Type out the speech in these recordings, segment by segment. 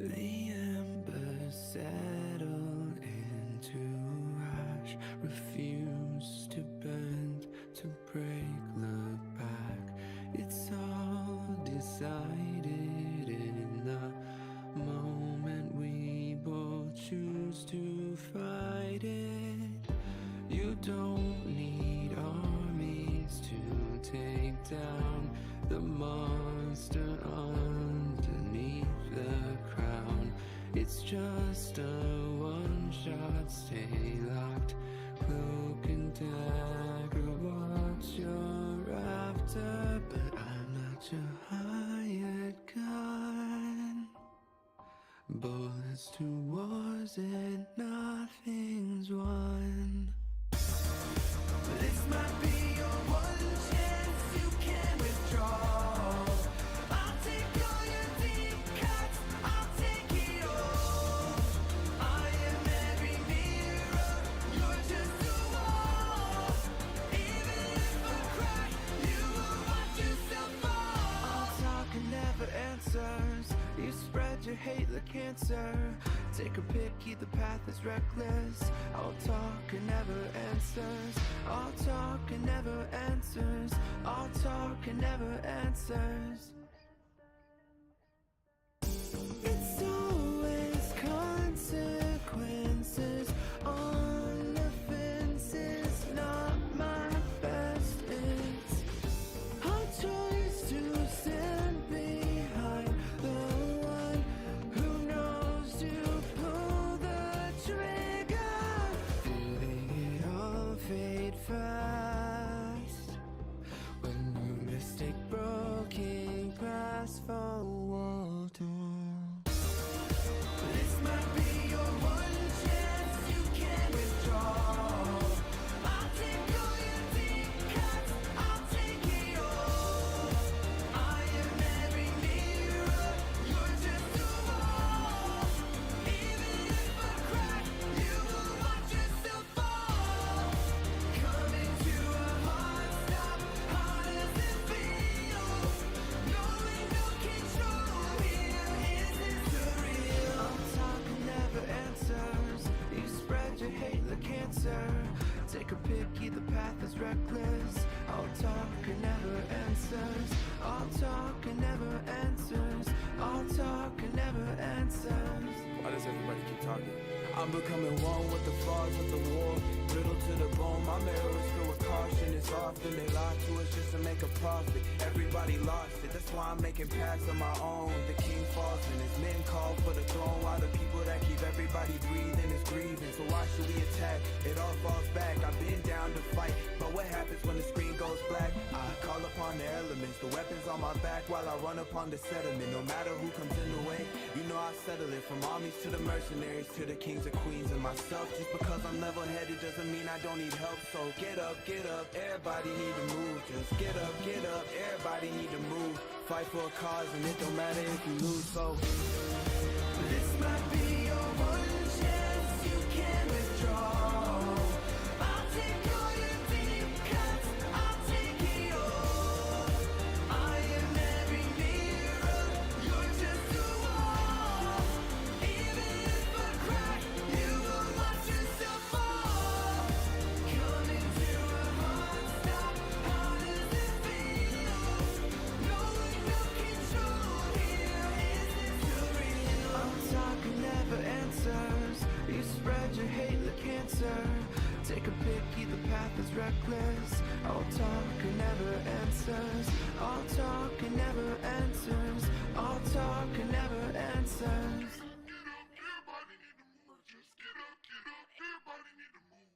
The embers settle into ash, refuse to bend, to break, look back. It's all decided in the moment we both choose to fight it. You don't need armies to take down the monster underneath the crown. It's just a one-shot, stay locked, cloak and dagger, what you're after. But I'm not your hired gun. Bullets to wars and nothing's won. This might be your one chance, you can withdraw. I'll take all your deep cuts, I'll take it all. I am every mirror, you're just a wall. Even if I cry, you will watch yourself fall. All talk and never answers, you spread your hate like cancer. Take a pick, either path is reckless. All talk and never answers. All talk and never answers. All talk and never answers. It's always consequences on the fences, not my best. It's our choice to stand behind the one who knows to pull the trigger. Feeling it all fade fast when you mistake broken glass for wall door. This might be your one chance, you can withdraw. I'll take all your deep cuts, I'll take it all. I am every mirror, you're just a wall. Even if I cry, you will watch yourself fall. Coming to a hard stop, how does it feel? Knowing no control here, is this surreal? All talk and never answers, you spread your hate like cancer. Take a pick, either path is reckless. All talk and never answers. All talk and never answers. All talk and never answers. Why does everybody keep talking? I'm becoming one with the frauds of the war, brittle to the bone. My mirror is filled with caution. It's often they lie to us just to make a profit. Everybody lost it, that's why I'm making paths of my own. The king falls and his men call for the throne, while the people that keep everybody breathing is grieving. So why should we attack? It all falls back. I've been down to fight, but what happens when the screen goes black? I call upon the elements, the weapons on my back, while I run upon the settlement. No matter who comes in the way, you know I settle it. From armies to the mercenaries, to the kings and queens and myself. Just because I'm level-headed doesn't mean I don't need help. So get up, everybody need to move. Just get up, everybody need to move. Fight for a cause and it don't matter if you lose. So This might be your one chance, you can withdraw. I'll take all your deep cuts, I'll take it all. I am every mirror, you're just a wall. Even if I cry, you will watch yourself fall. Coming to a hard stop, how does it feel? Knowing no control here, is this surreal? All talk and never answers, you spread your hate like cancer. Take a pick, either path is reckless. All talk and never answers. All talk and never answers. All talk and never answers. Everybody need to move. Just get up, everybody need to move.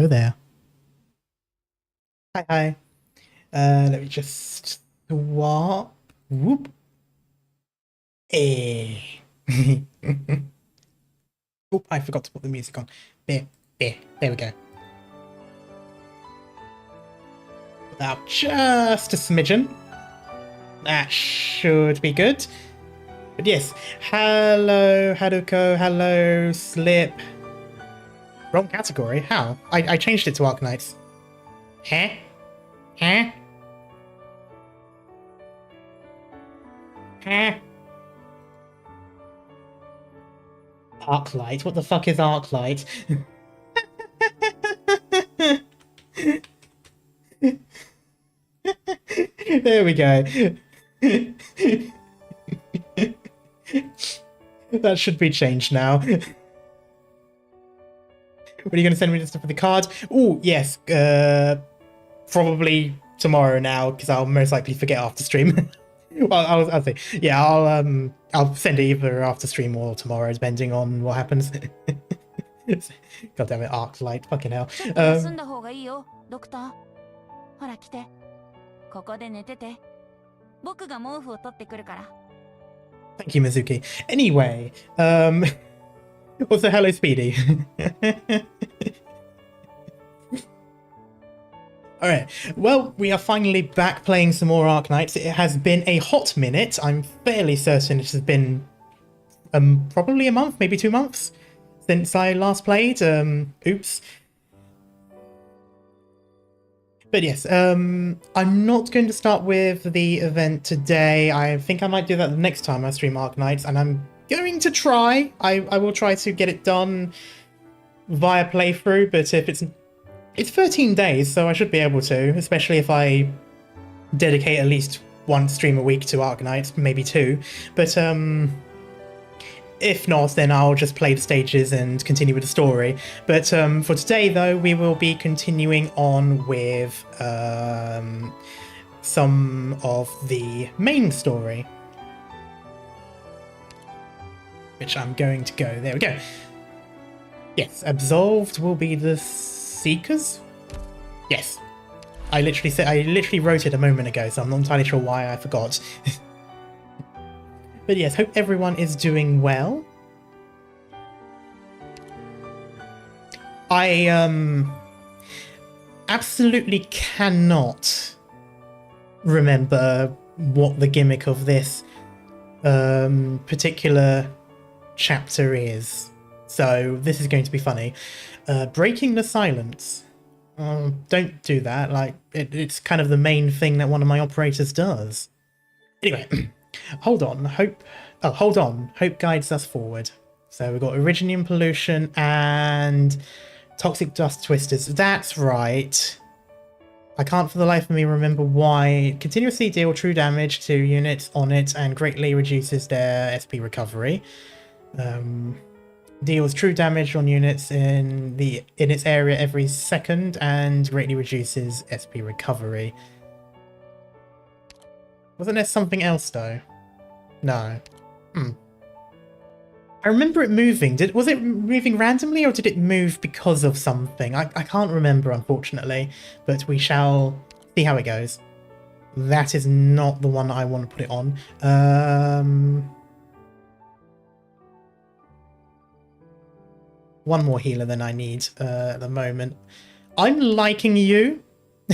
Hello there. Hi, hi. Let me just swap. Whoop. Eh. Oop, I forgot to put the music on. There, there we go. Now, just a smidgen. That should be good. But yes, hello, Haruko, hello, Slip. Wrong category? How? I changed it to Arknights. Huh? Huh? Huh? Arclight? What the fuck is Arclight? There we go. That should be changed now. What are you going to send me this stuff for the card? Oh, yes. Probably tomorrow now, because I'll most likely forget after stream. Well, I'll say, yeah, I'll send it either after stream or tomorrow, depending on what happens. God damn it, Arclight, fucking hell. Thank you, Mizuki. Anyway, also hello, Speedy. Alright, well, we are finally back playing some more Arknights. It has been a hot minute. I'm fairly certain it has been probably a month, maybe 2 months since I last played. Oops. But yes, I'm not going to start with the event today. I think I might do that the next time I stream Arknights, and I'm going to try. I will try to get it done via playthrough, but if it's 13 days, so I should be able to, especially if I dedicate at least one stream a week to Arknights, maybe 2. But if not, then I'll just play the stages and continue with the story. But for today, though, we will be continuing on with some of the main story, which I'm going to go. There we go. Yes, absolved will be the Seekers? Yes. I literally wrote it a moment ago, so I'm not entirely sure why I forgot. But yes, hope everyone is doing well. I absolutely cannot remember what the gimmick of this particular chapter is. So this is going to be funny. Breaking the silence. Don't do that. Like, it's kind of the main thing that one of my operators does. Anyway, hold on. Hold on. Hope guides us forward. So we've got Originium Pollution and Toxic Dust Twisters. That's right. I can't for the life of me remember why. Continuously deal true damage to units on it and greatly reduces their SP recovery. Deals true damage on units in its area every second and greatly reduces SP recovery. Wasn't there something else though? No. I remember it moving. Was it moving randomly or did it move because of something? I can't remember, unfortunately, but we shall see how it goes. That is not the one I want to put it on. One more healer than I need at the moment. I'm liking you.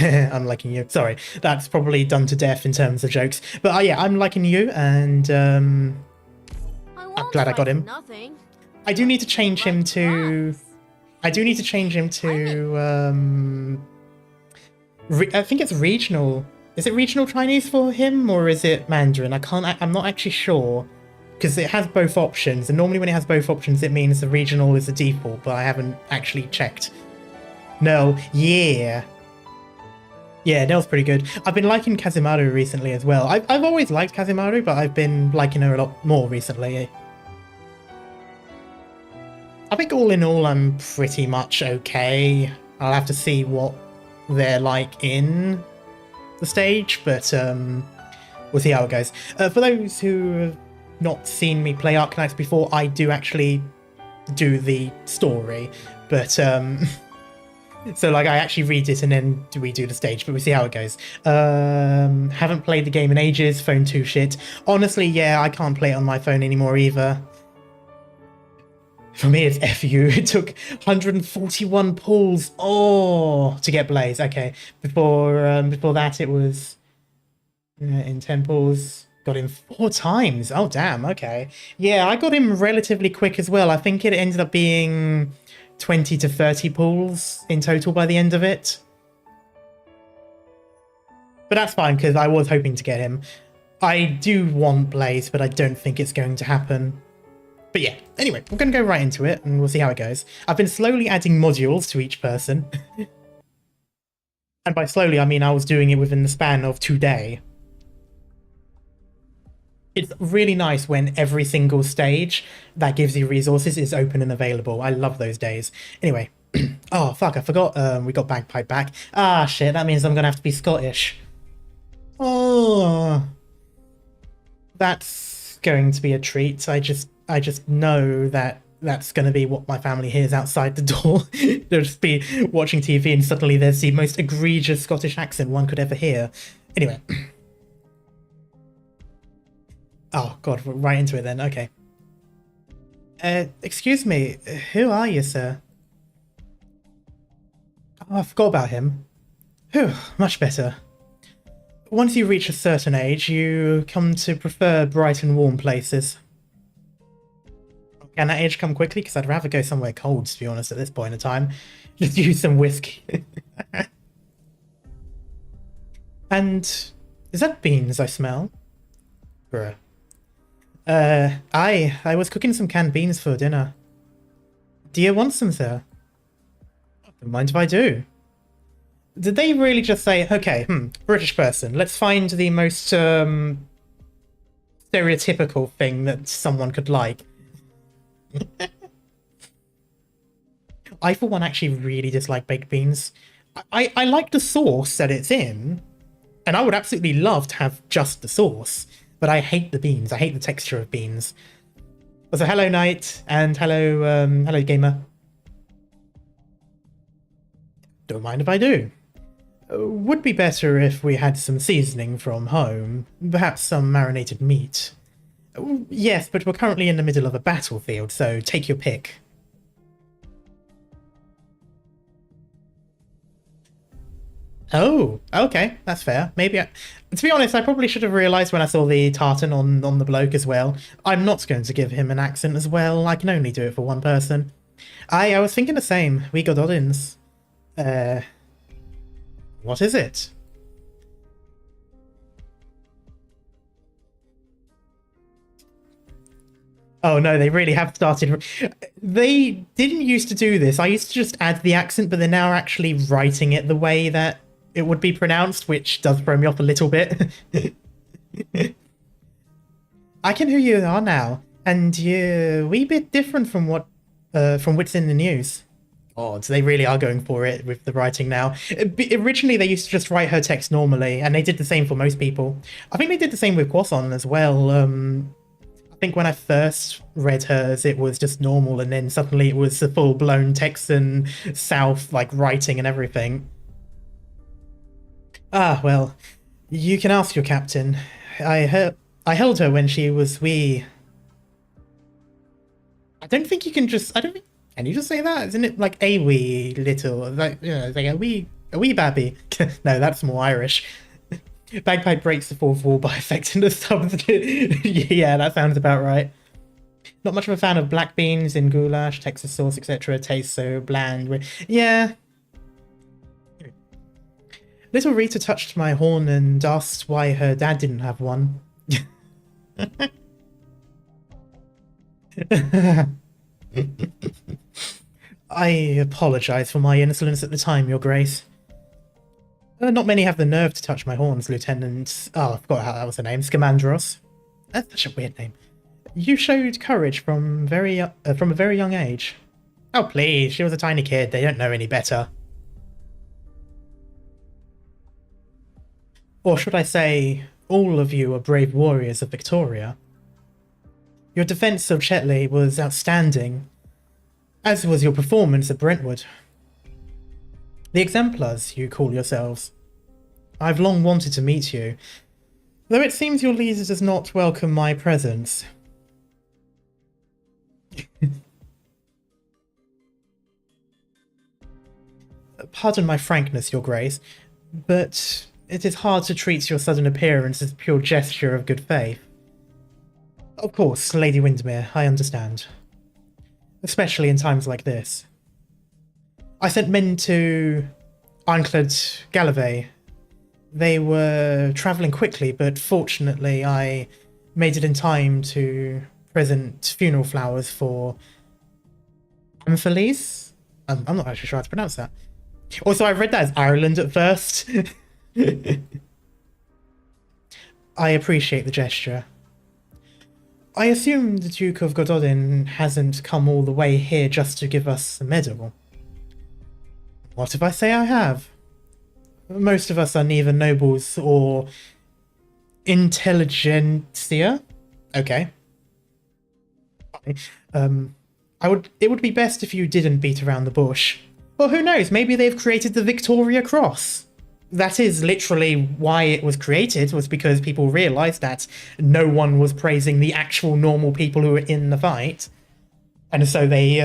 I'm liking you. Sorry, that's probably done to death in terms of jokes. But yeah, I'm liking you, and I'm glad I got him. I do need to change him to... I think it's regional. Is it regional Chinese for him, or is it Mandarin? I'm not actually sure. Because it has both options, and normally when it has both options, it means the regional is the default, but I haven't actually checked. No, yeah. Yeah, Nell's pretty good. I've been liking Kazimaru recently as well. I've always liked Kazimaru, but I've been liking her a lot more recently. I think all in all, I'm pretty much okay. I'll have to see what they're like in the stage, but we'll see how it goes. For those who have not seen me play Arknights before, I do actually do the story, but So like I actually read it and then we do the stage, but we see how it goes. Haven't played the game in ages. Phone too shit. Honestly, yeah, I can't play it on my phone anymore either. For me, it's FU. It took 141 pulls, to get Blaze. Okay, before that, it was in 10 pulls. Got him 4 times. Oh, damn. Okay. Yeah, I got him relatively quick as well. I think it ended up being 20 to 30 pulls in total by the end of it. But that's fine, because I was hoping to get him. I do want Blaze, but I don't think it's going to happen. But yeah, anyway, we're going to go right into it, and we'll see how it goes. I've been slowly adding modules to each person. And by slowly, I mean I was doing it within the span of 2 days. It's really nice when every single stage that gives you resources is open and available. I love those days. Anyway. Oh, fuck, I forgot we got bagpipe back. Ah, shit, that means I'm going to have to be Scottish. Oh. That's going to be a treat. I just know that that's going to be what my family hears outside the door. They'll just be watching TV and suddenly there's the most egregious Scottish accent one could ever hear. Anyway. Oh, God, we're right into it then. Okay. Excuse me. Who are you, sir? Oh, I forgot about him. Whew, much better. Once you reach a certain age, you come to prefer bright and warm places. Can that age come quickly? Because I'd rather go somewhere cold, to be honest, at this point in time. Just use some whiskey. And is that beans I smell? Bruh. I was cooking some canned beans for dinner. Do you want some, sir? Don't mind if I do. Did they really just say, okay, British person, let's find the most stereotypical thing that someone could like? I, for one, actually really dislike baked beans. I like the sauce that it's in, and I would absolutely love to have just the sauce, but I hate the beans. I hate the texture of beans. So hello, Knight, and hello, Gamer. Don't mind if I do. Would be better if we had some seasoning from home, perhaps some marinated meat. Yes, but we're currently in the middle of a battlefield, so take your pick. Oh, okay, that's fair. Maybe to be honest, I probably should have realised when I saw the tartan on the bloke as well. I'm not going to give him an accent as well. I can only do it for one person. I was thinking the same. We got Oddins. What is it? Oh no, they really have started. They didn't used to do this. I used to just add the accent, but they're now actually writing it the way that it would be pronounced, which does throw me off a little bit. I can hear you are now, and you're a wee bit different from what's in the news. Oh, so they really are going for it with the writing now. Originally, they used to just write her text normally, and they did the same for most people. I think they did the same with Kwasson as well. I think when I first read hers, it was just normal, and then suddenly it was a full-blown Texan South, like, writing and everything. Ah, well, you can ask your captain. I held her when she was wee. I don't think you can just... Can you just say that? Isn't it like a wee little... Like, you know, like a wee babby? No, that's more Irish. Bagpipe breaks the fourth wall by affecting the subs. Yeah, that sounds about right. Not much of a fan of black beans in goulash, Texas sauce, etc. Tastes so bland. Yeah. Little Rita touched my horn and asked why her dad didn't have one. I apologize for my insolence at the time, Your Grace. Not many have the nerve to touch my horns, Lieutenant... Oh, I forgot how that was her name. Scamandros. That's such a weird name. You showed courage from a very young age. Oh, please. She was a tiny kid. They don't know any better. Or should I say, all of you are brave warriors of Victoria. Your defense of Chetley was outstanding, as was your performance at Brentwood. The Exemplars, you call yourselves. I've long wanted to meet you, though it seems your leader does not welcome my presence. Pardon my frankness, Your Grace, but it is hard to treat your sudden appearance as a pure gesture of good faith. Of course, Lady Windermere, I understand. Especially in times like this. I sent men to Ironclad Gallivey. They were travelling quickly, but fortunately I made it in time to present funeral flowers for Amphiles? I'm not actually sure how to pronounce that. Also, I read that as Ireland at first. I appreciate the gesture. I assume the Duke of Gododin hasn't come all the way here just to give us a medal. What if I say I have? Most of us are neither nobles or intelligentsia. Okay. It would be best if you didn't beat around the bush. Well, who knows? Maybe they've created the Victoria Cross. That is literally why it was created, was because people realised that no one was praising the actual normal people who were in the fight. And so they,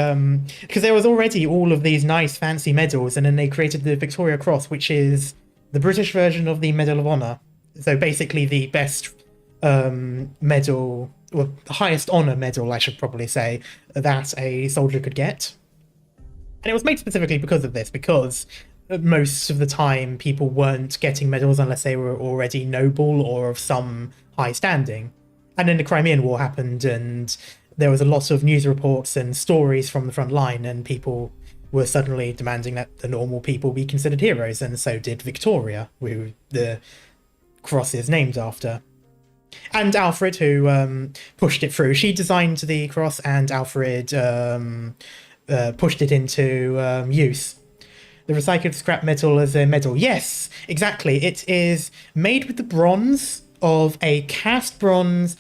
because there was already all of these nice fancy medals, and then they created the Victoria Cross, which is the British version of the Medal of Honor. So basically the best medal, well, the highest honor medal, I should probably say, that a soldier could get. And it was made specifically because of this, because most of the time people weren't getting medals unless they were already noble or of some high standing. And then the Crimean War happened, and there was a lot of news reports and stories from the front line, and people were suddenly demanding that the normal people be considered heroes, and so did Victoria, who the cross is named after. And Alfred, who pushed it through. She designed the cross, and Alfred pushed it into use. The recycled scrap metal as a medal. Yes, exactly. It is made with the bronze of a cast bronze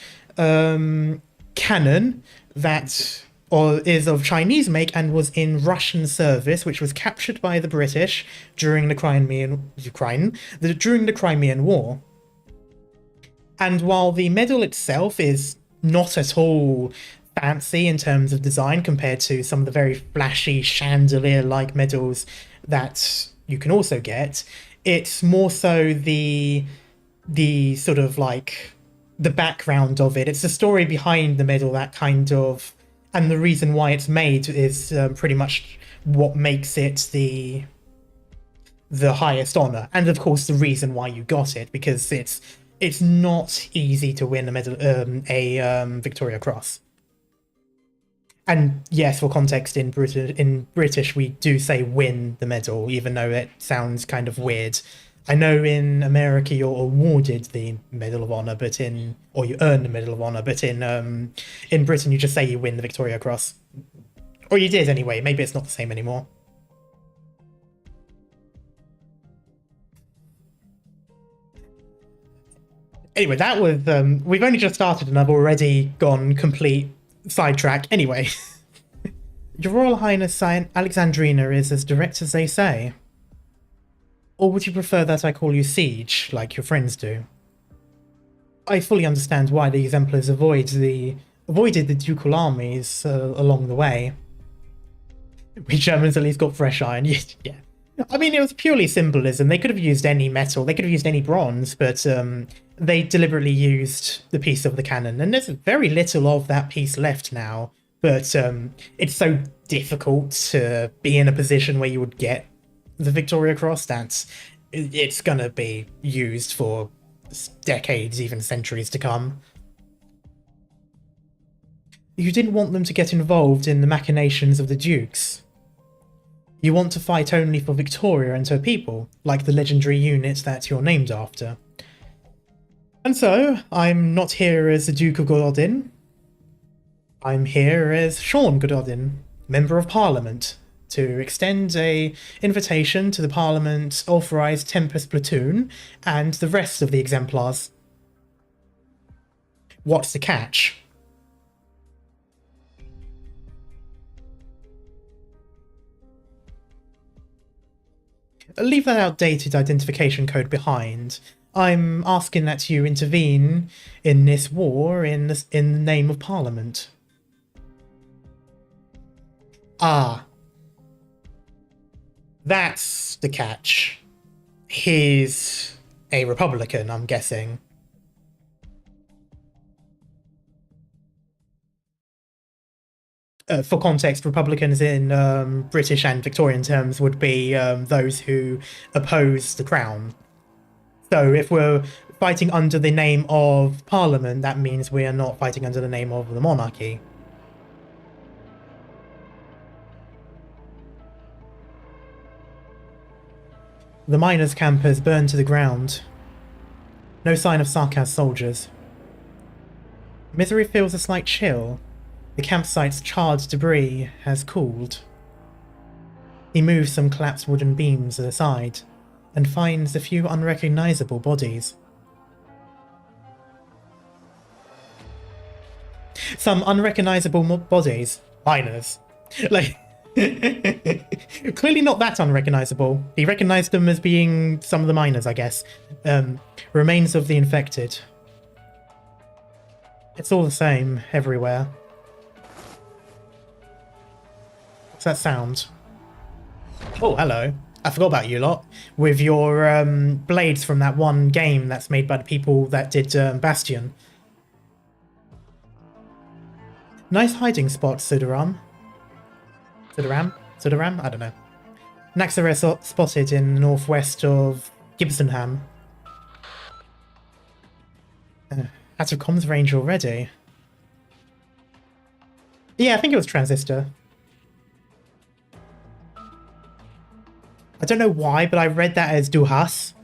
cannon that is of Chinese make and was in Russian service, which was captured by the British during the Crimean War. And while the medal itself is not at all fancy in terms of design compared to some of the very flashy chandelier-like medals that you can also get, it's more so the sort of like the background of it. It's the story behind the medal that kind of, and the reason why it's made is pretty much what makes it the highest honor, and of course the reason why you got it, because it's not easy to win a medal, Victoria Cross. And yes, for context, in British we do say win the medal, even though it sounds kind of weird. I know in America you're awarded the Medal of Honor, or you earn the Medal of Honor, but in Britain you just say you win the Victoria Cross. Or you did anyway, maybe it's not the same anymore. Anyway, that was, we've only just started and I've already gone complete sidetrack. Anyway, Your Royal Highness Alexandrina is as direct as they say. Or would you prefer that I call you Siege, like your friends do? I fully understand why the Exemplars avoided the ducal armies along the way. We Germans at least got fresh iron, yeah. I mean, it was purely symbolism. They could have used any metal, they could have used any bronze, but they deliberately used the piece of the cannon. And there's very little of that piece left now, but it's so difficult to be in a position where you would get the Victoria Cross that it's gonna be used for decades, even centuries to come. You didn't want them to get involved in the machinations of the dukes. You want to fight only for Victoria and her people, like the legendary unit that you're named after. And so, I'm not here as the Duke of Gododin. I'm here as Sean Gododin, Member of Parliament, to extend a invitation to the Parliament authorised Tempest Platoon and the rest of the Exemplars. What's the catch? Leave that outdated identification code behind. I'm asking that you intervene in this war in the name of Parliament. Ah. That's the catch. He's a Republican, I'm guessing. For context, Republicans in British and Victorian terms would be those who oppose the crown. So if we're fighting under the name of Parliament, that means we are not fighting under the name of the monarchy. The miners' camp has burned to the ground. No sign of Sarkaz soldiers. Misery feels a slight chill. The campsite's charred debris has cooled. He moves some collapsed wooden beams aside and finds a few unrecognizable bodies. Some unrecognizable bodies. Miners. Like, clearly not that unrecognizable. He recognized them as being some of the miners, I guess. Remains of the infected. It's all the same everywhere. What's that sound? Oh, hello. I forgot about you lot. With your blades from that one game that's made by the people that did Bastion. Nice hiding spot, Sudaram. Sudaram? I don't know. Naxxra's spotted in the northwest of Gibsonham. Out of comms range already. Yeah, I think it was Transistor. I don't know why, but I read that as Duhas.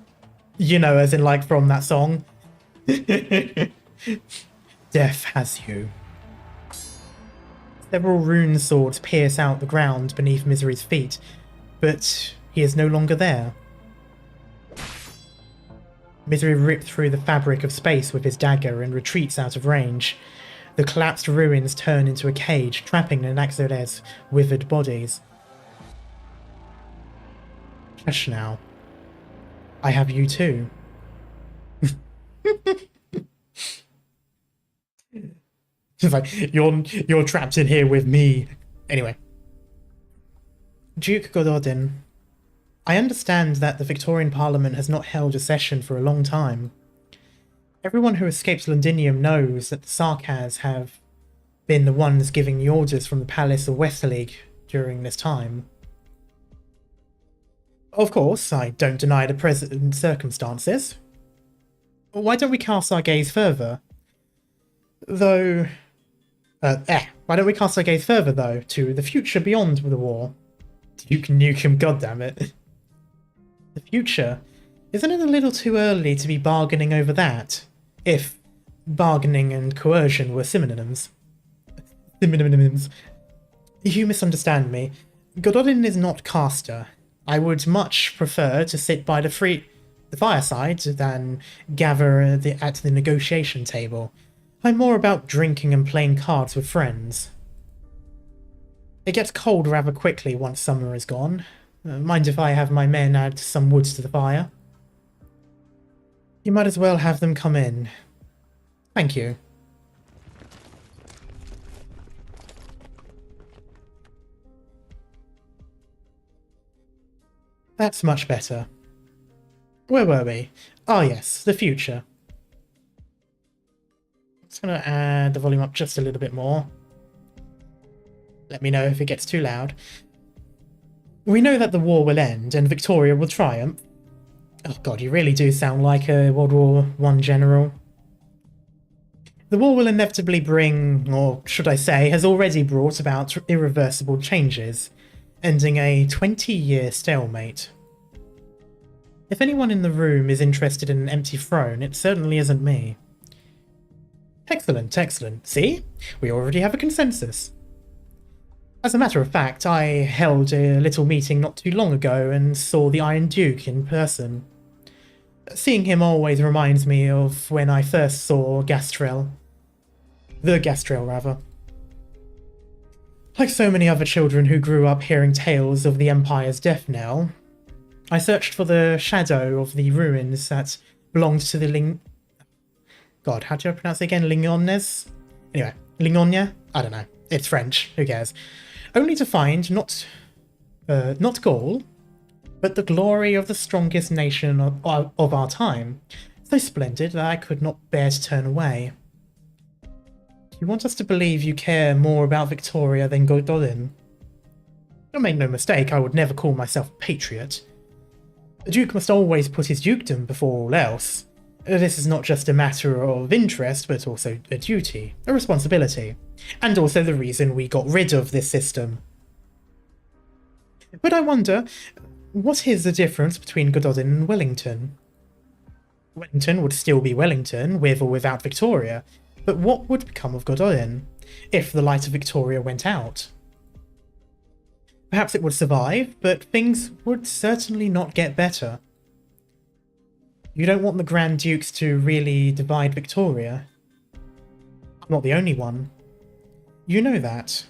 You know, as in like from that song. Death has you. Several rune swords pierce out the ground beneath Misery's feet, but he is no longer there. Misery ripped through the fabric of space with his dagger and retreats out of range. The collapsed ruins turn into a cage, trapping the Naxxra's withered bodies. Hush now. I have you too. It's like, you're trapped in here with me. Anyway. Duke Gododin. I understand that the Victorian Parliament has not held a session for a long time. Everyone who escapes Londinium knows that the Sarkaz have been the ones giving the orders from the Palace of Westerleague during this time. Of course, I don't deny the present circumstances. Why don't we cast our gaze further? Why don't we cast our gaze further, though, to the future beyond the war? Duke Nukem, goddammit. The future? Isn't it a little too early to be bargaining over that? If bargaining and coercion were synonyms. Synonyms. You misunderstand me. Gododin is not caster. I would much prefer to sit by the fireside than gather at the negotiation table. I'm more about drinking and playing cards with friends. It gets cold rather quickly once summer is gone. Mind if I have my men add some wood to the fire? You might as well have them come in. Thank you. That's much better. Where were we? Oh yes, the future. Just gonna add the volume up just a little bit more. Let me know if it gets too loud. We know that the war will end and Victoria will triumph. Oh god, you really do sound like a World War I general. The war will inevitably bring, or should I say, has already brought about irreversible changes, ending a 20-year stalemate. If anyone in the room is interested in an empty throne, it certainly isn't me. Excellent, excellent. See? We already have a consensus. As a matter of fact, I held a little meeting not too long ago and saw the Iron Duke in person. Seeing him always reminds me of when I first saw Gastrel. The Gastrel, rather. Like so many other children who grew up hearing tales of the Empire's death knell, I searched for the shadow of the ruins that belonged to the God, how do I pronounce it again? Lignones? Anyway, Lignonia? I don't know. It's French. Who cares? Only to find not Gaul, but the glory of the strongest nation of our time. So splendid that I could not bear to turn away. You want us to believe you care more about Victoria than Godolin? Don't make no mistake, I would never call myself a patriot. The Duke must always put his dukedom before all else. This is not just a matter of interest, but also a duty, a responsibility, and also the reason we got rid of this system. But I wonder, what is the difference between Godolin and Wellington? Wellington would still be Wellington, with or without Victoria, but what would become of Godolin if the light of Victoria went out? Perhaps it would survive, but things would certainly not get better. You don't want the Grand Dukes to really divide Victoria. I'm not the only one. You know that.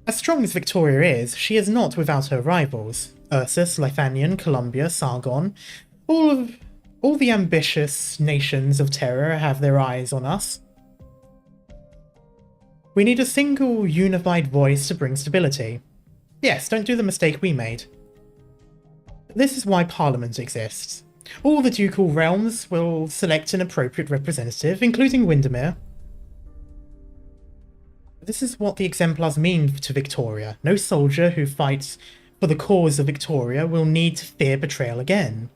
As strong as Victoria is, she is not without her rivals. Ursus, Lithanian, Columbia, Sargon. All the ambitious nations of terror have their eyes on us. We need a single, unified voice to bring stability. Yes, don't do the mistake we made. This is why Parliament exists. All the ducal realms will select an appropriate representative, including Windermere. This is what the exemplars mean to Victoria. No soldier who fights for the cause of Victoria will need to fear betrayal again.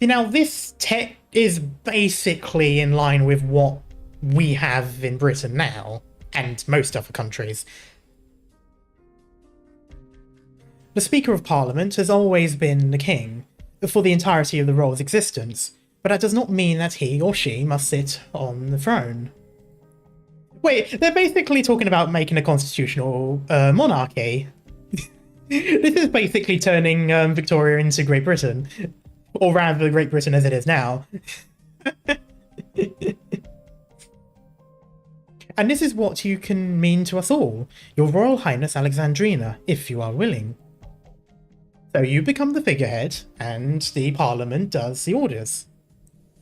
See, now this tech is basically in line with what we have in Britain now, and most other countries. The Speaker of Parliament has always been the King, for the entirety of the role's existence, but that does not mean that he or she must sit on the throne. Wait, they're basically talking about making a constitutional monarchy. This is basically turning Victoria into Great Britain. Or rather, Great Britain as it is now. And this is what you can mean to us all, Your Royal Highness Alexandrina, if you are willing. So you become the figurehead, and the Parliament does the orders.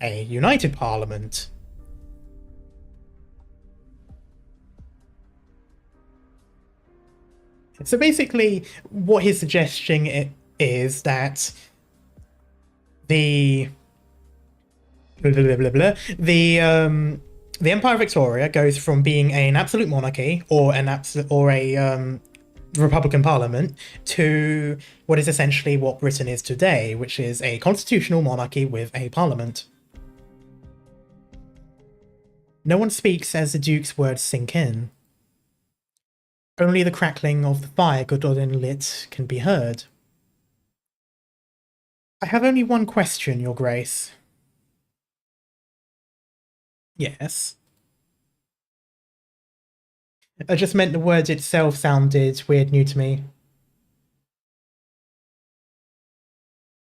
A united Parliament. So basically, what he's suggesting is that the the Empire of Victoria goes from being an absolute monarchy or a Republican Parliament to what is essentially what Britain is today, which is a constitutional monarchy with a Parliament. No one speaks as the Duke's words sink in. Only the crackling of the fire Godolin lit can be heard. I have only one question, Your Grace. Yes? I just meant the word itself sounded weird new to me.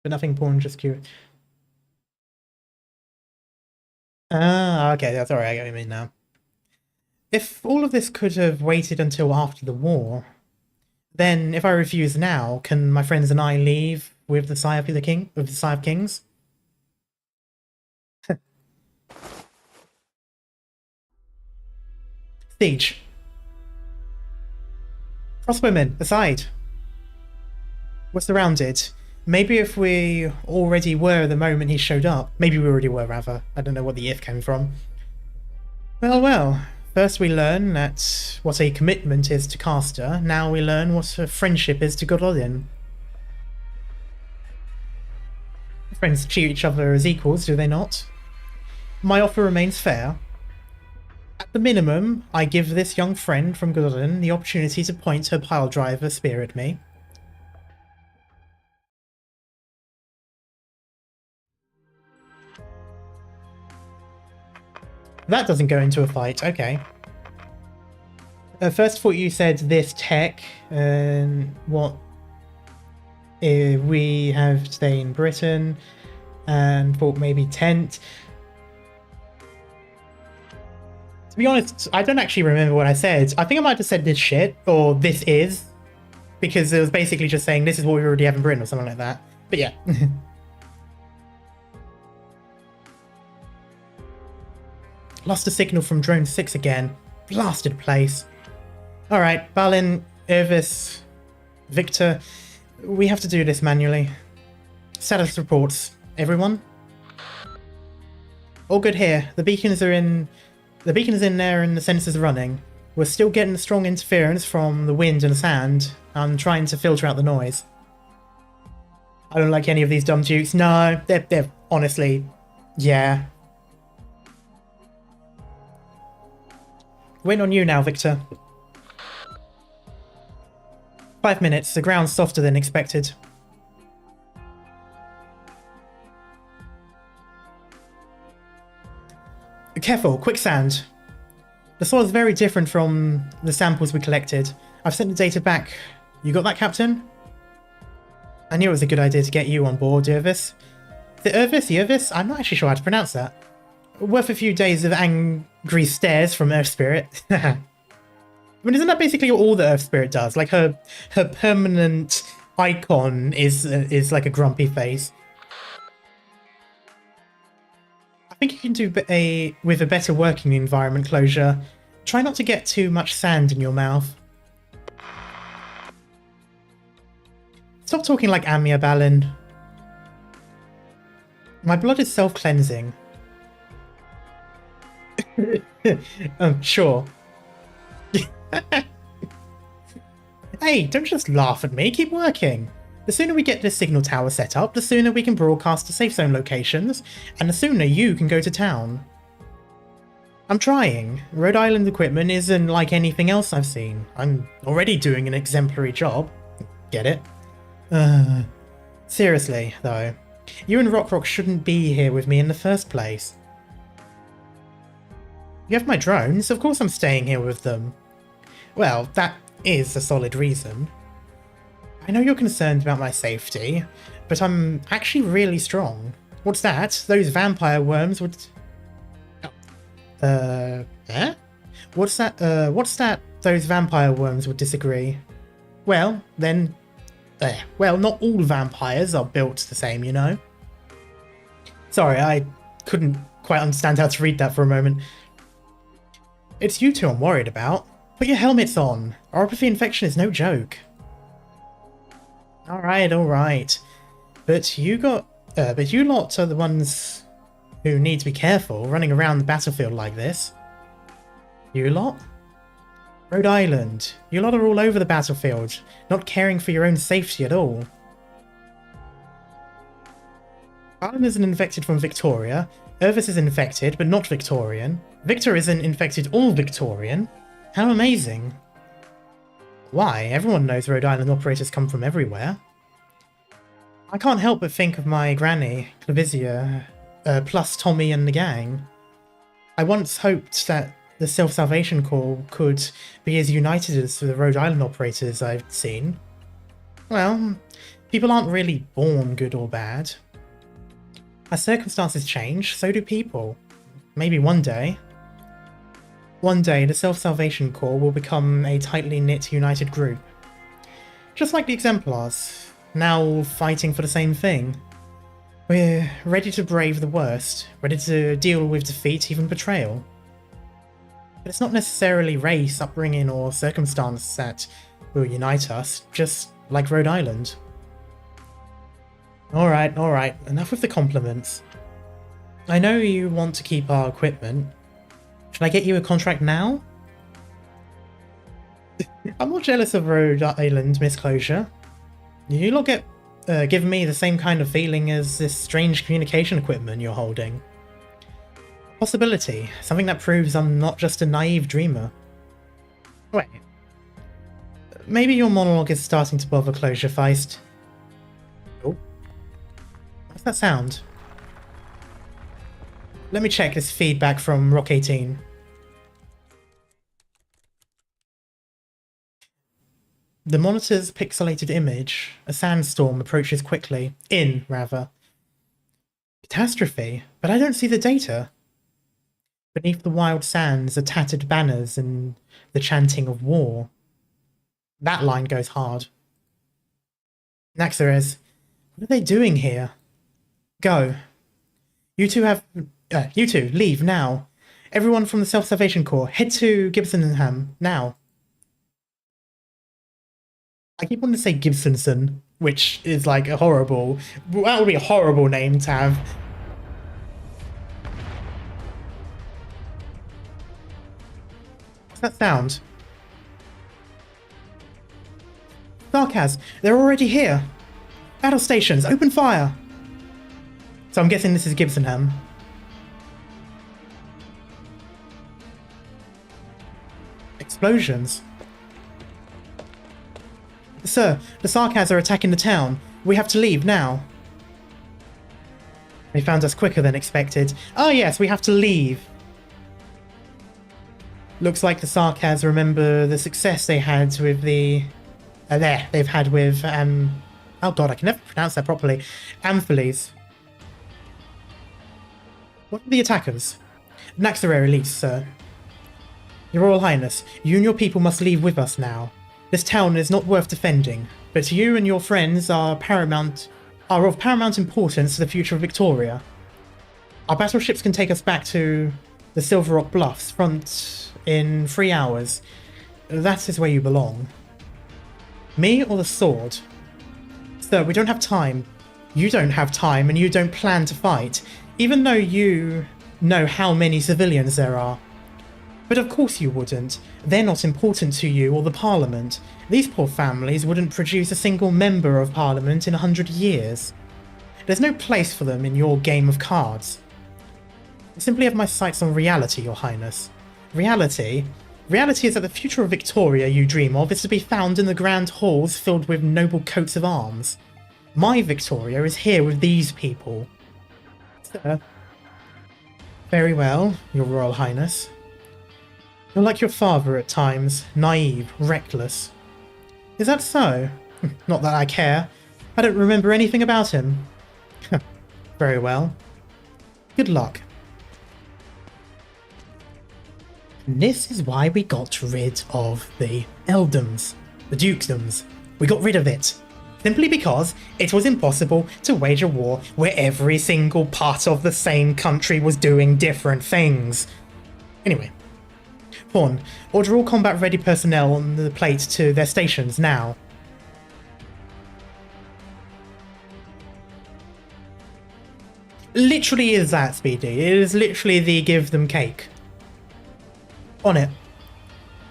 But nothing important, just curious. Ah, okay, that's alright, I get what you mean now. If all of this could have waited until after the war, then if I refuse now, can my friends and I leave with the Sire of the King, with the Sire of Kings? Siege. Crossbowmen, aside. We're surrounded. Maybe if we already were the moment he showed up. Maybe we already were, rather. I don't know what the if came from. Well, well. First we learn that what a commitment is to Caster. Now we learn what a friendship is to Godolin. Friends treat each other as equals, do they not? My offer remains fair. At the minimum, I give this young friend from Godolin the opportunity to point her piledriver spear at me. That doesn't go into a fight, okay. First thought you said this tech, and what we have to stay in Britain, and thought maybe tent. To be honest, I don't actually remember what I said. I think I might have said this shit, or this is. because it was basically just saying this is what we already have in Britain or something like that. But yeah. Lost a signal from Drone 6 again. Blasted place. Alright, Balin, Irvis, Victor, we have to do this manually. Status reports. Everyone? All good here. The beacon is in there and the sensors are running. We're still getting strong interference from the wind and the sand. I'm trying to filter out the noise. I don't like any of these dumb dukes. No, they're honestly, yeah. Waiting on you now, Victor. 5 minutes. The ground's softer than expected. Careful, quicksand. The soil is very different from the samples we collected. I've sent the data back. You got that, Captain? I knew it was a good idea to get you on board, Irvis. The Irvis? I'm not actually sure how to pronounce that. Worth a few days of angry stares from Earth Spirit. I mean, isn't that basically all the Earth Spirit does? Like her permanent icon is like a grumpy face. I think you can do with a better working environment closure. Try not to get too much sand in your mouth. Stop talking like Amia, Balin. My blood is self-cleansing. Sure. Hey, don't just laugh at me, keep working. The sooner we get this signal tower set up, the sooner we can broadcast to safe zone locations, and the sooner you can go to town. I'm trying. Rhode Island equipment isn't like anything else I've seen. I'm already doing an exemplary job. Get it? Seriously, though. You and Rock shouldn't be here with me in the first place. You have my drones, of course I'm staying here with them. Well, that is a solid reason. I know you're concerned about my safety, but I'm actually really strong. What's that? Those vampire worms would... eh? What's that those vampire worms would disagree? Well, then... well, not all vampires are built the same, you know? Sorry, I couldn't quite understand how to read that for a moment. It's you two I'm worried about. Put your helmets on. Oropathy infection is no joke. Alright. But you lot are the ones who need to be careful running around the battlefield like this. You lot? Rhode Island. You lot are all over the battlefield, not caring for your own safety at all. Alan isn't infected from Victoria. Irvis is infected, but not Victorian. Victor isn't infected or Victorian. How amazing. Why? Everyone knows Rhode Island operators come from everywhere. I can't help but think of my granny, Clavisia, plus Tommy and the gang. I once hoped that the Self-Salvation Corps could be as united as the Rhode Island operators I've seen. Well, people aren't really born good or bad. As circumstances change, so do people. Maybe one day. One day, the Self-Salvation Corps will become a tightly knit, united group. Just like the Exemplars, now all fighting for the same thing. We're ready to brave the worst, ready to deal with defeat, even betrayal. But it's not necessarily race, upbringing, or circumstance that will unite us, just like Rhode Island. Alright, enough with the compliments. I know you want to keep our equipment. Should I get you a contract now? I'm not jealous of Rhode Island, Miss Closure. You lot give me the same kind of feeling as this strange communication equipment you're holding. Possibility. Something that proves I'm not just a naive dreamer. Wait. Maybe your monologue is starting to bother Closure, Feist. Oh. What's that sound? Let me check this feedback from Rock 18. The monitor's pixelated image. A sandstorm approaches quickly. Rather. Catastrophe? But I don't see the data. Beneath the wild sands are tattered banners and the chanting of war. That line goes hard. Naxarez, what are they doing here? Go. You two, leave now. Everyone from the Self-Salvation Corps, head to Gibsonham now. I keep wanting to say Gibsonson, which is like a horrible... That would be a horrible name to have. What's that sound? Sarkaz, they're already here. Battle stations, open fire. So I'm guessing this is Gibsonham. Explosions. Sir, the Sarkaz are attacking the town. We have to leave now. They found us quicker than expected. Oh yes, we have to leave. Looks like the Sarkaz remember the success they had with the... they've had with, oh god, I can never pronounce that properly. Amphiles. What are the attackers? Naxarere release, sir. Your Royal Highness, you and your people must leave with us now. This town is not worth defending, but you and your friends are of paramount importance to the future of Victoria. Our battleships can take us back to the Silver Rock Bluffs front in 3 hours. That is where you belong. Me or the sword? Sir, we don't have time. You don't have time, and you don't plan to fight, even though you know how many civilians there are. But of course you wouldn't. They're not important to you or the Parliament. These poor families wouldn't produce a single member of Parliament in 100 years. There's no place for them in your game of cards. I simply have my sights on reality, Your Highness. Reality? Reality is that the future of Victoria you dream of is to be found in the grand halls filled with noble coats of arms. My Victoria is here with these people. Sir. Very well, Your Royal Highness. You're like your father at times, naive, reckless. Is that so? Not that I care. I don't remember anything about him. Very well. Good luck. And this is why we got rid of the earldoms, the dukedoms. We got rid of it. Simply because it was impossible to wage a war where every single part of the same country was doing different things. Anyway. Pawn, order all combat-ready personnel on the plate to their stations now. Literally is that, Speedy. It is literally the give them cake. On it.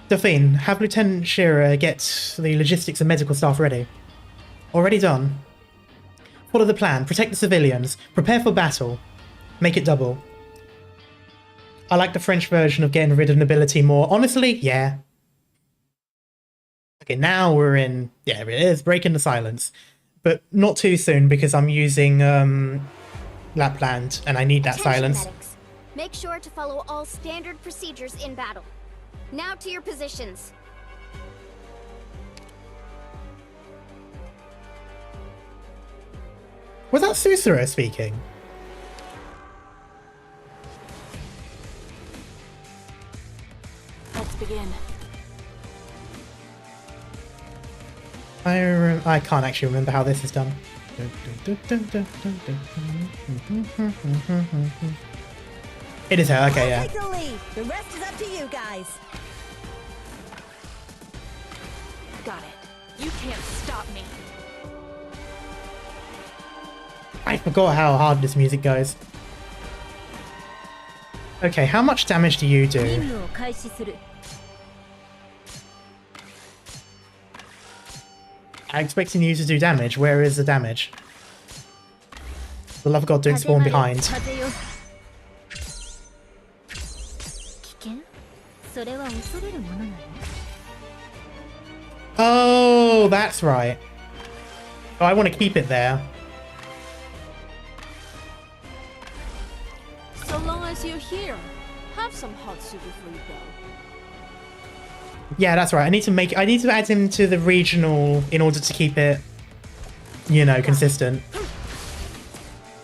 Dauphine, have Lieutenant Shearer get the logistics and medical staff ready. Already done. Follow the plan. Protect the civilians. Prepare for battle. Make it double. I like the French version of getting rid of nobility more. Honestly, yeah. Okay, now we're in... Yeah, it is. Breaking the silence. But not too soon because I'm using Lapland and I need that silence. Medics. Make sure to follow all standard procedures in battle. Now to your positions. Was that Susura speaking? Let's begin. I can't actually remember how this is done. It is her, okay, yeah. Take the lead. The rest is up to you guys. Got it. You can't stop me. I forgot how hard this music goes. Okay, how much damage do you do? 任務を開始する。I'm expecting you to do damage. Where is the damage? For the love of God, don't spawn behind. 風よ。危険？それは恐れるものなの？ Oh, that's right. Oh, I want to keep it there. So long as you're here, have some hot soup before you go. Yeah, that's right. I need to add him to the regional in order to keep it, you know, consistent.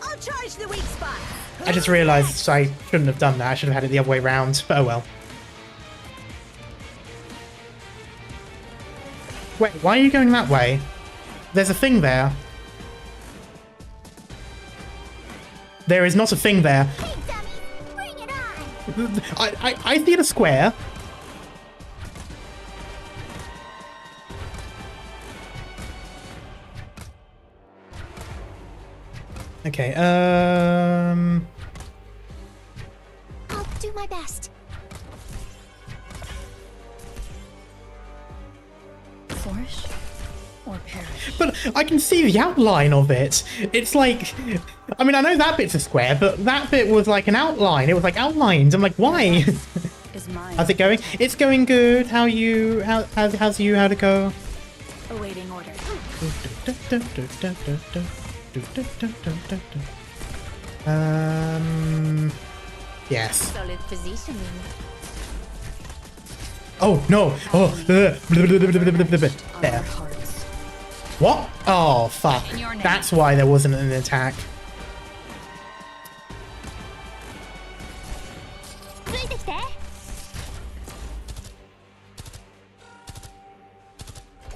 I'll charge the weak spot. I just realised I shouldn't have done that. I should have had it the other way round, but oh well. Wait, why are you going that way? There's a thing there. There is not a thing there. Hey, dummies, bring it on! I see the square. Okay, I'll do my best. Flourish or perish. but I can see the outline of it. It's like, I mean, I know that bit's a square, but that bit was like an outline. It was like outlined. I'm like, why? Is mine. How's it going? It's going good. How's you? How'd it go? Awaiting order. Yes. Solid positioning. Oh no. Oh. There. Our hearts. What? Oh fuck. In your name. That's why there wasn't an attack.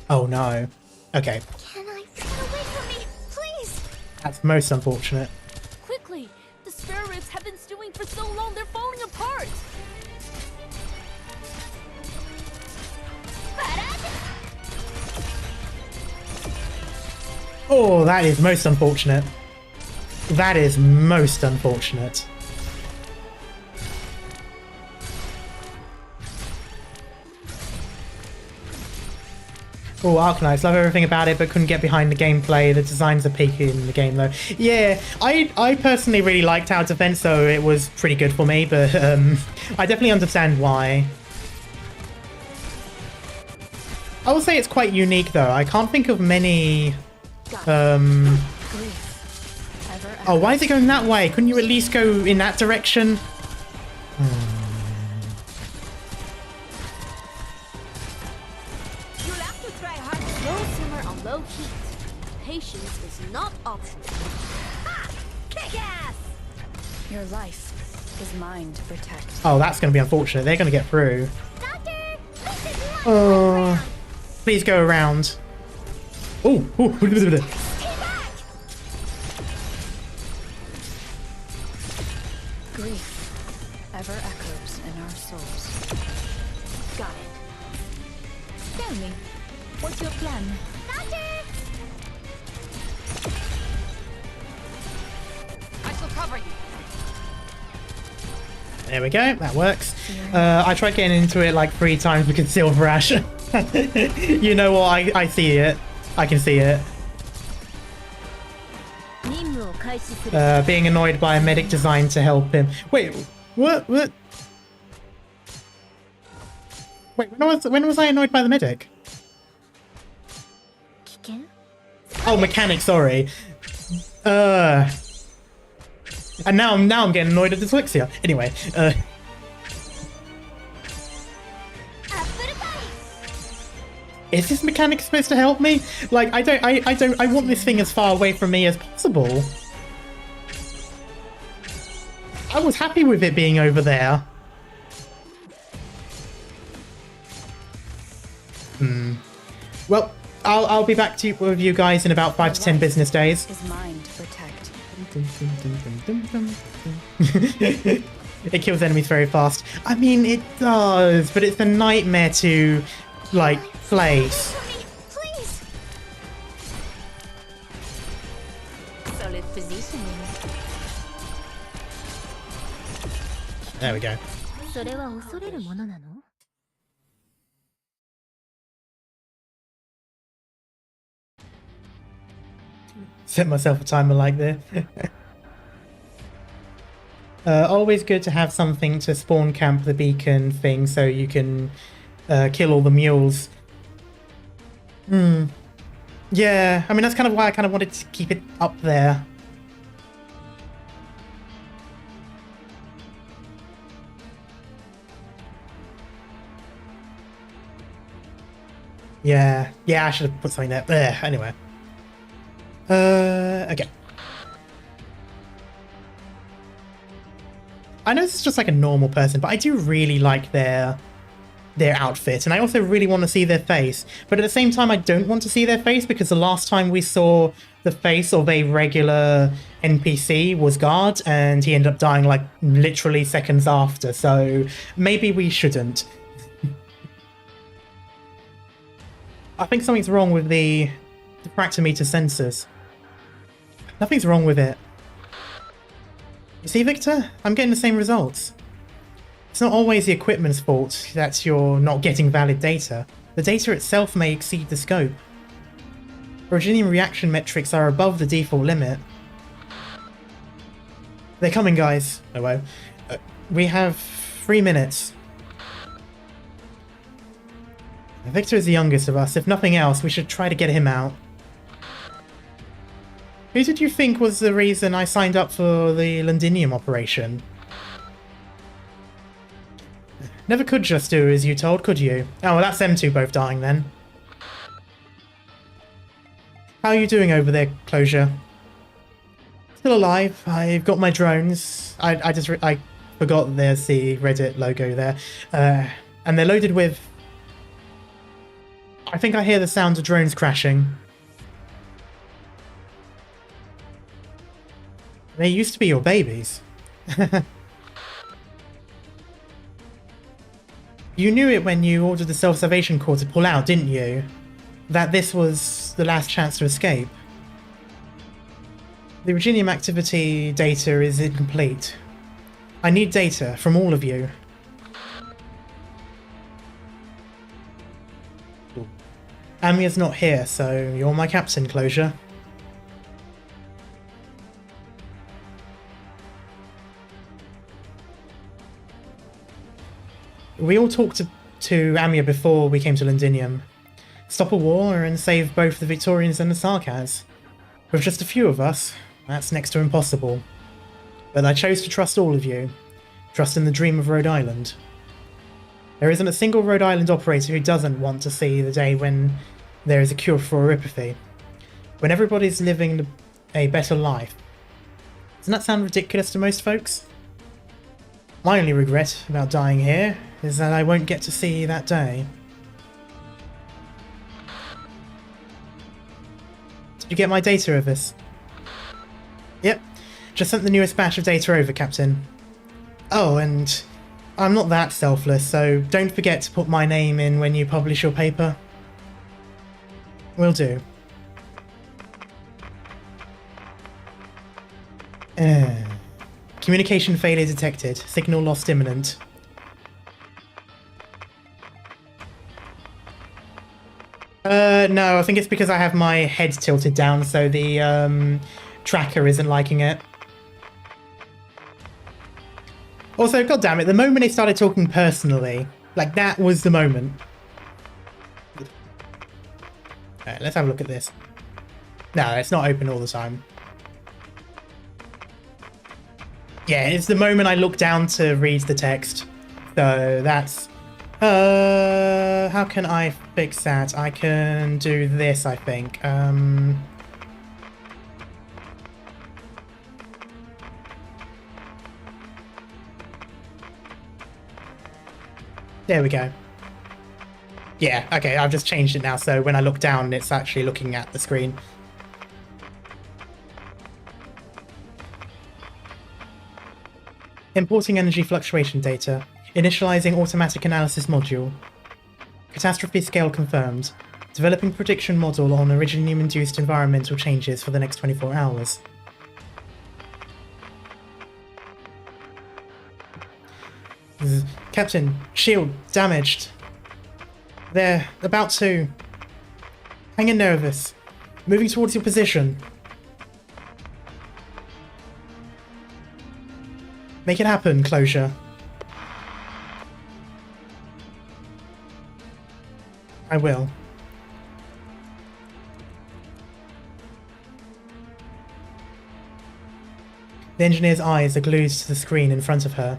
Oh no. Okay. Can I get away from me, please? That's most unfortunate. Quickly! The spare ribs have been stewing for so long, they're falling apart! Oh, that is most unfortunate. That is most unfortunate. Oh, Arknights, love everything about it, but couldn't get behind the gameplay. The designs are peaky in the game, though. Yeah, I personally really liked Tower Defense, so it was pretty good for me, but I definitely understand why. I would say it's quite unique, though. I can't think of many... Oh, why is it going that way? Couldn't you at least go in that direction? You'll have to try hard. Slow simmer on low heat. Patience is not optional. Ha! Kick ass! Your life is mine to protect. Oh, that's going to be unfortunate. They're going to get through. Doctor, this is not Oh, please go around. Oh, Stay back! Grief ever echoes in our souls. Got it. Tell me, what's your plan? Doctor! I shall cover you. there we go. That works. I tried getting into it like 3 times because Silver Ash. You know what? I see it. I can see it. 任務を開始する。 Being annoyed by a medic designed to help him. Wait, what? Wait, when was I annoyed by the medic? 危険? Oh, mechanic, sorry. And now I'm getting annoyed at dyslexia. Anyway, is this mechanic supposed to help me? Like, I want this thing as far away from me as possible. I was happy with it being over there. Well, I'll be back with you guys in about 5 to 10 business days. Is mine to protect. It kills enemies very fast. I mean, it does, but it's a nightmare to, like, place. Please! Solid positioning. There we go. それは恐れるものなの? Set myself a timer like this. Always good to have something to spawn camp the beacon thing so you can kill all the mules. Yeah, I mean, that's kind of why I kind of wanted to keep it up there. Yeah, I should have put something there. Anyway. Okay. I know this is just like a normal person, but I do really like their their outfit, and I also really want to see their face. But at the same time, I don't want to see their face because the last time we saw the face of a regular NPC was Guard, and he ended up dying like literally seconds after, so maybe we shouldn't. I think something's wrong with the diffractometer sensors. Nothing's wrong with it. You see, Victor? I'm getting the same results. It's not always the equipment's fault that you're not getting valid data. The data itself may exceed the scope. Originium reaction metrics are above the default limit. They're coming, guys. Oh well. We have 3 minutes. Victor is the youngest of us. If nothing else, we should try to get him out. Who did you think was the reason I signed up for the Londinium operation? Never could just do as you told, could you? Oh, well, that's them two both dying then. How are you doing over there, Closure? Still alive. I've got my drones. I forgot there's the Reddit logo there. And they're loaded with... I think I hear the sound of drones crashing. They used to be your babies. You knew it when you ordered the Self-Salvation Corps to pull out, didn't you? That this was the last chance to escape. The Originium activity data is incomplete. I need data from all of you. Amia's not here, so you're my captain, Closure. We all talked to Amia before we came to Londinium. Stop a war and save both the Victorians and the Sarkaz. With just a few of us, that's next to impossible. But I chose to trust all of you. Trust in the dream of Rhode Island. There isn't a single Rhode Island operator who doesn't want to see the day when there is a cure for oropathy. When everybody's living a better life. Doesn't that sound ridiculous to most folks? My only regret about dying here is that I won't get to see that day. Did you get my data of this? Yep, just sent the newest batch of data over, Captain. Oh, and I'm not that selfless, so don't forget to put my name in when you publish your paper. Will do. Communication failure detected. Signal lost imminent. No, I think it's because I have my head tilted down, so the tracker isn't liking it. Also, goddammit, the moment they started talking personally, like that was the moment. Alright, let's have a look at this. No, it's not open all the time. Yeah, it's the moment I look down to read the text. So that's... how can I fix that? I can do this, I think. There we go. Yeah, okay, I've just changed it now, so when I look down, it's actually looking at the screen. Importing energy fluctuation data. Initializing automatic analysis module. Catastrophe scale confirmed. Developing prediction model on Originium-induced environmental changes for the next 24 hours. Captain, shield damaged. They're about to... Hang in there, Nervous. Moving towards your position. Make it happen, Closure. I will. The engineer's eyes are glued to the screen in front of her.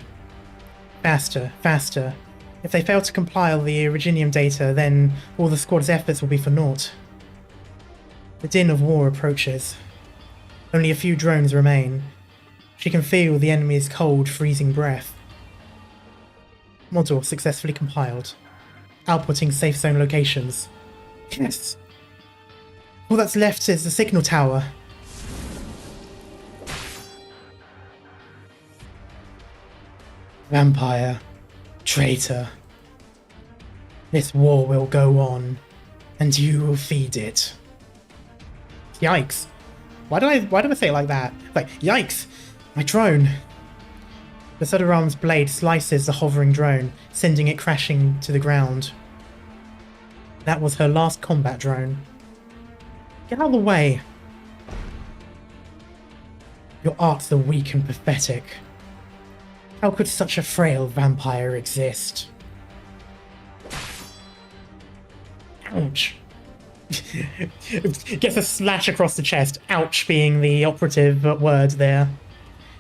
Faster, faster. If they fail to compile the Originium data, then all the squad's efforts will be for naught. The din of war approaches. Only a few drones remain. She can feel the enemy's cold, freezing breath. Model successfully compiled. Outputting safe zone locations. Yes! All that's left is the signal tower. Vampire. Traitor. This war will go on, and you will feed it. Yikes. Why do I say it like that? Like, yikes! My drone! The Sodaram's blade slices the hovering drone, sending it crashing to the ground. That was her last combat drone. Get out of the way! Your arts are weak and pathetic. How could such a frail vampire exist? Ouch. Gets a slash across the chest, ouch being the operative word there.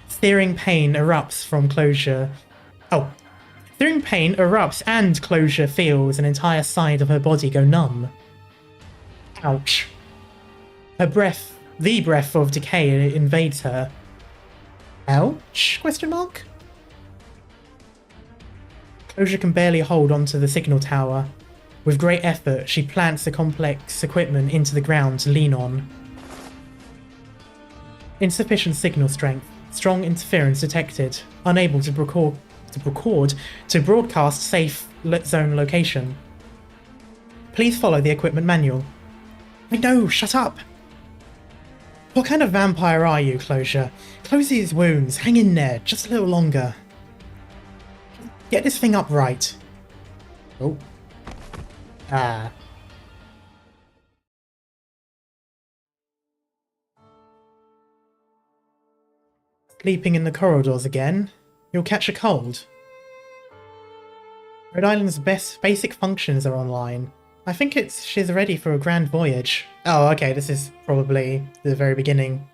Searing pain erupts from Closure. Oh. Searing pain erupts and Closure feels an entire side of her body go numb. Ouch. Her breath, the breath of decay invades her. Ouch? Question mark? Closure can barely hold onto the signal tower. With great effort, she plants the complex equipment into the ground to lean on. Insufficient signal strength. Strong interference detected. Unable to broadcast safe zone location. Please follow the equipment manual. I know, shut up! What kind of vampire are you, Closure? Close these wounds, hang in there, just a little longer. Get this thing up right. Oh. Ah. Sleeping in the corridors again? You'll catch a cold. Rhode Island's basic functions are online. I think she's ready for a grand voyage. Oh, okay, this is probably the very beginning.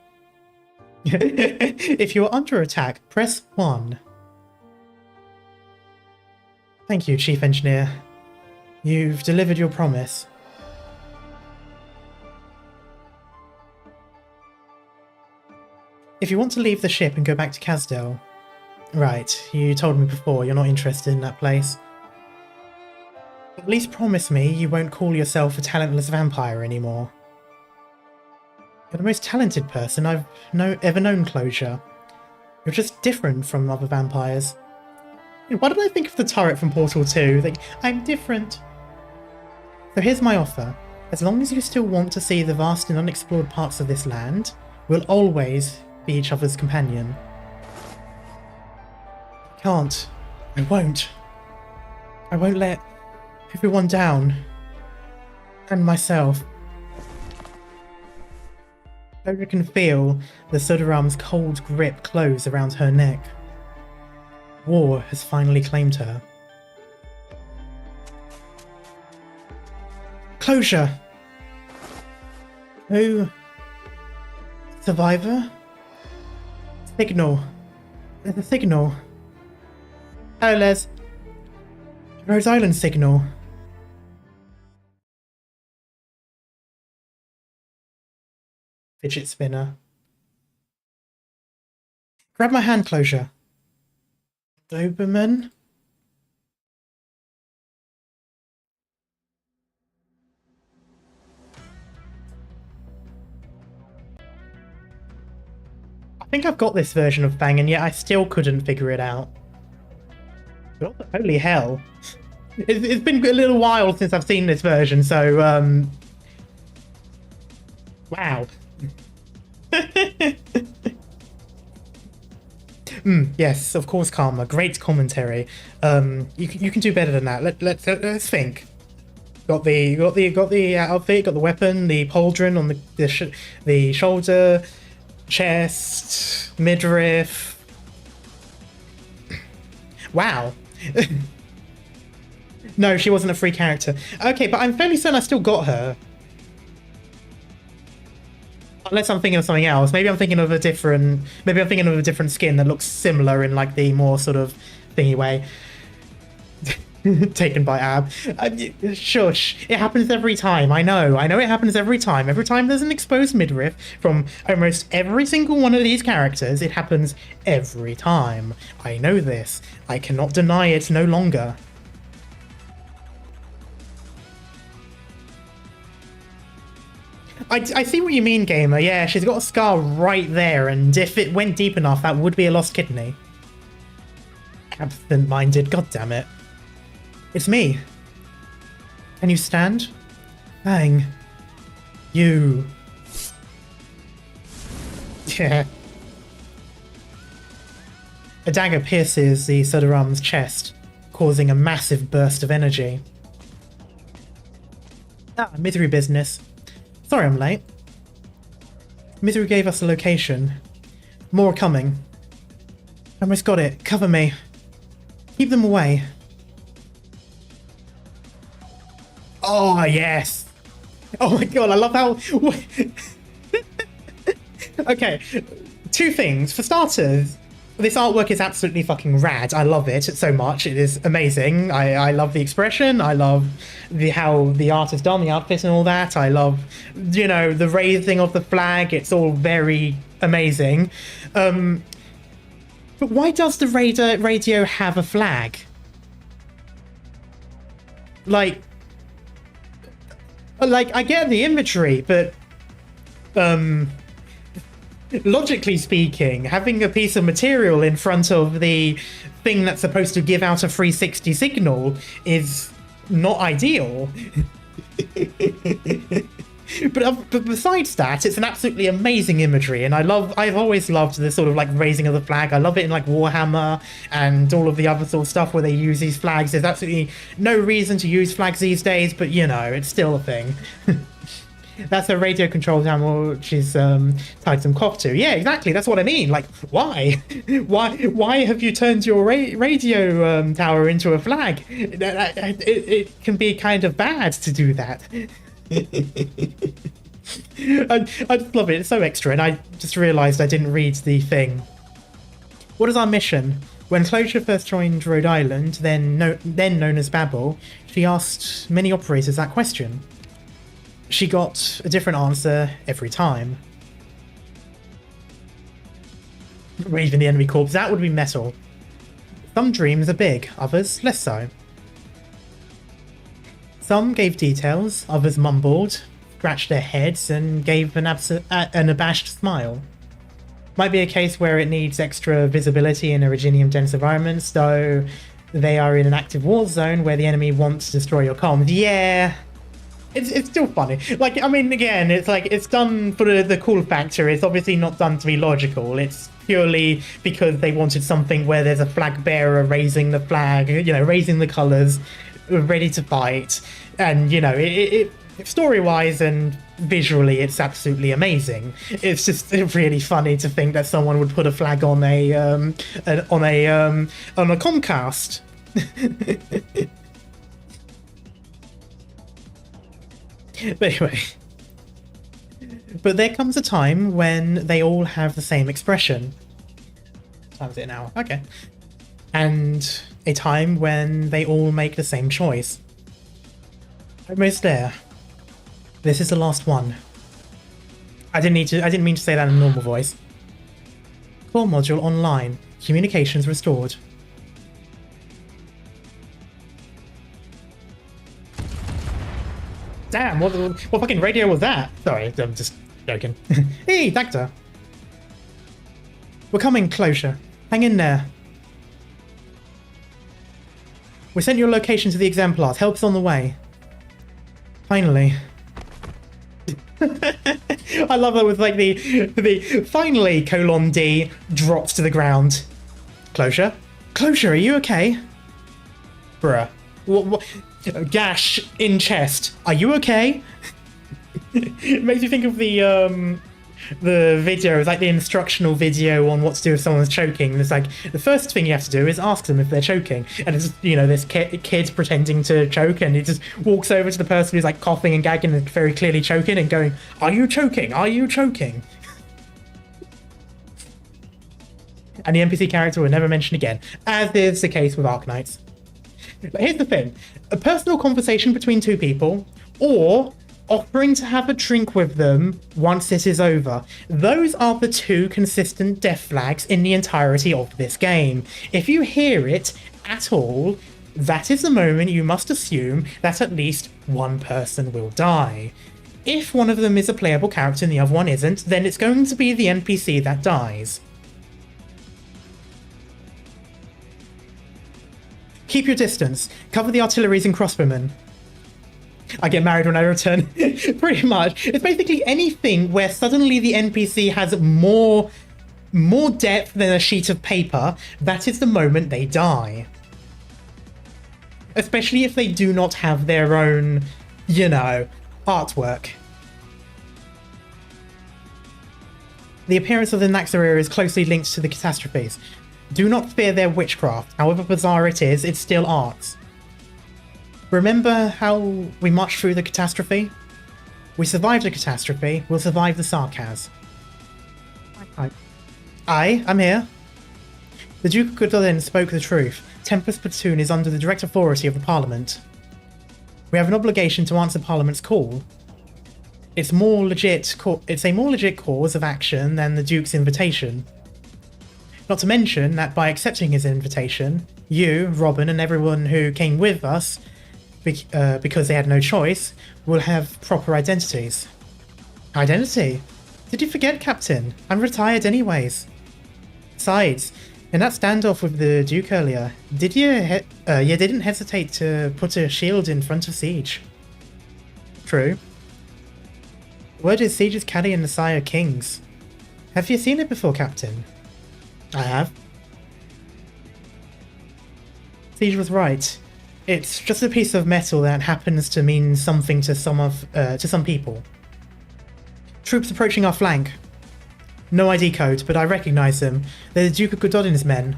If you're under attack, press 1. Thank you, Chief Engineer. You've delivered your promise. If you want to leave the ship and go back to Casdell... Right, you told me before you're not interested in that place. At least promise me you won't call yourself a talentless vampire anymore. You're the most talented person I've ever known, Closure. You're just different from other vampires. Why did I think of the turret from Portal 2? Like, I'm different. So here's my offer. As long as you still want to see the vast and unexplored parts of this land, we'll always be each other's companion. I can't. I won't. I won't let everyone down. And myself. Closure can feel the Sodaram's cold grip close around her neck. War has finally claimed her. Closure! Who? Survivor? Signal. There's a signal. Oh, Les. Rose Island signal. Fidget spinner. Grab my hand, Closure. Doberman? I think I've got this version of Fang, and yet I still couldn't figure it out. Holy hell. It's been a little while since I've seen this version, so, wow. Yes, of course, Karma. Great commentary. You can do better than that. Let's think. Got the outfit, got the weapon, the pauldron on the shoulder, chest, midriff. Wow. No, she wasn't a free character. Okay, but I'm fairly certain I still got her. Unless I'm thinking of something else. Maybe I'm thinking of a different skin that looks similar in like the more sort of thingy way. Taken by Ab. Shush. It happens every time. I know it happens every time. Every time there's an exposed midriff from almost every single one of these characters, it happens every time. I know this. I cannot deny it no longer. I see what you mean, gamer. Yeah, she's got a scar right there, and if it went deep enough, that would be a lost kidney. Absent-minded, god damn it. It's me. Can you stand? Bang. You. Yeah. A dagger pierces the Sodaram's chest, causing a massive burst of energy. Ah, Misery business. Sorry I'm late. Misery gave us a location. More coming. Almost got it. Cover me. Keep them away. Oh, yes. Oh my god, I love how... Okay, two things. For starters, this artwork is absolutely fucking rad. I love it so much. It is amazing. I love the expression. I love how the art is done, the outfit and all that. I love, you know, the raising of the flag. It's all very amazing. But why does the radio have a flag? Like, I get the imagery, but logically speaking, having a piece of material in front of the thing that's supposed to give out a 360 signal is not ideal. But besides that, it's an absolutely amazing imagery, and I've always loved the sort of like raising of the flag. I love it in like Warhammer and all of the other sort of stuff where they use these flags. There's absolutely no reason to use flags these days, but you know, it's still a thing. That's a radio control tower she's tied some cloth to. Yeah, exactly. That's what I mean. Like, why? Why have you turned your radio tower into a flag? It can be kind of bad to do that. I just love it. It's so extra, and I just realised I didn't read the thing. What is our mission? When Closure first joined Rhode Island, then known as Babel, she asked many operators that question. She got a different answer every time. Raising the enemy corpse, that would be metal. Some dreams are big, others less so. Some gave details, others mumbled, scratched their heads, and gave an abashed smile. Might be a case where it needs extra visibility in Originium-dense environments, though they are in an active war zone where the enemy wants to destroy your comms. Yeah, it's still funny. Like, I mean, again, it's like, it's done for the cool factor. It's obviously not done to be logical. It's purely because they wanted something where there's a flag bearer raising the flag, you know, raising the colours, ready to fight, and you know, it story-wise and visually, it's absolutely amazing. It's just really funny to think that someone would put a flag on a Comcast. But anyway, but there comes a time when they all have the same expression. What time is it now? Okay. And a time when they all make the same choice. Almost there. This is the last one. I didn't mean to say that in a normal voice. Core module online. Communications restored. Damn, what fucking radio was that? Sorry, I'm just joking. Hey, Doctor. We're coming, Closure. Hang in there. We sent your location to the exemplars. Help's on the way. Finally. I love that with like the finally :D drops to the ground. Closure? Closure, are you okay? Bruh. What? Gash in chest. Are you okay? It makes you think of the video, like the instructional video on what to do if someone's choking. It's like, the first thing you have to do is ask them if they're choking. And it's, you know, this kid pretending to choke, and he just walks over to the person who's like coughing and gagging and very clearly choking and going, "Are you choking? Are you choking?" And the NPC character will never mention again, as is the case with Arknights. But here's the thing. A personal conversation between two people, or offering to have a drink with them once it is over. Those are the two consistent death flags in the entirety of this game. If you hear it at all, that is the moment you must assume that at least one person will die. if one of them is a playable character and the other one isn't, then it's going to be the NPC that dies. Keep your distance. Cover the artilleries and crossbowmen. I get married when I return. Pretty much. It's basically anything where suddenly the NPC has more depth than a sheet of paper. That is the moment they die. Especially if they do not have their own, you know, artwork. The appearance of the Naxxraria is closely linked to the catastrophes. Do not fear their witchcraft. However bizarre it is, it's still art. Remember how we marched through the catastrophe? We survived the catastrophe, we'll survive the sarcasm. I'm here. The Duke of Godolin spoke the truth. Tempest Platoon is under the direct authority of the Parliament. We have an obligation to answer Parliament's call. It's a more legit cause of action than the Duke's invitation. Not to mention that by accepting his invitation, you, Robin, and everyone who came with us, because they had no choice, will have proper identities. Identity? Did you forget, Captain? I'm retired anyways. Besides, in that standoff with the Duke earlier, you didn't hesitate to put a shield in front of Siege. True. Word is Siege is carrying the Sire Kings. Have you seen it before, Captain? I have. Siege was right. It's just a piece of metal that happens to mean something to some people. Troops approaching our flank. No ID code, but I recognize them. They're the Duke of Godolin's men.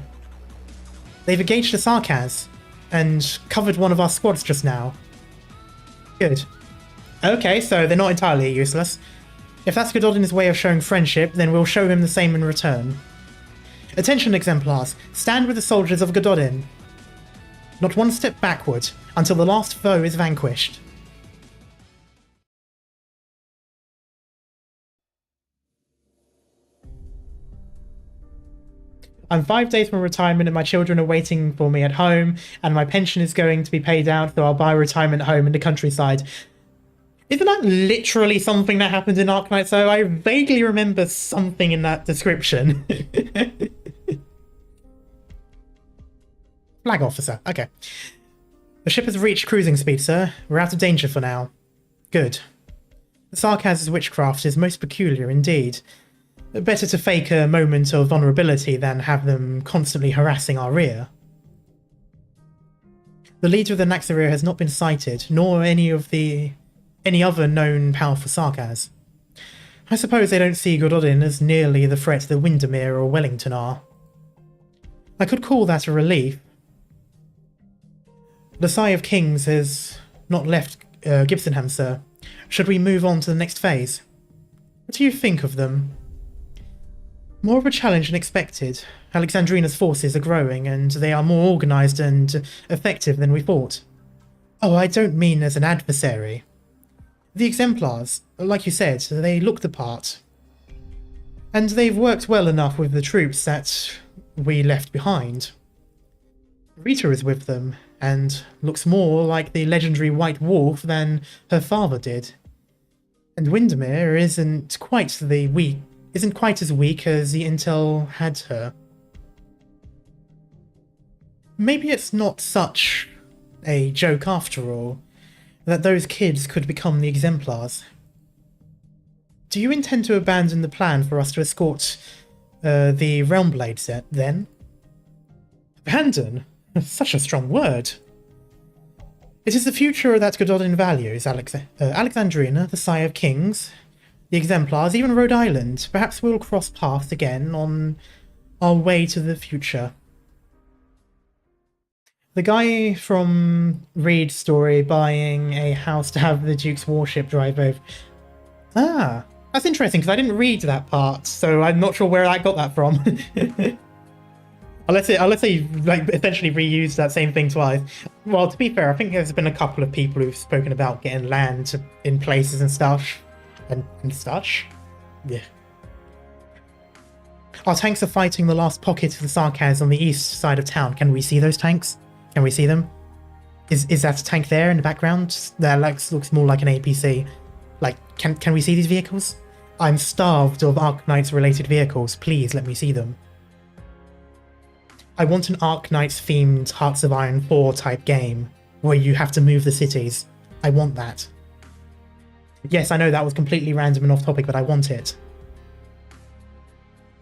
They've engaged the Sarkaz and covered one of our squads just now. Good. Okay, so they're not entirely useless. If that's Godolin's way of showing friendship, then we'll show him the same in return. Attention, exemplars. Stand with the soldiers of Godolin. Not one step backward until the last foe is vanquished. I'm 5 days from retirement and my children are waiting for me at home and my pension is going to be paid out, so I'll buy a retirement home in the countryside. Isn't that literally something that happened in Arknights though? I vaguely remember something in that description. Flag officer, okay. The ship has reached cruising speed, sir. We're out of danger for now. Good. The Sarkaz's witchcraft is most peculiar indeed. Better to fake a moment of vulnerability than have them constantly harassing our rear. The leader of the Naxxraria has not been sighted, nor any other known powerful Sarkaz. I suppose they don't see Godolin as nearly the threat that Windermere or Wellington are. I could call that a relief. The Sire of Kings has not left Gibsonham, sir. Should we move on to the next phase? What do you think of them? More of a challenge than expected. Alexandrina's forces are growing, and they are more organised and effective than we thought. Oh, I don't mean as an adversary. The exemplars, like you said, they look the part. And they've worked well enough with the troops that we left behind. Rita is with them, and looks more like the legendary White Wolf than her father did. And Windermere isn't quite as weak as the intel had her. Maybe it's not such a joke after all, that those kids could become the exemplars. Do you intend to abandon the plan for us to escort the Realmblade set, then? Abandon? Such a strong word. It is the future that Godolin values, Alexandrina, the Sire of Kings, the exemplars, even Rhode Island. Perhaps we'll cross paths again on our way to the future. The guy from Reed's story buying a house to have the Duke's warship drive over. Ah, that's interesting because I didn't read that part, so I'm not sure where I got that from. Unless they like essentially reused that same thing twice. Well, to be fair, I think there's been a couple of people who've spoken about getting land in places and stuff. And such. Yeah. Our tanks are fighting the last pocket of the Sarkaz on the east side of town. Can we see those tanks? Can we see them? Is that a tank there in the background? That looks more like an APC. Like, Can we see these vehicles? I'm starved of Arknights related vehicles. Please let me see them. I want an Arknights themed Hearts of Iron 4 type game where you have to move the cities. I want that. Yes, I know that was completely random and off topic, but I want it.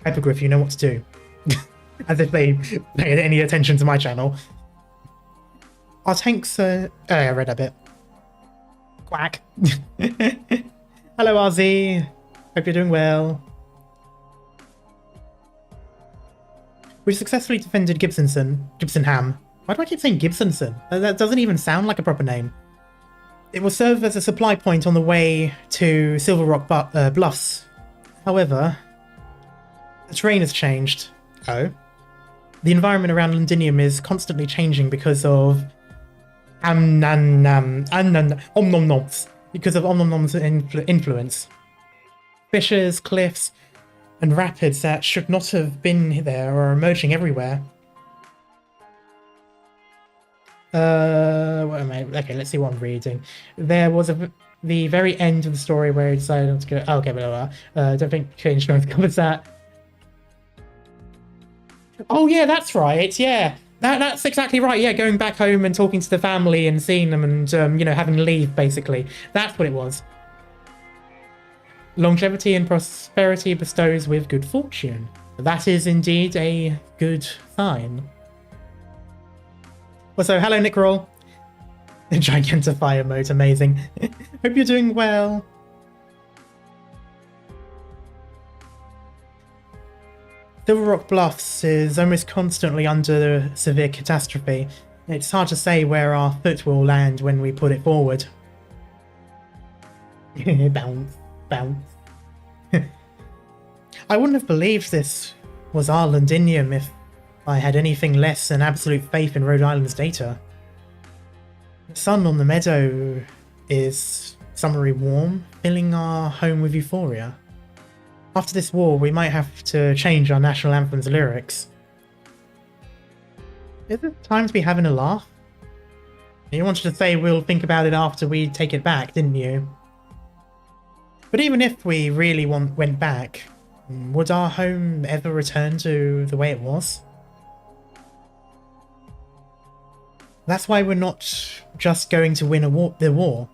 Hypergriff, you know what to do. As if they paid any attention to my channel. Our tanks oh, I read a bit. Quack. Hello, RZ. Hope you're doing well. We've successfully defended Gibsonham. Why do I keep saying Gibsonson? That doesn't even sound like a proper name. It will serve as a supply point on the way to Silver Rock Bluffs. However, the terrain has changed. Oh. The environment around Londinium is constantly changing because of Omnomnoms. Because of Omnomnom's influence. Fissures, cliffs, and rapids that should not have been there are emerging everywhere. What am I? Okay, let's see what I'm reading. There was the very end of the story where he decided not to go. Oh, okay, blah, blah, blah. Don't think Change Strength covers that. Oh yeah, that's right. Yeah, that's exactly right. Yeah, going back home and talking to the family and seeing them and you know, having leave basically. That's what it was. Longevity and prosperity bestows with good fortune. That is indeed a good sign. Well, so hello, Nick Roll. Gigantifier mode, amazing. Hope you're doing well. Silver Rock Bluffs is almost constantly under severe catastrophe. It's hard to say where our foot will land when we put it forward. Bounce, bounce. I wouldn't have believed this was our Londinium if I had anything less than absolute faith in Rhode Island's data. The sun on the meadow is summery warm, filling our home with euphoria. After this war, we might have to change our national anthem's lyrics. Is it time to be having a laugh? You wanted to say we'll think about it after we take it back, didn't you? But even if we really went back, would our home ever return to the way it was? That's why we're not just going to win the war.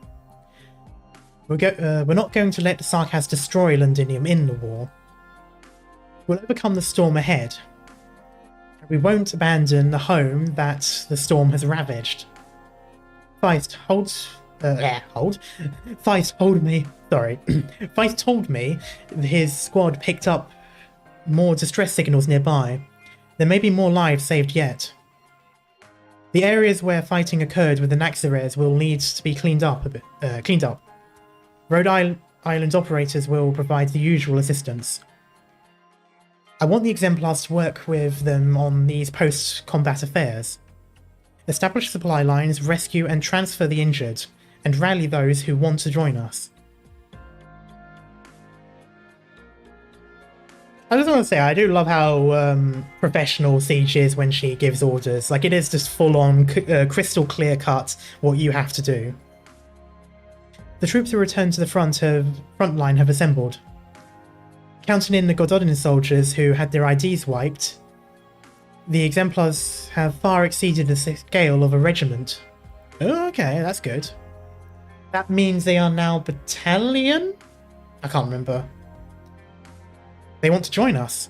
We're not going to let the Sarkas destroy Londinium in the war. We'll overcome the storm ahead. We won't abandon the home that the storm has ravaged. Feist told me, sorry. Feist told me his squad picked up more distress signals nearby. There may be more lives saved yet. The areas where fighting occurred with the Naxxrares will need to be cleaned up a bit. Rhode Island operators will provide the usual assistance. I want the Exemplars to work with them on these post-combat affairs. Establish supply lines, rescue and transfer the injured, and rally those who want to join us. I just want to say, I do love how professional Siege is when she gives orders. Like, it is just full-on, crystal clear-cut what you have to do. The troops who returned to the front line have assembled. Counting in the Gododin soldiers who had their IDs wiped, the Exemplars have far exceeded the scale of a regiment. Oh, okay, that's good. That means they are now battalion? I can't remember. They want to join us.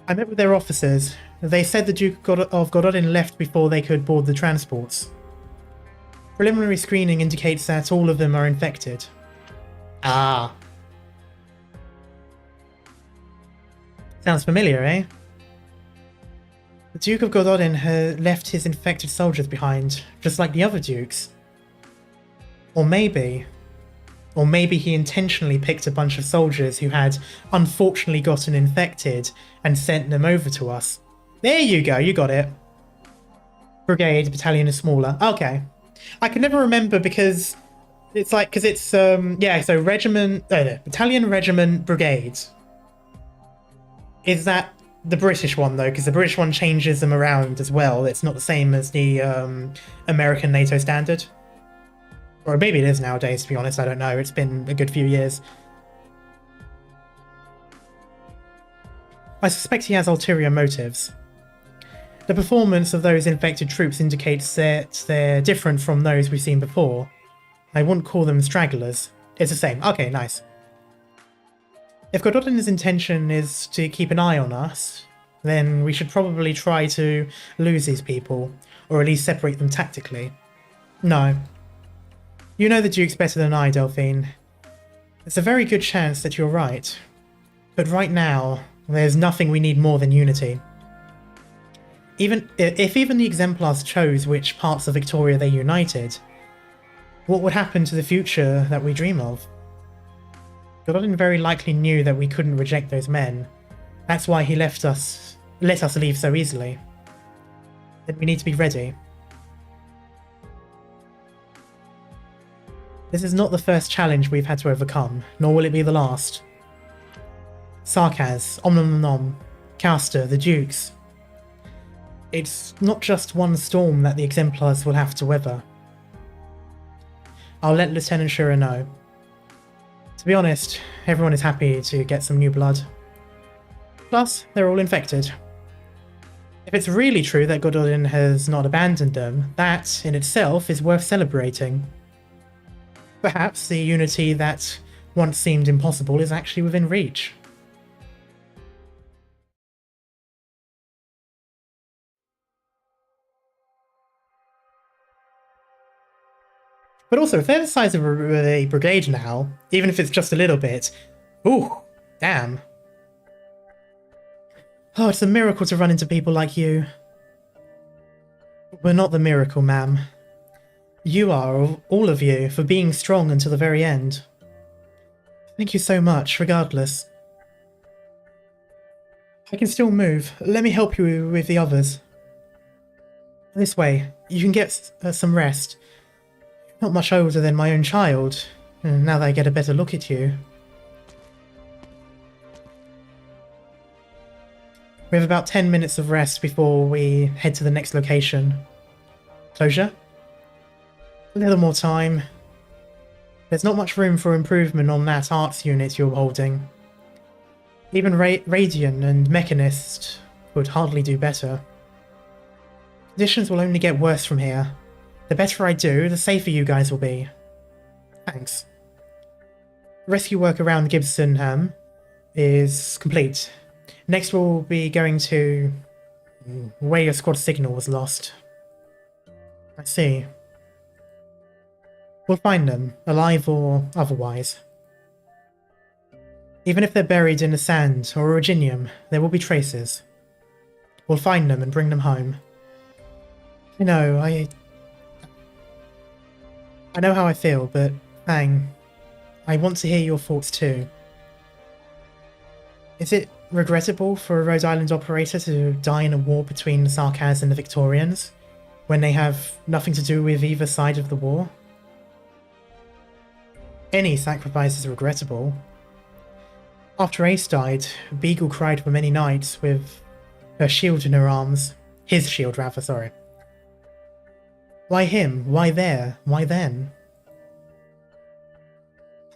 I met with their officers. They said the Duke of Gododin left before they could board the transports. Preliminary screening indicates that all of them are infected. Ah. Sounds familiar, eh? The Duke of Gododin had left his infected soldiers behind, just like the other dukes. Or maybe he intentionally picked a bunch of soldiers who had unfortunately gotten infected and sent them over to us. There you go, you got it. Brigade, battalion is smaller. Okay. I can never remember because it's like, because it's, yeah, so regiment, battalion, regiment, brigade. Is that the British one though? Because the British one changes them around as well. It's not the same as the American NATO standard. Or maybe it is nowadays, to be honest, I don't know. It's been a good few years. I suspect he has ulterior motives. The performance of those infected troops indicates that they're different from those we've seen before. I wouldn't call them stragglers. It's the same. Okay, nice. If Gododin's intention is to keep an eye on us, then we should probably try to lose these people, or at least separate them tactically. No. You know the Dukes better than I, Delphine. There's a very good chance that you're right. But right now, there's nothing we need more than unity. If even the Exemplars chose which parts of Victoria they united, what would happen to the future that we dream of? Gododin very likely knew that we couldn't reject those men. That's why he let us leave so easily. Then we need to be ready. This is not the first challenge we've had to overcome, nor will it be the last. Sarkaz, Omnom, Caster, the Dukes. It's not just one storm that the Exemplars will have to weather. I'll let Lieutenant Shura know. To be honest, everyone is happy to get some new blood. Plus, they're all infected. If it's really true that Gododin has not abandoned them, that in itself is worth celebrating. Perhaps the unity that once seemed impossible is actually within reach. But also, if they're the size of a brigade now, even if it's just a little bit, ooh, damn. Oh, it's a miracle to run into people like you. We're not the miracle, ma'am. You are, all of you, for being strong until the very end. Thank you so much, regardless. I can still move. Let me help you with the others. This way. You can get some rest. Not much older than my own child, now that I get a better look at you. We have about 10 minutes of rest before we head to the next location. Closure? A little more time. There's not much room for improvement on that arts unit you're holding. Even Radian and Mechanist would hardly do better. Conditions will only get worse from here. The better I do, the safer you guys will be. Thanks. Rescue work around Gibsonham is complete. Next we'll be going to where your squad signal was lost. I see. We'll find them, alive or otherwise. Even if they're buried in the sand or originium, there will be traces. We'll find them and bring them home. You know, I know how I feel, but Fang, I want to hear your thoughts too. Is it regrettable for a Rhode Island operator to die in a war between the Sarkaz and the Victorians, when they have nothing to do with either side of the war? Any sacrifice is regrettable. After Ace died, Beagle cried for many nights with her shield in her arms. His shield, rather, sorry. Why him? Why there? Why then?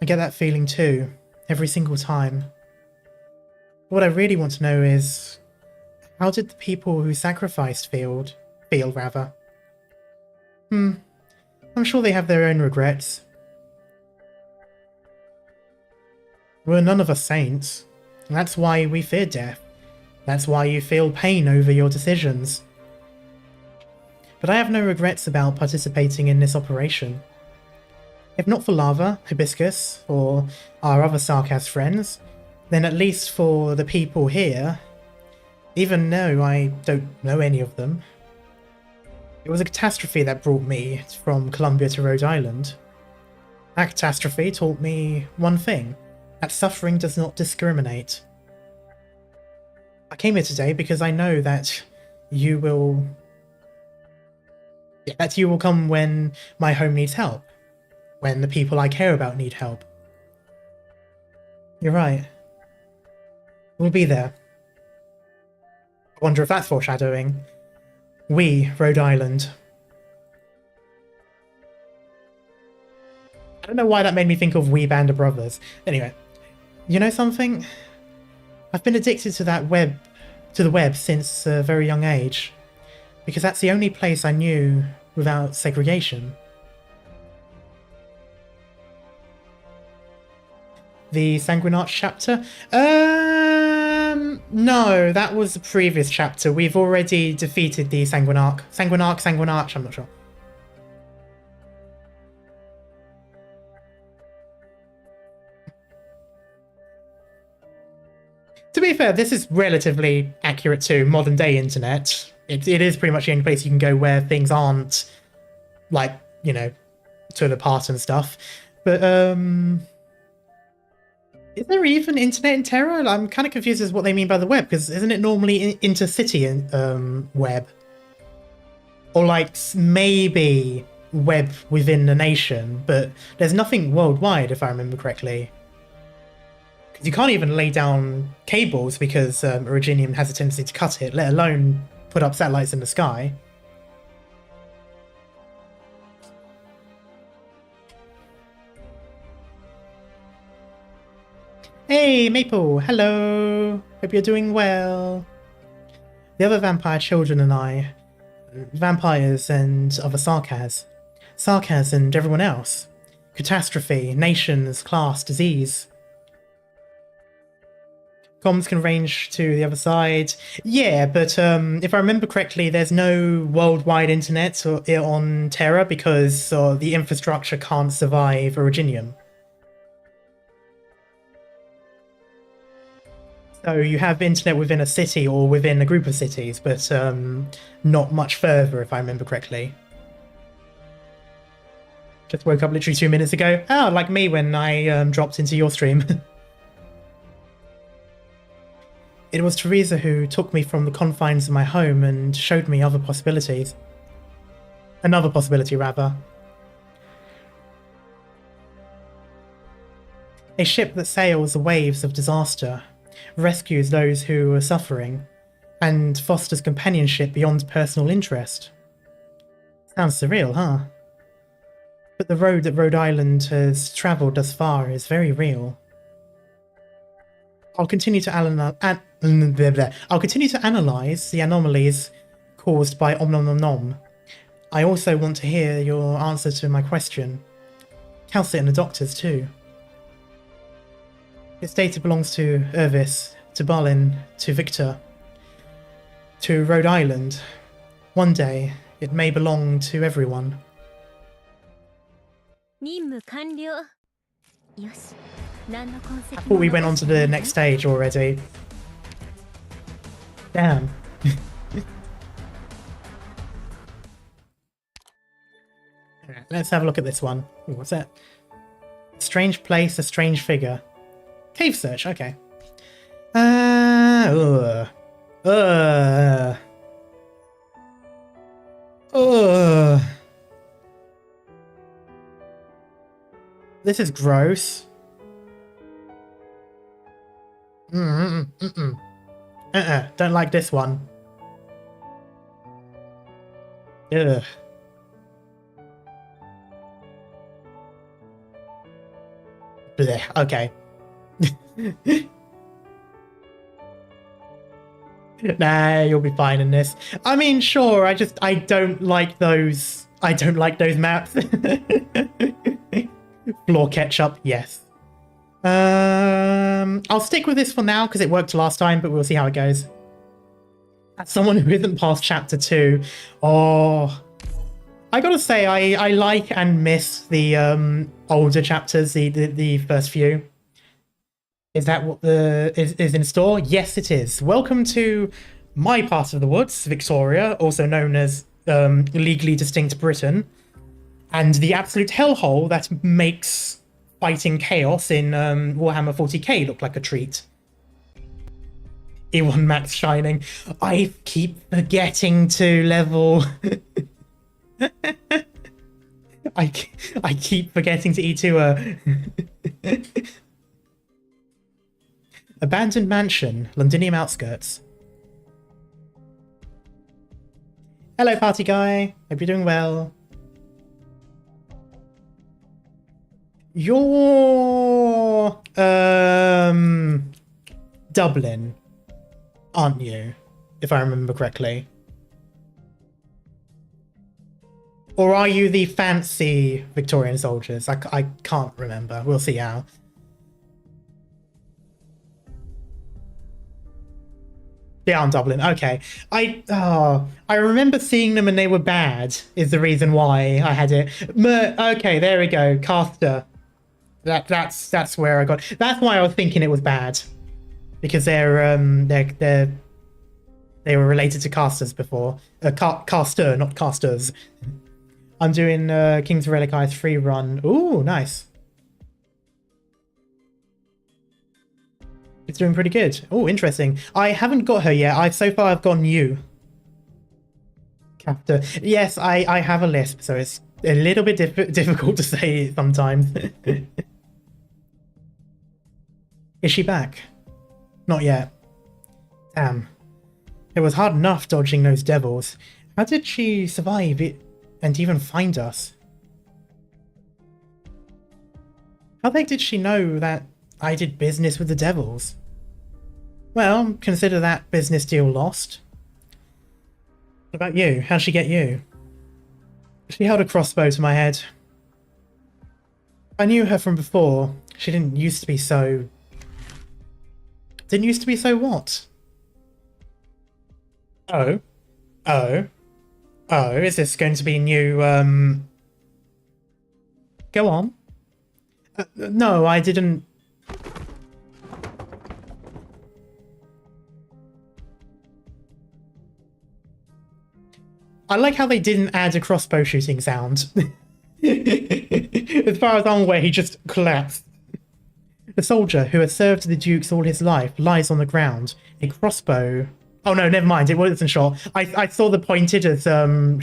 I get that feeling too, every single time. What I really want to know is, how did the people who sacrificed feel? I'm sure they have their own regrets. We're none of us saints. That's why we fear death. That's why you feel pain over your decisions. But I have no regrets about participating in this operation. If not for Lava, Hibiscus, or our other Sarkaz friends, then at least for the people here, even though I don't know any of them. It was a catastrophe that brought me from Columbia to Rhode Island. That catastrophe taught me one thing, that suffering does not discriminate. I came here today because I know that you will come when my home needs help, when the people I care about need help. You're right. We'll be there. I wonder if that's foreshadowing. We, Rhode Island. don't know why that made me think of We Band of Brothers. Anyway, you know something? I've been addicted to the web since a very young age, because that's the only place I knew without segregation. The Sanguine Arch chapter? No, that was the previous chapter. We've already defeated the Sanguine Arch. Sanguine Arch, I'm not sure. To be fair, this is relatively accurate to modern day internet. It is pretty much the only place you can go where things aren't, like, you know, torn apart and stuff. But, is there even internet in Terra? I'm kind of confused as what they mean by the web, because isn't it normally intercity web? Or, like, maybe web within the nation, but there's nothing worldwide, if I remember correctly. You can't even lay down cables because Originium has a tendency to cut it, let alone put up satellites in the sky. Hey, Maple, hello. Hope you're doing well. The other vampire children and I, vampires and other Sarkaz and everyone else. Catastrophe, nations, class, disease. Comms can range to the other side. Yeah, but if I remember correctly, there's no worldwide internet on Terra because the infrastructure can't survive Originium. So you have internet within a city or within a group of cities, but not much further, if I remember correctly. Just woke up literally 2 minutes ago. Oh, like me when I dropped into your stream. It was Teresa who took me from the confines of my home and showed me other possibilities. Another possibility, rather. A ship that sails the waves of disaster, rescues those who are suffering, and fosters companionship beyond personal interest. Sounds surreal, huh? But the road that Rhode Island has travelled thus far is very real. I'll continue to analyze the anomalies caused by Om. I also want to hear your answer to my question. Calcit and the doctors too. Its data belongs to Irvis, to Balin, to Victor, to Rhode Island. One day, it may belong to everyone. 任務完了。よし。何の痕跡 I も thought we went on to the next stage already. Damn. Alright, let's have a look at this one. Ooh, what's that? Strange place, a strange figure. Cave search, okay. This is gross. Don't like this one. Ugh. Blech, okay. Nah, you'll be fine in this. I mean, sure, I don't like those maps. Floor ketchup, yes. I'll stick with this for now because it worked last time, but we'll see how it goes. As someone who isn't past chapter 2, oh, I gotta say I like and miss the older chapters, the first few. Is that what is in store? Yes, it is. Welcome to my part of the woods, Victoria, also known as legally distinct Britain, and the absolute hellhole that makes fighting chaos in Warhammer 40k look like a treat. E1 Max shining. I keep forgetting to level. I keep forgetting to E2 Abandoned mansion, Londinium outskirts. Hello, party guy. Hope you're doing well. You're Dublin, aren't you? If I remember correctly. Or are you the fancy Victorian soldiers? I can't remember. We'll see how. They are in Dublin. Okay. I remember seeing them and they were bad is the reason why I had it. Okay, there we go. Caster. That's where I got. That's why I was thinking it was bad. Because they were related to casters before. Caster, not casters. I'm doing King's Relic Eyes free run. Ooh, nice. It's doing pretty good. Oh, interesting. I haven't got her yet. So far I've gone you. Captor. Yes, I have a lisp, so it's a little bit difficult to say sometimes. Is she back? Not yet. Damn. It was hard enough dodging those devils. How did she survive it and even find us? How the heck did she know that I did business with the devils? Well, consider that business deal lost. What about you? How'd she get you? She held a crossbow to my head. I knew her from before. She didn't used to be so... Didn't used to be so what? Oh. Oh. Oh, is this going to be new, Go on. No, I didn't... I like how they didn't add a crossbow shooting sound. As far as I'm aware, he just collapsed. The soldier, who had served the dukes all his life, lies on the ground. A crossbow... Oh no, never mind, it wasn't shot. I saw the pointed as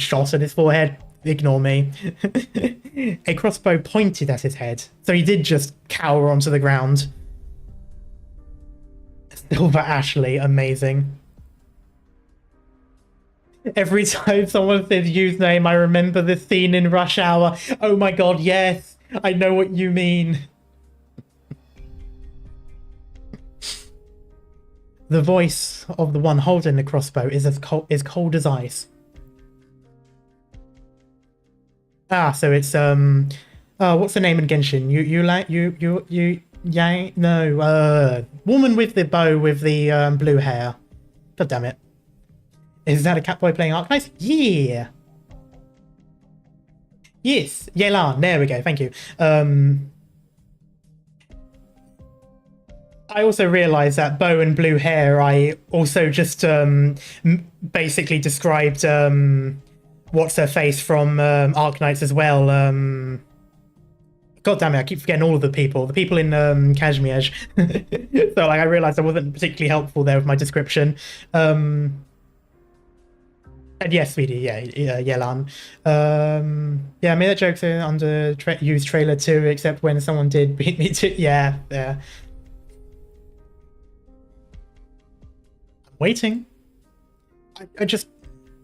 shot at his forehead. Ignore me. A crossbow pointed at his head, so he did just cower onto the ground. Silver Ashley, amazing. Every time someone says username, I remember the scene in Rush Hour. Oh my god, yes! I know what you mean. The voice of the one holding the crossbow is as cold as ice. Ah, so it's what's the name in Genshin? Woman with the bow with the blue hair. God damn it. Is that a Catboy playing Arknights? Yeah. Yes, Yelan. There we go. Thank you. I also realised that bow and blue hair, I also just basically described what's her face from Arknights as well. God damn it, I keep forgetting all of the people. The people in Kashmir. So like I realised I wasn't particularly helpful there with my description. And yes, sweetie, yeah, Yelan. Yeah, I made that joke under used trailer too, except when someone did beat me to... Yeah. I'm waiting. I just...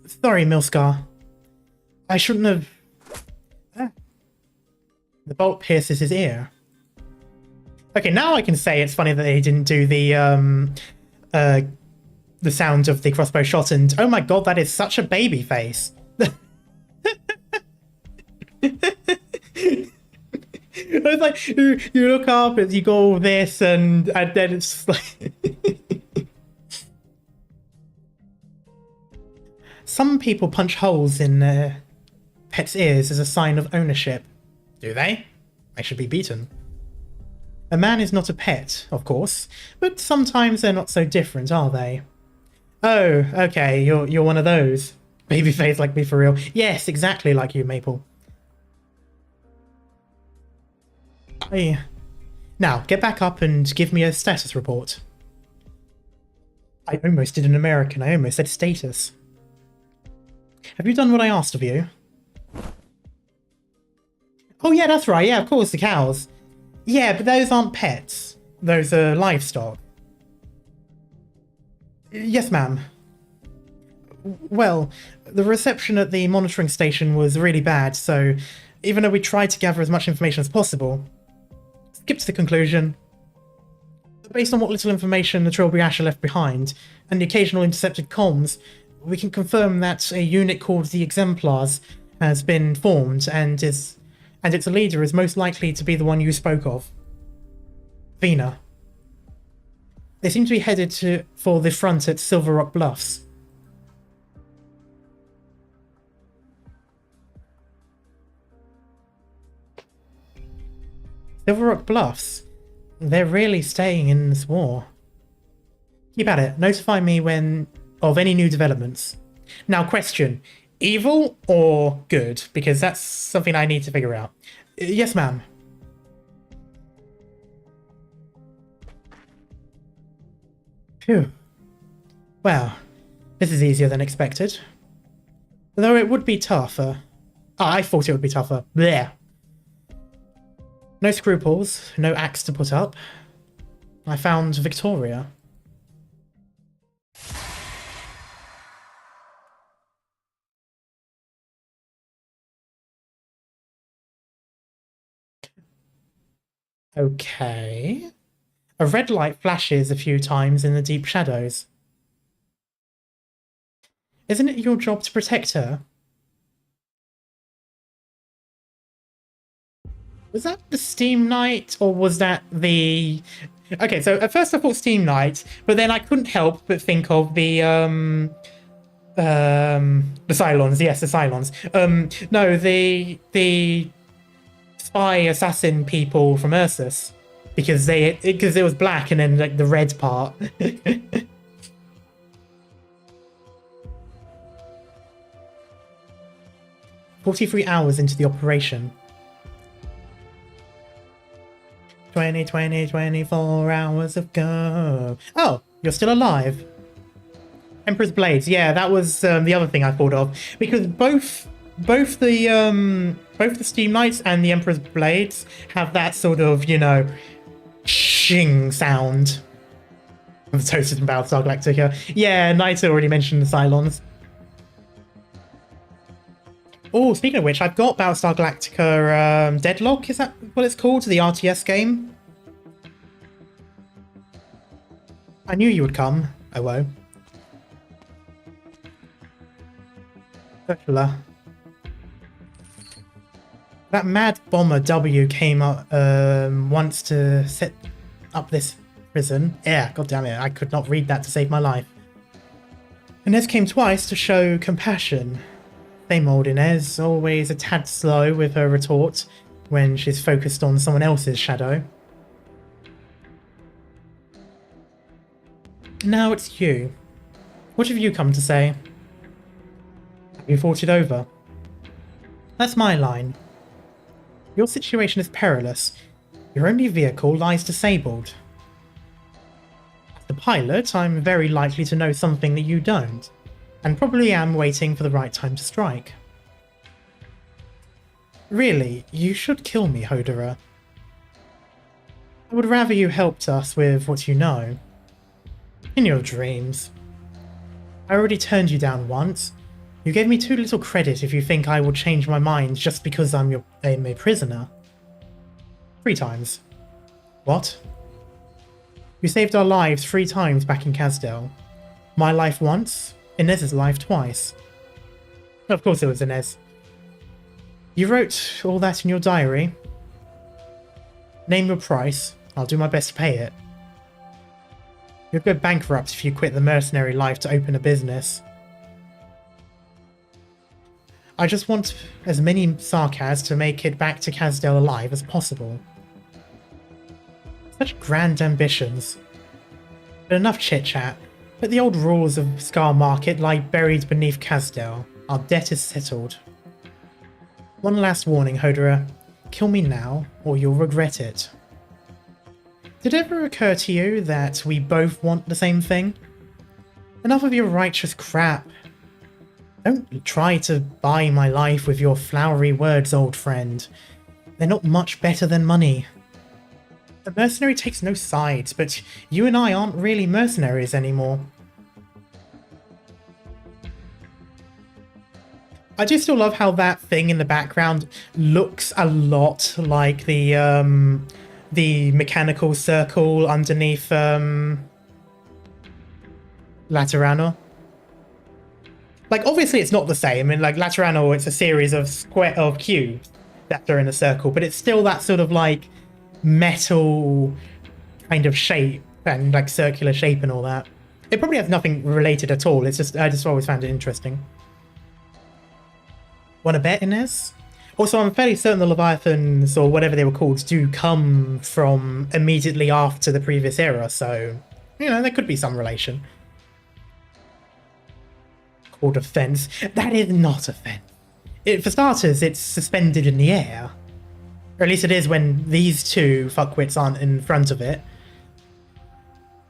Sorry, Milscar. I shouldn't have... The bolt pierces his ear. Okay, now I can say it's funny that they didn't do the sound of the crossbow shot, and oh my god, that is such a baby face. It's like you look up and you go this, and then it's like some people punch holes in their pets' ears as a sign of ownership. Do they? They should be beaten. A man is not a pet, of course, but sometimes they're not so different, are they? Oh, okay, you're one of those. Babyface like me for real. Yes, exactly like you, Maple. Now, get back up and give me a status report. I almost did an American. I almost said status. Have you done what I asked of you? Oh yeah, that's right. Yeah, of course, the cows. Yeah, but those aren't pets. Those are livestock. Yes, ma'am. Well, the reception at the monitoring station was really bad, so even though we tried to gather as much information as possible, skip to the conclusion. Based on what little information the Trilby Asher left behind, and the occasional intercepted comms, we can confirm that a unit called the Exemplars has been formed, and its leader is most likely to be the one you spoke of. Vina. They seem to be headed for the front at Silver Rock Bluffs. Silver Rock Bluffs? They're really staying in this war. Keep at it. Notify me of any new developments. Now, question. Evil or good? Because that's something I need to figure out. Yes, ma'am. Phew. Well, this is easier than expected. Though it would be tougher. I thought it would be tougher. Blech. No scruples, no axe to put up. I found Victoria. Okay. A red light flashes a few times in the deep shadows. Isn't it your job to protect her? Was that the Steam Knight, or was that the... Okay, so at first I thought Steam Knight, but then I couldn't help but think of the Cylons. Yes, the Cylons. No, the spy assassin people from Ursus, because it was black and then like the red part. 43 hours into the operation. 24 hours of go. Oh, you're still alive. Emperor's Blades. Yeah, that was the other thing I thought of, because both the Steam Knights and the Emperor's Blades have that sort of, you know, shing sound. The Toasted and Battlestar Galactica. Yeah, Knight already mentioned the Cylons. Oh, speaking of which, I've got Battlestar Galactica Deadlock, is that what it's called? The RTS game? I knew you would come. Oh, whoa. That mad bomber W came up once to set up this prison. Yeah, god damn it, I could not read that to save my life. Inez came twice to show compassion. Same old Inez, always a tad slow with her retort when she's focused on someone else's shadow. Now it's you. What have you come to say? Have you thought it over? That's my line. Your situation is perilous. Your only vehicle lies disabled. As the pilot, I'm very likely to know something that you don't, and probably am waiting for the right time to strike. Really, you should kill me, Hodera. I would rather you helped us with what you know. In your dreams. I already turned you down once. You gave me too little credit if you think I will change my mind just because I'm a prisoner. 3 times. What? You saved our lives 3 times back in Kasdel. My life once, Inez's life twice. Of course it was Inez. You wrote all that in your diary? Name your price. I'll do my best to pay it. You'll go bankrupt if you quit the mercenary life to open a business. I just want as many Sarkaz to make it back to Kasdel alive as possible. Such grand ambitions. But enough chit-chat. Let the old rules of Scar Market lie buried beneath Kasdel. Our debt is settled. One last warning, Hodera. Kill me now, or you'll regret it. Did it ever occur to you that we both want the same thing? Enough of your righteous crap. Don't try to buy my life with your flowery words, old friend. They're not much better than money. The mercenary takes no sides, but you and I aren't really mercenaries anymore. I do still love how that thing in the background looks a lot like the the mechanical circle underneath Laterano. Like, obviously it's not the same. In like Laterano, it's a series of cubes that are in a circle, but it's still that sort of like metal kind of shape and like circular shape and all that. It probably has nothing related at all. It's just, I just always found it interesting. Want to bet, Inez? Also, I'm fairly certain the Leviathans, or whatever they were called, do come from immediately after the previous era, so, you know, there could be some relation. Called a fence. That is not a fence. For starters, it's suspended in the air. Or at least it is when these two fuckwits aren't in front of it.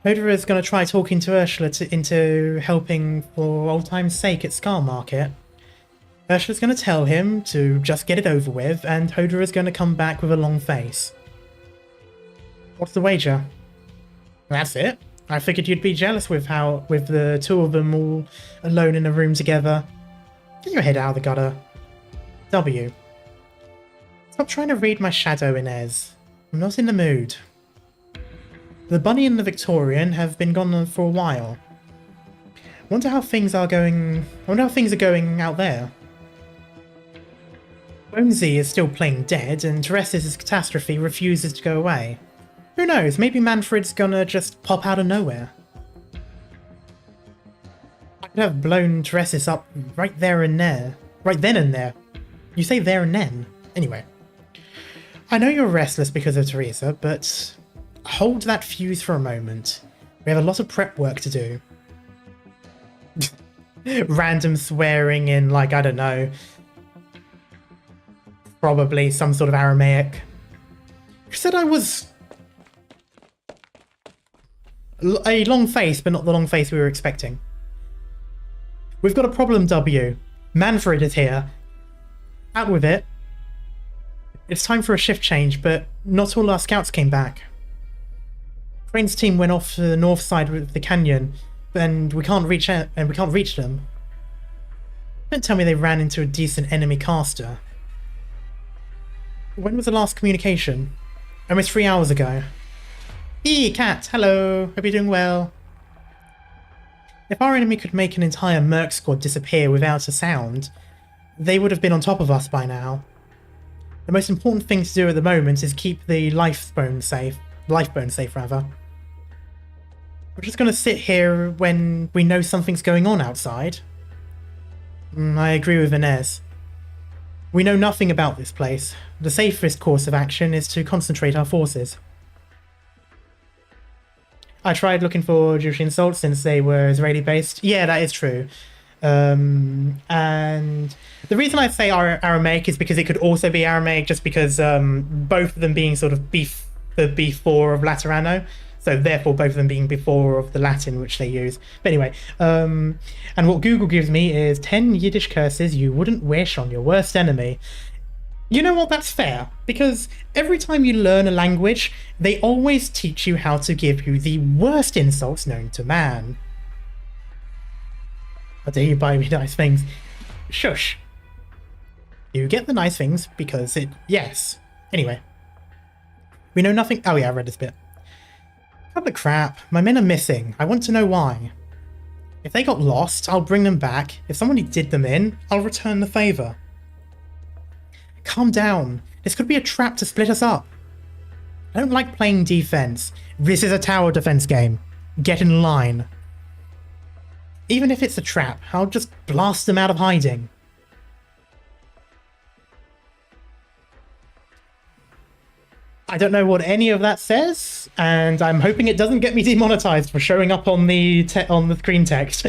Hodor is going to try talking to Ursula into helping for old time's sake at Scar Market. Ursula's going to tell him to just get it over with, and Hodor is going to come back with a long face. What's the wager? That's it. I figured you'd be jealous with the two of them all alone in a room together. Get your head out of the gutter. W. Stop trying to read my shadow, Inez. I'm not in the mood. The Bunny and the Victorian have been gone for a while. Wonder how things are going out there. Bonesy is still playing dead, and Teresa's catastrophe refuses to go away. Who knows, maybe Manfred's gonna just pop out of nowhere. I could have blown Teresa's up right there and there. Right then and there. You say there and then. Anyway. I know you're restless because of Teresa, but hold that fuse for a moment. We have a lot of prep work to do. Random swearing in, like, I don't know, probably some sort of Aramaic. You said I was a long face, but not the long face we were expecting. We've got a problem, W. Manfred is here. Out with it. It's time for a shift change, but not all our scouts came back. Crane's team went off to the north side of the canyon, and we can't reach them. Don't tell me they ran into a decent enemy caster. When was the last communication? Almost 3 hours ago. Hey, Cat, hello. Hope you're doing well. If our enemy could make an entire Merc squad disappear without a sound, they would have been on top of us by now. The most important thing to do at the moment is keep the lifebone safe. We're just going to sit here when we know something's going on outside. I agree with Inez. We know nothing about this place. The safest course of action is to concentrate our forces. I tried looking for Jewish insults since they were Israeli-based. Yeah, that is true. And the reason I say Aramaic is because it could also be Aramaic, just because both of them being sort of the B4 of Laterano, so therefore both of them being before of the Latin which they use. But anyway, and what Google gives me is 10 Yiddish curses you wouldn't wish on your worst enemy. You know what, that's fair, because every time you learn a language, they always teach you how to give you the worst insults known to man. How dare you buy me nice things? Shush. You get the nice things because yes. Anyway. We know nothing. Oh yeah, I read this bit. Cut the crap. My men are missing. I want to know why. If they got lost, I'll bring them back. If somebody did them in, I'll return the favor. Calm down. This could be a trap to split us up. I don't like playing defense. This is a tower defense game. Get in line. Even if it's a trap, I'll just blast them out of hiding. I don't know what any of that says, and I'm hoping it doesn't get me demonetized for showing up on the screen text.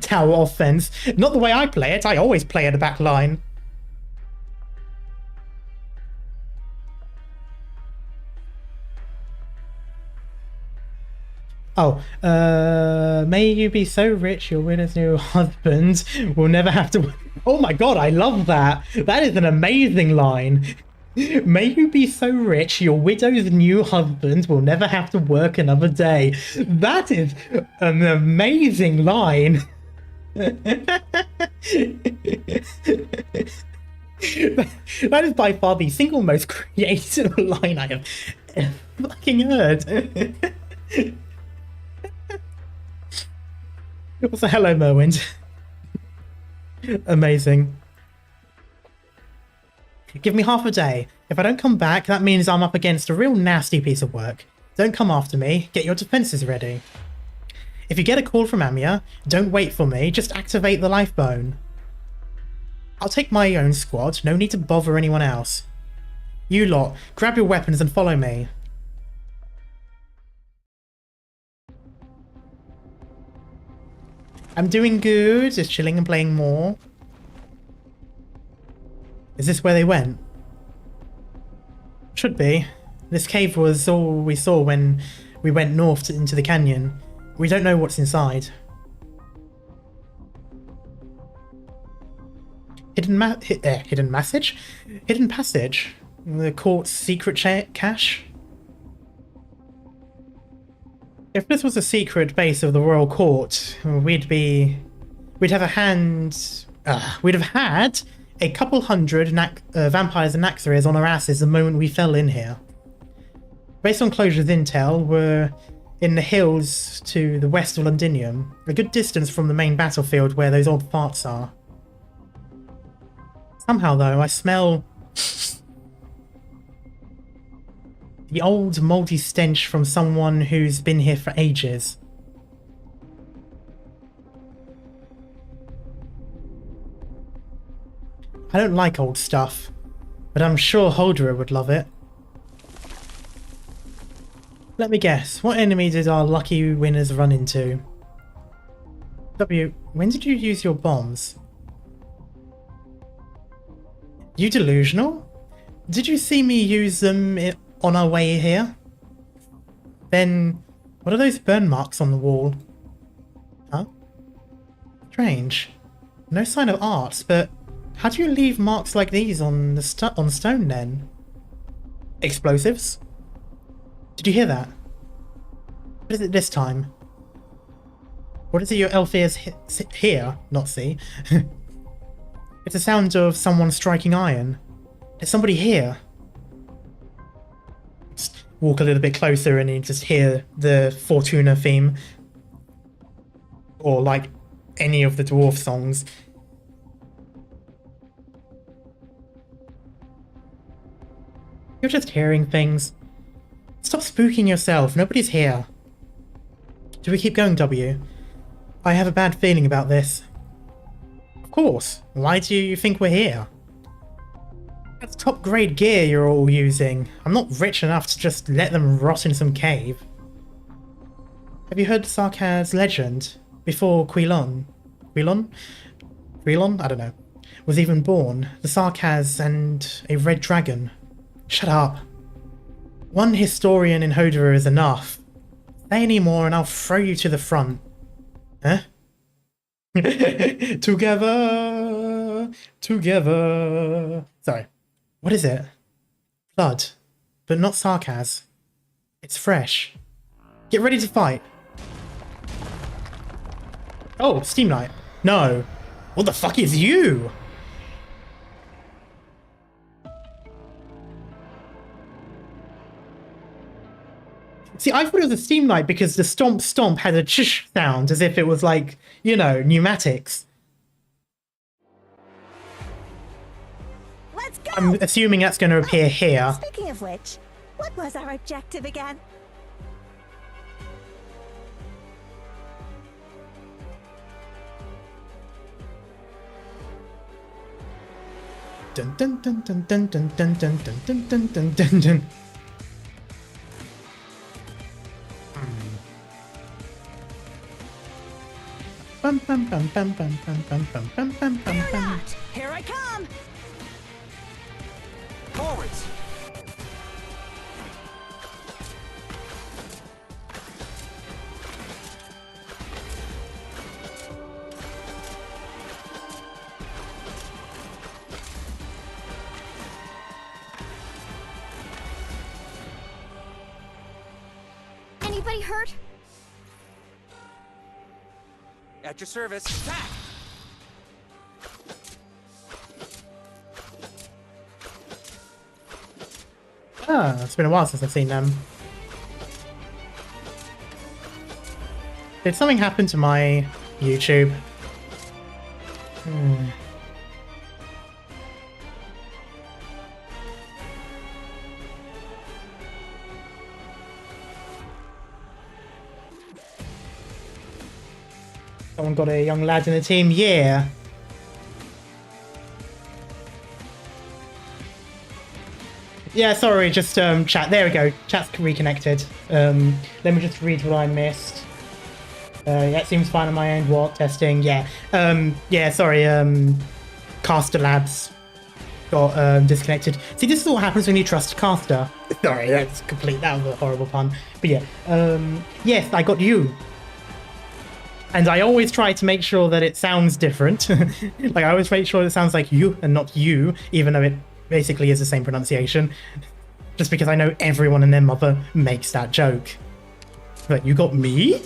Tower offense. Not the way I play it. I always play at the back line. Oh, may you be so rich your widow's new husband will never have to... Oh my god, I love that. That is an amazing line. May you be so rich your widow's new husband will never have to work another day. That is an amazing line. That is by far the single most creative line I have ever fucking heard. Also, hello, Merwind. Amazing. Give me half a day. If I don't come back, that means I'm up against a real nasty piece of work. Don't come after me. Get your defenses ready. If you get a call from Amiya, don't wait for me. Just activate the life bone. I'll take my own squad. No need to bother anyone else. You lot, grab your weapons and follow me. I'm doing good. Just chilling and playing more. Is this where they went? Should be. This cave was all we saw when we went north into the canyon. We don't know what's inside. Hidden passage? The court's secret cache? If this was a secret base of the royal court, we'd have had a couple hundred vampires and Naxxrays on our asses the moment we fell in here. Based on Closure's intel, we're in the hills to the west of Londinium, a good distance from the main battlefield where those old farts are. Somehow, though, I smell the old mouldy stench from someone who's been here for ages. I don't like old stuff, but I'm sure Holdra would love it. Let me guess, what enemy did our lucky winners run into? W, when did you use your bombs? You delusional? Did you see me use them on our way here? Then, what are those burn marks on the wall? Huh? Strange. No sign of art, but how do you leave marks like these on the stone then? Explosives? Did you hear that? What is it this time? What is it your elf ears hear, not see? It's the sound of someone striking iron. There's somebody here. Just walk a little bit closer and you just hear the Fortuna theme. Or like any of the dwarf songs. You're just hearing things. Stop spooking yourself, nobody's here. Do we keep going, W? I have a bad feeling about this. Of course. Why do you think we're here? That's top grade gear you're all using. I'm not rich enough to just let them rot in some cave. Have you heard Sarkaz's legend? Before Quilon? I don't know. Was even born. The Sarkaz and a red dragon. Shut up. One historian in Hodera is enough. Say any more and I'll throw you to the front. Huh? Together. Sorry. What is it? Blood. But not Sarkaz. It's fresh. Get ready to fight. Oh, Steam Knight. No. What the fuck is you? See, I thought it was a Steam Knight because the stomp stomp had a chish sound as if it was like, you know, pneumatics. Let's go! I'm assuming that's going to appear here. Speaking of which, what was our objective again? Dun dun dun dun dun dun dun dun dun dun dun dun dun dun. Bum bum bum bum bum bum bum bum bum bum bum Fear bum. not! Here I come! Forwards! Anybody hurt? At your service. Attack! Ah, it's been a while since I've seen them. Did something happen to my YouTube? Someone got a young lad in the team? Yeah. Yeah, sorry, just chat. There we go. Chat's reconnected. Let me just read what I missed. Yeah, it seems fine on my end. What? Testing? Yeah. Yeah, sorry. Caster Labs got disconnected. See, this is what happens when you trust Caster. Sorry, that's complete. That was a horrible pun. But yeah. Yes, I got you. And I always try to make sure that it sounds different. Like, I always make sure it sounds like you and not you, even though it basically is the same pronunciation. Just because I know everyone and their mother makes that joke. But you got me?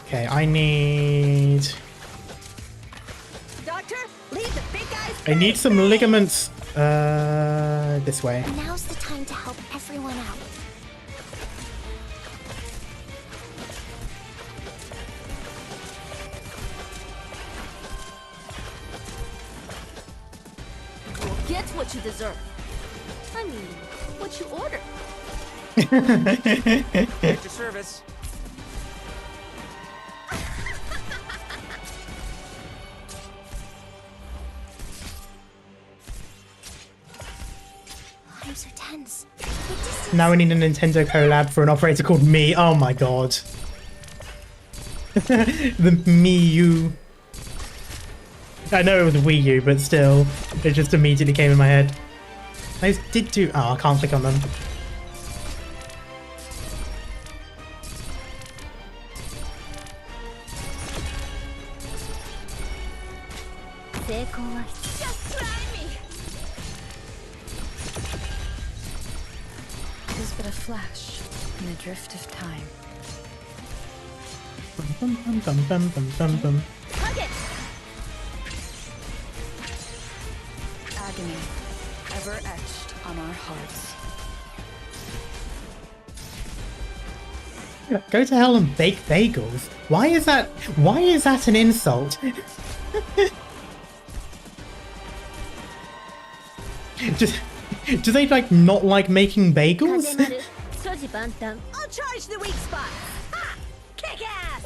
Okay, I need... Doctor, leave the big guys. I need some ligaments, this way. Now's the time to help everyone out. You'll get what you deserve. I mean, what you ordered. At your service. I'm so tense. Now we need a Nintendo collab for an operator called Me. Oh my god. The Me U. I know it was Wii U, but still, it just immediately came in my head. Those did do... Oh, I can't click on them. Just try me. It is but a flash in the drift of time. Bum, bum, bum, bum, bum, bum, bum. Hug it. Agony, ever etched on our hearts. Go to hell and bake bagels. Why is that? Why is that an insult? Do they like not like making bagels? I'll charge the weak spots. Ha! Kick ass!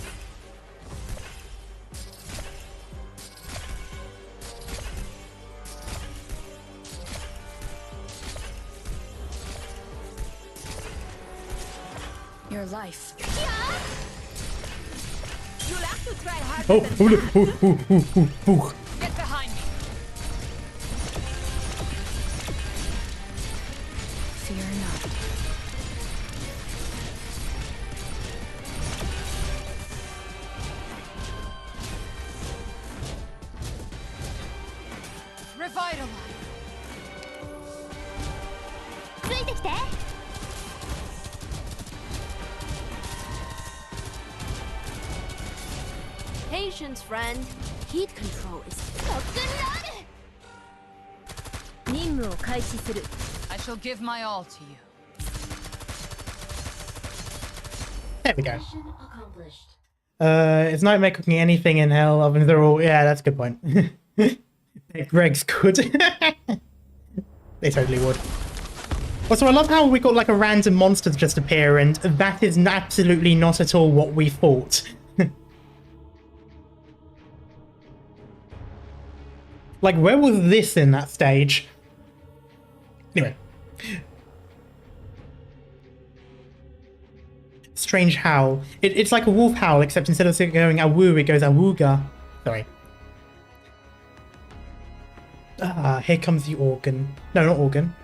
Your life. You'll have to try harder Oh, than oh. Get behind me. Fear not. Revitalize. ついてきて。 Patience, friend. Heat control is 任務を開始する。 I shall give my all to you. There we go. Is Nightmare cooking anything in hell ovens? They're all... Yeah, that's a good point. Greg's good. They totally would. Also, I love how we got like a random monster just appear, and that is absolutely not at all what we thought. Like, where was this in that stage? Anyway. Strange howl. It's like a wolf howl, except instead of going awoo, it goes awooga. Sorry. Ah, here comes the organ. No, not organ.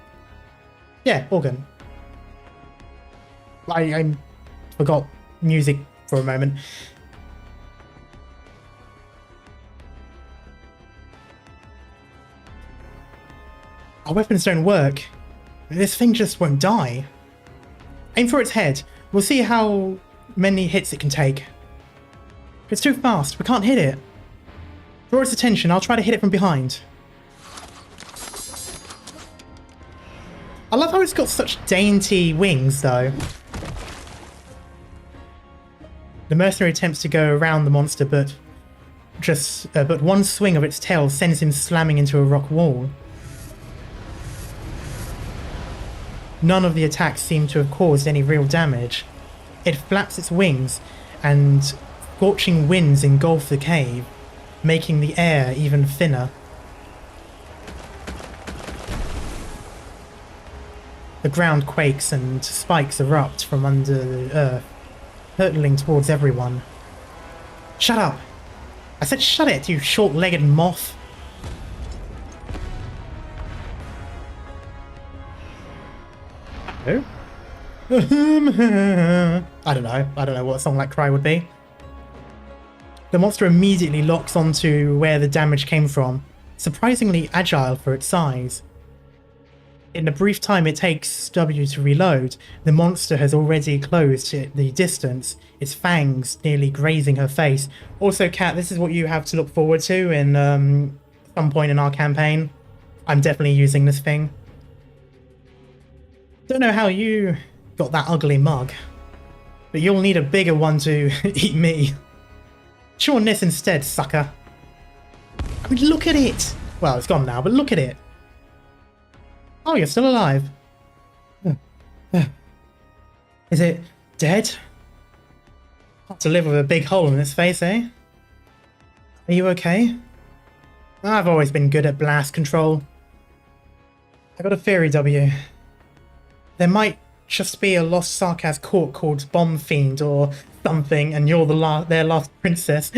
Yeah, organ. I forgot music for a moment. Our weapons don't work. This thing just won't die. Aim for its head. We'll see how many hits it can take. It's too fast. We can't hit it. Draw its attention. I'll try to hit it from behind. I love how it's got such dainty wings, though. The mercenary attempts to go around the monster, but one swing of its tail sends him slamming into a rock wall. None of the attacks seem to have caused any real damage. It flaps its wings, and scorching winds engulf the cave, making the air even thinner. The ground quakes and spikes erupt from under the earth, hurtling towards everyone. Shut up! I said shut it, you short-legged moth! Oh? I don't know what a song like Cry would be. The monster immediately locks onto where the damage came from, surprisingly agile for its size. In the brief time it takes W to reload, the monster has already closed the distance, its fangs nearly grazing her face. Also, Kat, this is what you have to look forward to in some point in our campaign. I'm definitely using this thing. Don't know how you got that ugly mug, but you'll need a bigger one to eat me. Chew on this instead, sucker. I mean, look at it! Well, it's gone now, but look at it. Oh, you're still alive. Is it dead? Hard to live with a big hole in its face, eh? Are you okay? I've always been good at blast control. I got a theory, W. There might just be a lost Sarkaz court called Bomb Fiend or something, and you're their last princess.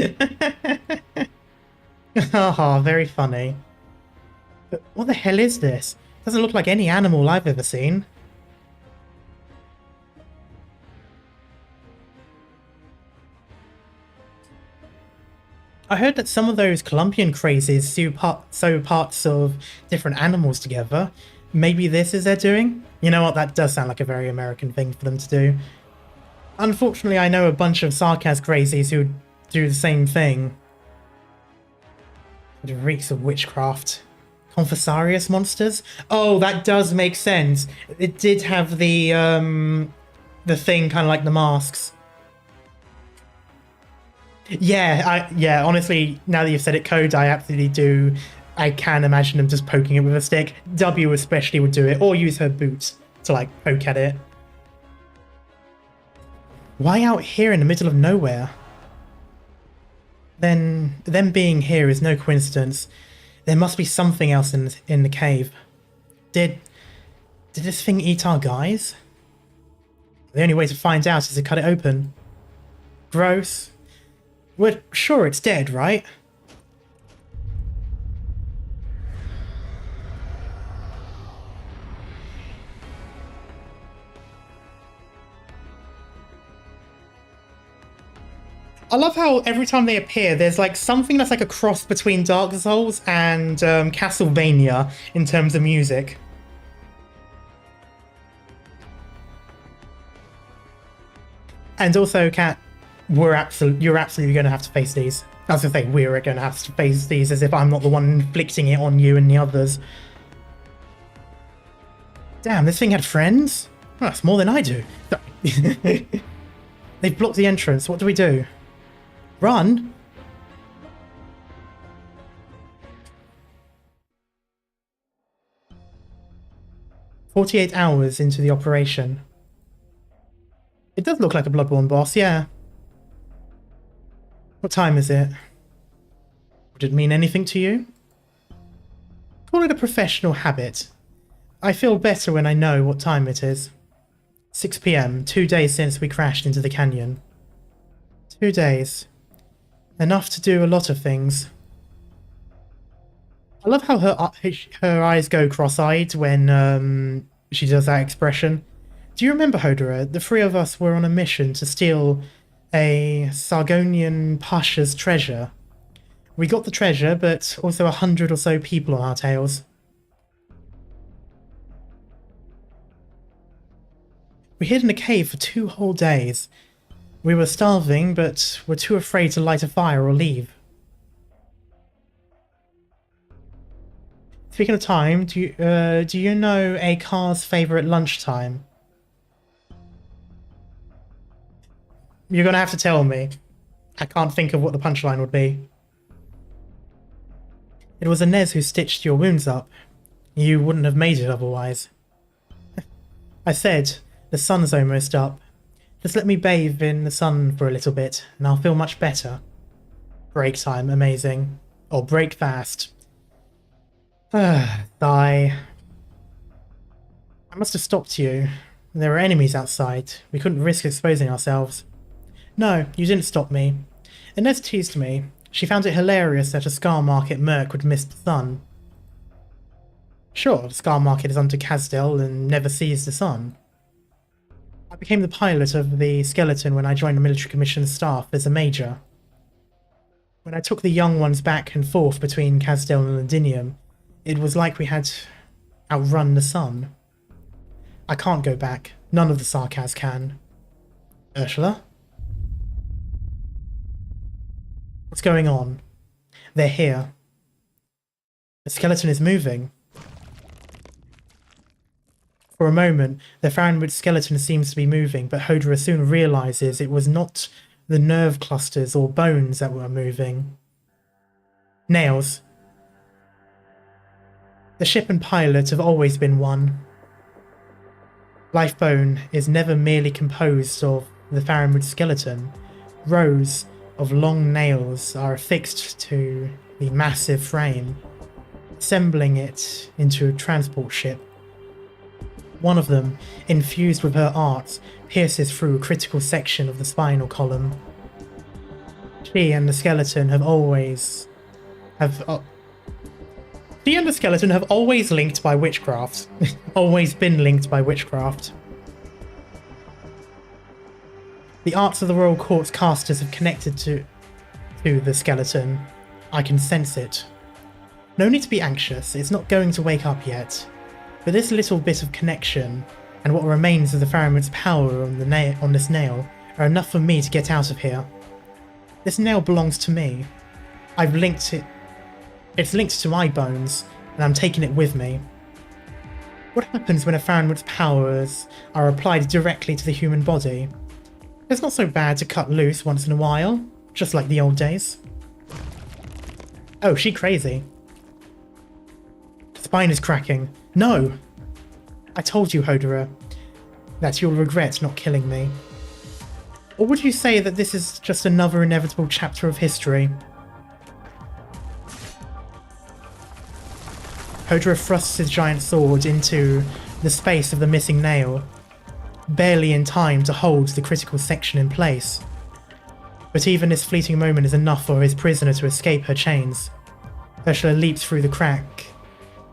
Haha, very funny. But what the hell is this? Doesn't look like any animal I've ever seen. I heard that some of those Columbian crazes sew parts of different animals together. Maybe this is their doing? You know what, that does sound like a very American thing for them to do. Unfortunately, I know a bunch of Sarkaz crazies who do the same thing. It reeks of witchcraft. Confessarius monsters? Oh, that does make sense. It did have the thing kind of like the masks. Yeah, honestly, now that you've said it, Code, I absolutely do. I can imagine them just poking it with a stick. W especially would do it, or use her boots to like poke at it. Why out here in the middle of nowhere? Then them being here is no coincidence. There must be something else in the cave. Did this thing eat our guys? The only way to find out is to cut it open. Gross. We're sure it's dead, right? I love how every time they appear, there's like something that's like a cross between Dark Souls and Castlevania in terms of music. And also, Kat, you're absolutely going to have to face these. I was going to say, we're going to have to face these as if I'm not the one inflicting it on you and the others. Damn, this thing had friends? Well, that's more than I do. They've blocked the entrance. What do we do? Run? "48 hours into the operation." It does look like a Bloodborne boss, yeah. What time is it? Would it mean anything to you? Call it a professional habit. I feel better when I know what time it is. 6 PM, 2 days since we crashed into the canyon. 2 days. Enough to do a lot of things. I love how her eyes go cross-eyed when she does that expression. Do you remember, Hodora? The three of us were on a mission to steal a Sargonian Pasha's treasure. We got the treasure, but also 100 or so people on our tails. We hid in a cave for 2 whole days. We were starving, but were too afraid to light a fire or leave. Speaking of time, do you know a car's favourite lunchtime? You're gonna have to tell me. I can't think of what the punchline would be. It was Inez who stitched your wounds up. You wouldn't have made it otherwise. I said, the sun's almost up. Just let me bathe in the sun for a little bit, and I'll feel much better. Break time, amazing. Or break fast. Sigh. I must have stopped you. There were enemies outside. We couldn't risk exposing ourselves. No, you didn't stop me. Inez teased me. She found it hilarious that a Scar Market merc would miss the sun. Sure, the Scar Market is under Casdell and never sees the sun. I became the pilot of the Skeleton when I joined the military commission's staff as a major. When I took the young ones back and forth between Casdell and Londinium, it was like we had outrun the sun. I can't go back. None of the Sarkaz can. Ursula? What's going on? They're here. The skeleton is moving. For a moment, the Faranwood skeleton seems to be moving, but Hodera soon realizes it was not the nerve clusters or bones that were moving. Nails. The ship and pilot have always been one. Lifebone is never merely composed of the Faranwood skeleton. Rows of long nails are affixed to the massive frame, assembling it into a transport ship. One of them, infused with her art, pierces through a critical section of the spinal column. She and the skeleton have always linked by witchcraft. Always been linked by witchcraft. The arts of the Royal Court's casters have connected to the skeleton. I can sense it. No need to be anxious, it's not going to wake up yet. But this little bit of connection, and what remains of the Faramut's power on this nail, are enough for me to get out of here. This nail belongs to me. I've linked it. It's linked to my bones, and I'm taking it with me. What happens when a Faramut's powers are applied directly to the human body? It's not so bad to cut loose once in a while, just like the old days. Oh, she crazy. The spine is cracking. No! I told you, Hodera, that you'll regret not killing me. Or would you say that this is just another inevitable chapter of history? Hodera thrusts his giant sword into the space of the missing nail, barely in time to hold the critical section in place. But even this fleeting moment is enough for his prisoner to escape her chains. Ursula leaps through the crack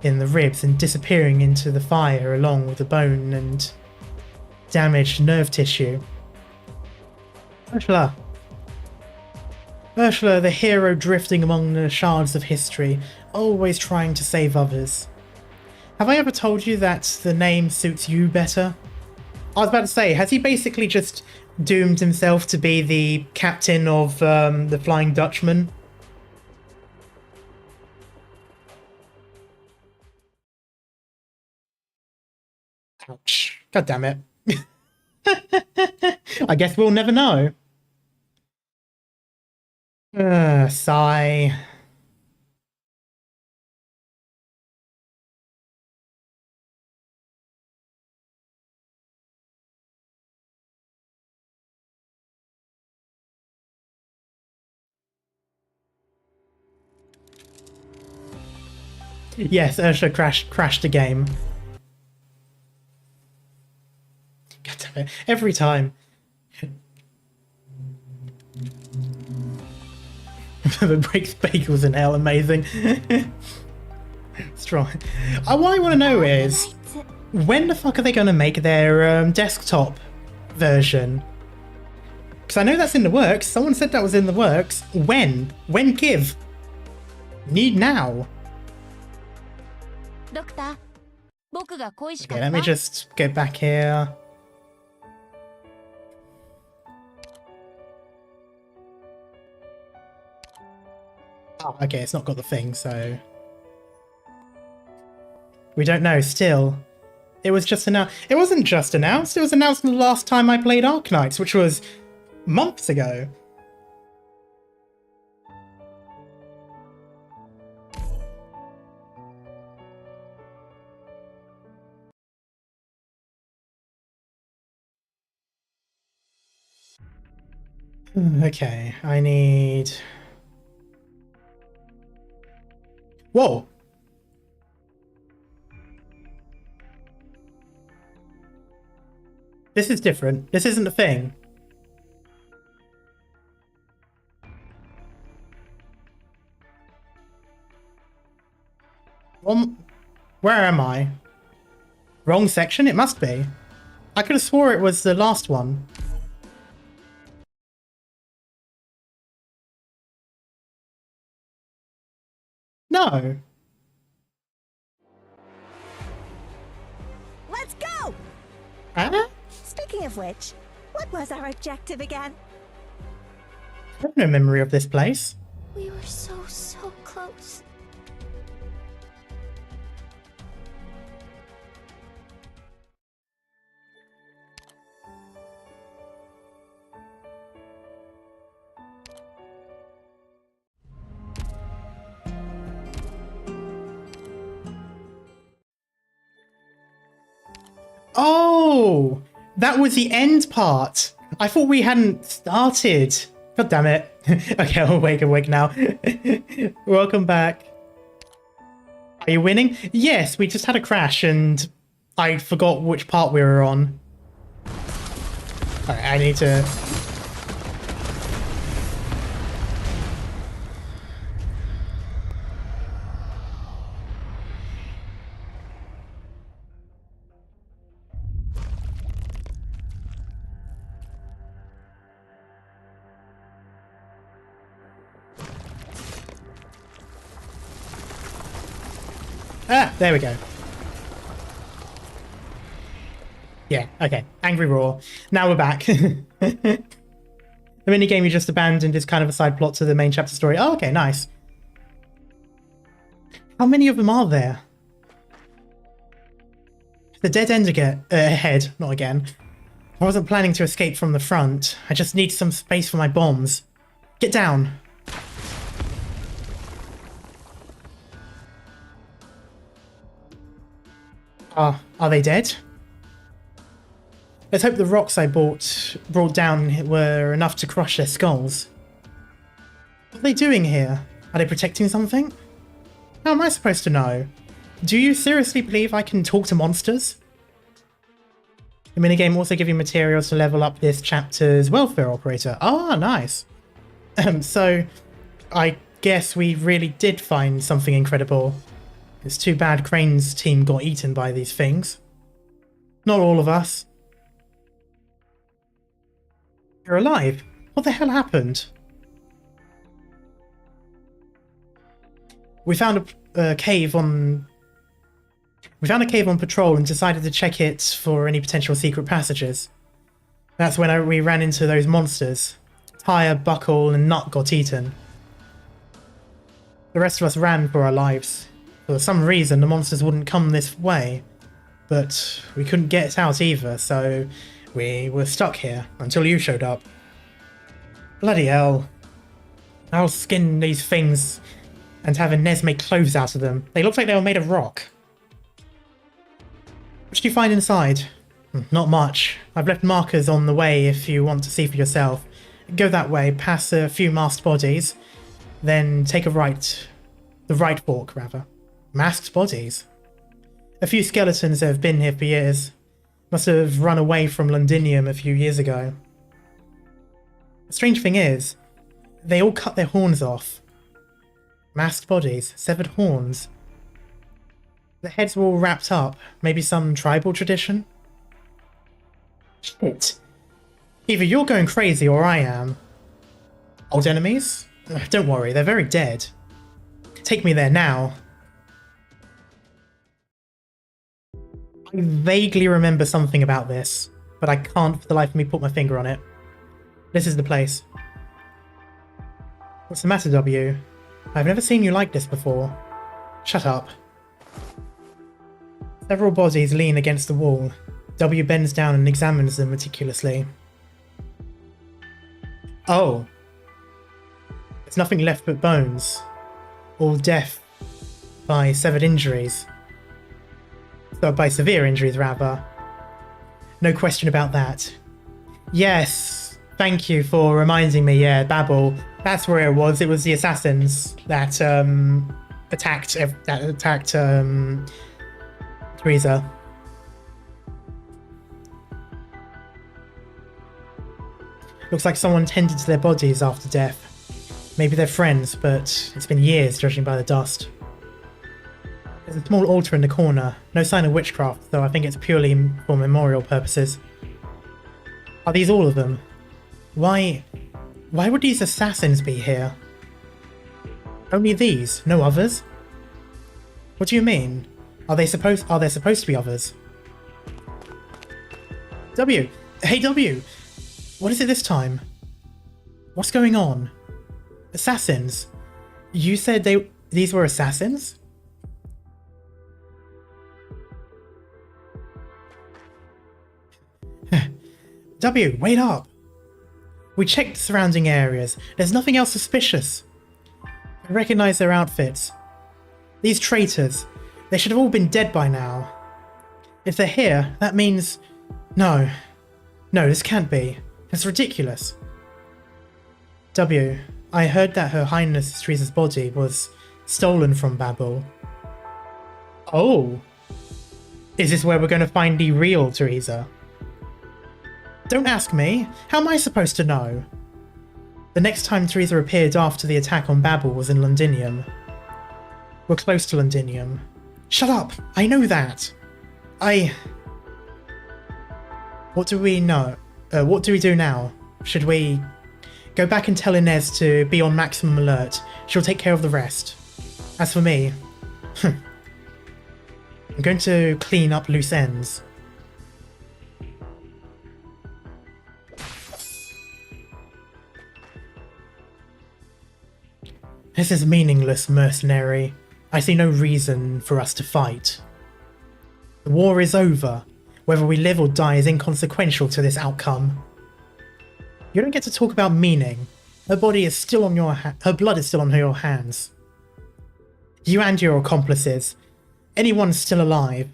in the ribs and disappearing into the fire along with the bone and damaged nerve tissue. Ursula! Ursula, the hero drifting among the shards of history, always trying to save others. Have I ever told you that the name suits you better? I was about to say, has he basically just doomed himself to be the captain of the Flying Dutchman? Ouch. God damn it. I guess we'll never know. Sigh. Yes, Ursula crashed the game. God damn it. Every time. The breaks bagels in hell, amazing. Strong. What I want to know is, when the fuck are they going to make their desktop version? Because I know that's in the works. Someone said that was in the works. When? When give? Need now. Okay, let me just get back here. Oh, okay, it's not got the thing, so... We don't know still. It was just announced. It wasn't just announced. It was announced the last time I played Arknights, which was months ago. Okay, I need... Whoa! This is different. This isn't a thing. Where am I? Wrong section? It must be. I could have swore it was the last one. No. Let's go! Huh? Speaking of which, what was our objective again? I have no memory of this place. We were so close. Oh! That was the end part! I thought we hadn't started. God damn it. Okay, I'm awake now. Welcome back. Are you winning? Yes, we just had a crash and I forgot which part we were on. Alright, I need to... Ah, there we go. Yeah, okay. Angry Roar. Now we're back. The minigame you just abandoned is kind of a side plot to the main chapter story. Oh, okay, nice. How many of them are there? The dead end ahead, not again. I wasn't planning to escape from the front. I just need some space for my bombs. Get down. Are they dead? Let's hope the rocks I brought down were enough to crush their skulls. What are they doing here? Are they protecting something? How am I supposed to know? Do you seriously believe I can talk to monsters? The minigame also gives you materials to level up this chapter's welfare operator. Ah, nice. So, I guess we really did find something incredible. It's too bad Crane's team got eaten by these things. Not all of us. You're alive. What the hell happened? We found a cave on patrol and decided to check it for any potential secret passages. That's when we ran into those monsters. Tire, Buckle, and Nut got eaten. The rest of us ran for our lives. For some reason, the monsters wouldn't come this way, but we couldn't get out either, so we were stuck here until you showed up. Bloody hell. I'll skin these things and have Inez make clothes out of them. They look like they were made of rock. What did you find inside? Not much. I've left markers on the way if you want to see for yourself. Go that way, pass a few masked bodies, then take a right. The right fork, rather. Masked bodies? A few skeletons that have been here for years. Must have run away from Londinium a few years ago. The strange thing is, they all cut their horns off. Masked bodies, severed horns. The heads were all wrapped up. Maybe some tribal tradition? Shit. Either you're going crazy or I am. Old enemies? Don't worry, they're very dead. Take me there now. I vaguely remember something about this, but I can't for the life of me put my finger on it. This is the place. What's the matter, W? I've never seen you like this before. Shut up. Several bodies lean against the wall. W bends down and examines them meticulously. Oh. There's nothing left but bones. All death by severed injuries. So by severe injuries, rather. No question about that. Yes, thank you for reminding me. Yeah, Babel. That's where it was. It was the assassins that attacked Teresa. Looks like someone tended to their bodies after death. Maybe they're friends, but it's been years judging by the dust. There's a small altar in the corner. No sign of witchcraft, though I think it's purely for memorial purposes. Are these all of them? Why would these assassins be here? Only these, no others? What do you mean? Are there supposed to be others? W! Hey W! What is it this time? What's going on? Assassins? You said these were assassins? W, wait up! We checked the surrounding areas. There's nothing else suspicious. I recognize their outfits. These traitors, they should have all been dead by now. If they're here, that means... No, this can't be. It's ridiculous. W, I heard that Her Highness Teresa's body was stolen from Babel. Oh. Is this where we're going to find the real Teresa? Don't ask me. How am I supposed to know? The next time Teresa appeared after the attack on Babel was in Londinium. We're close to Londinium. Shut up! I know that! What do we know? What do we do now? Should we go back and tell Inez to be on maximum alert? She'll take care of the rest. As for me, I'm going to clean up loose ends. This is meaningless, mercenary. I see no reason for us to fight. The war is over. Whether we live or die is inconsequential to this outcome. You don't get to talk about meaning. Her body is still on her blood is still on your hands. You and your accomplices. Anyone still alive.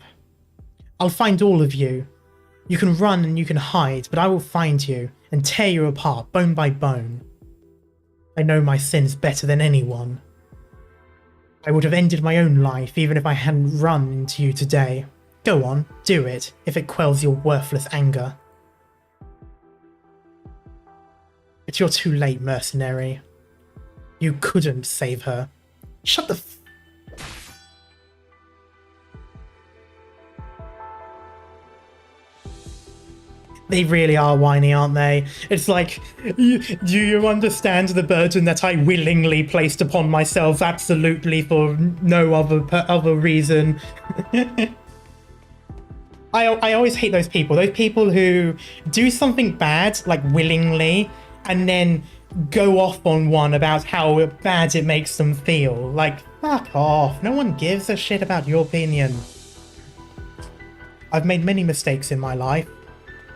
I'll find all of you. You can run and you can hide, but I will find you and tear you apart, bone by bone. I know my sins better than anyone. I would have ended my own life even if I hadn't run into you today. Go on, do it, if it quells your worthless anger. But you're too late, mercenary. You couldn't save her. Shut the f- They really are whiny, aren't they? It's like, do you understand the burden that I willingly placed upon myself absolutely for no other reason? I always hate those people who do something bad, like willingly, and then go off on one about how bad it makes them feel. Like, fuck off. No one gives a shit about your opinion. I've made many mistakes in my life.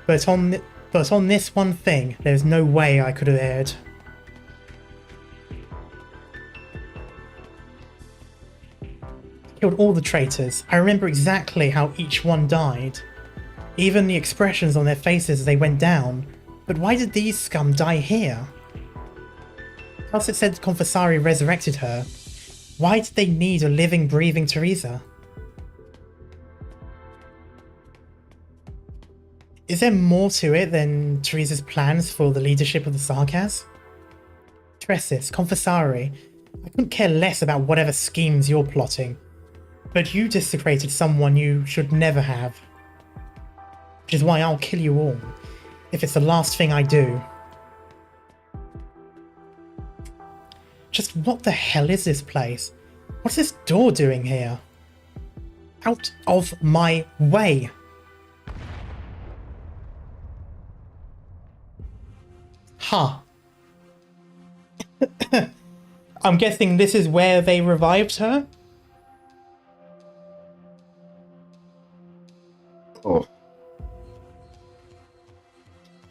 But on this one thing, there's no way I could have erred. I killed all the traitors. I remember exactly how each one died. Even the expressions on their faces as they went down. But why did these scum die here? Plus it said Confessari resurrected her. Why did they need a living, breathing Teresa? Is there more to it than Teresa's plans for the leadership of the Sarkaz? Tressis, Confessari, I couldn't care less about whatever schemes you're plotting, but you desecrated someone you should never have. Which is why I'll kill you all, if it's the last thing I do. Just what the hell is this place? What's this door doing here? Out of my way! Huh. I'm guessing this is where they revived her? Oh.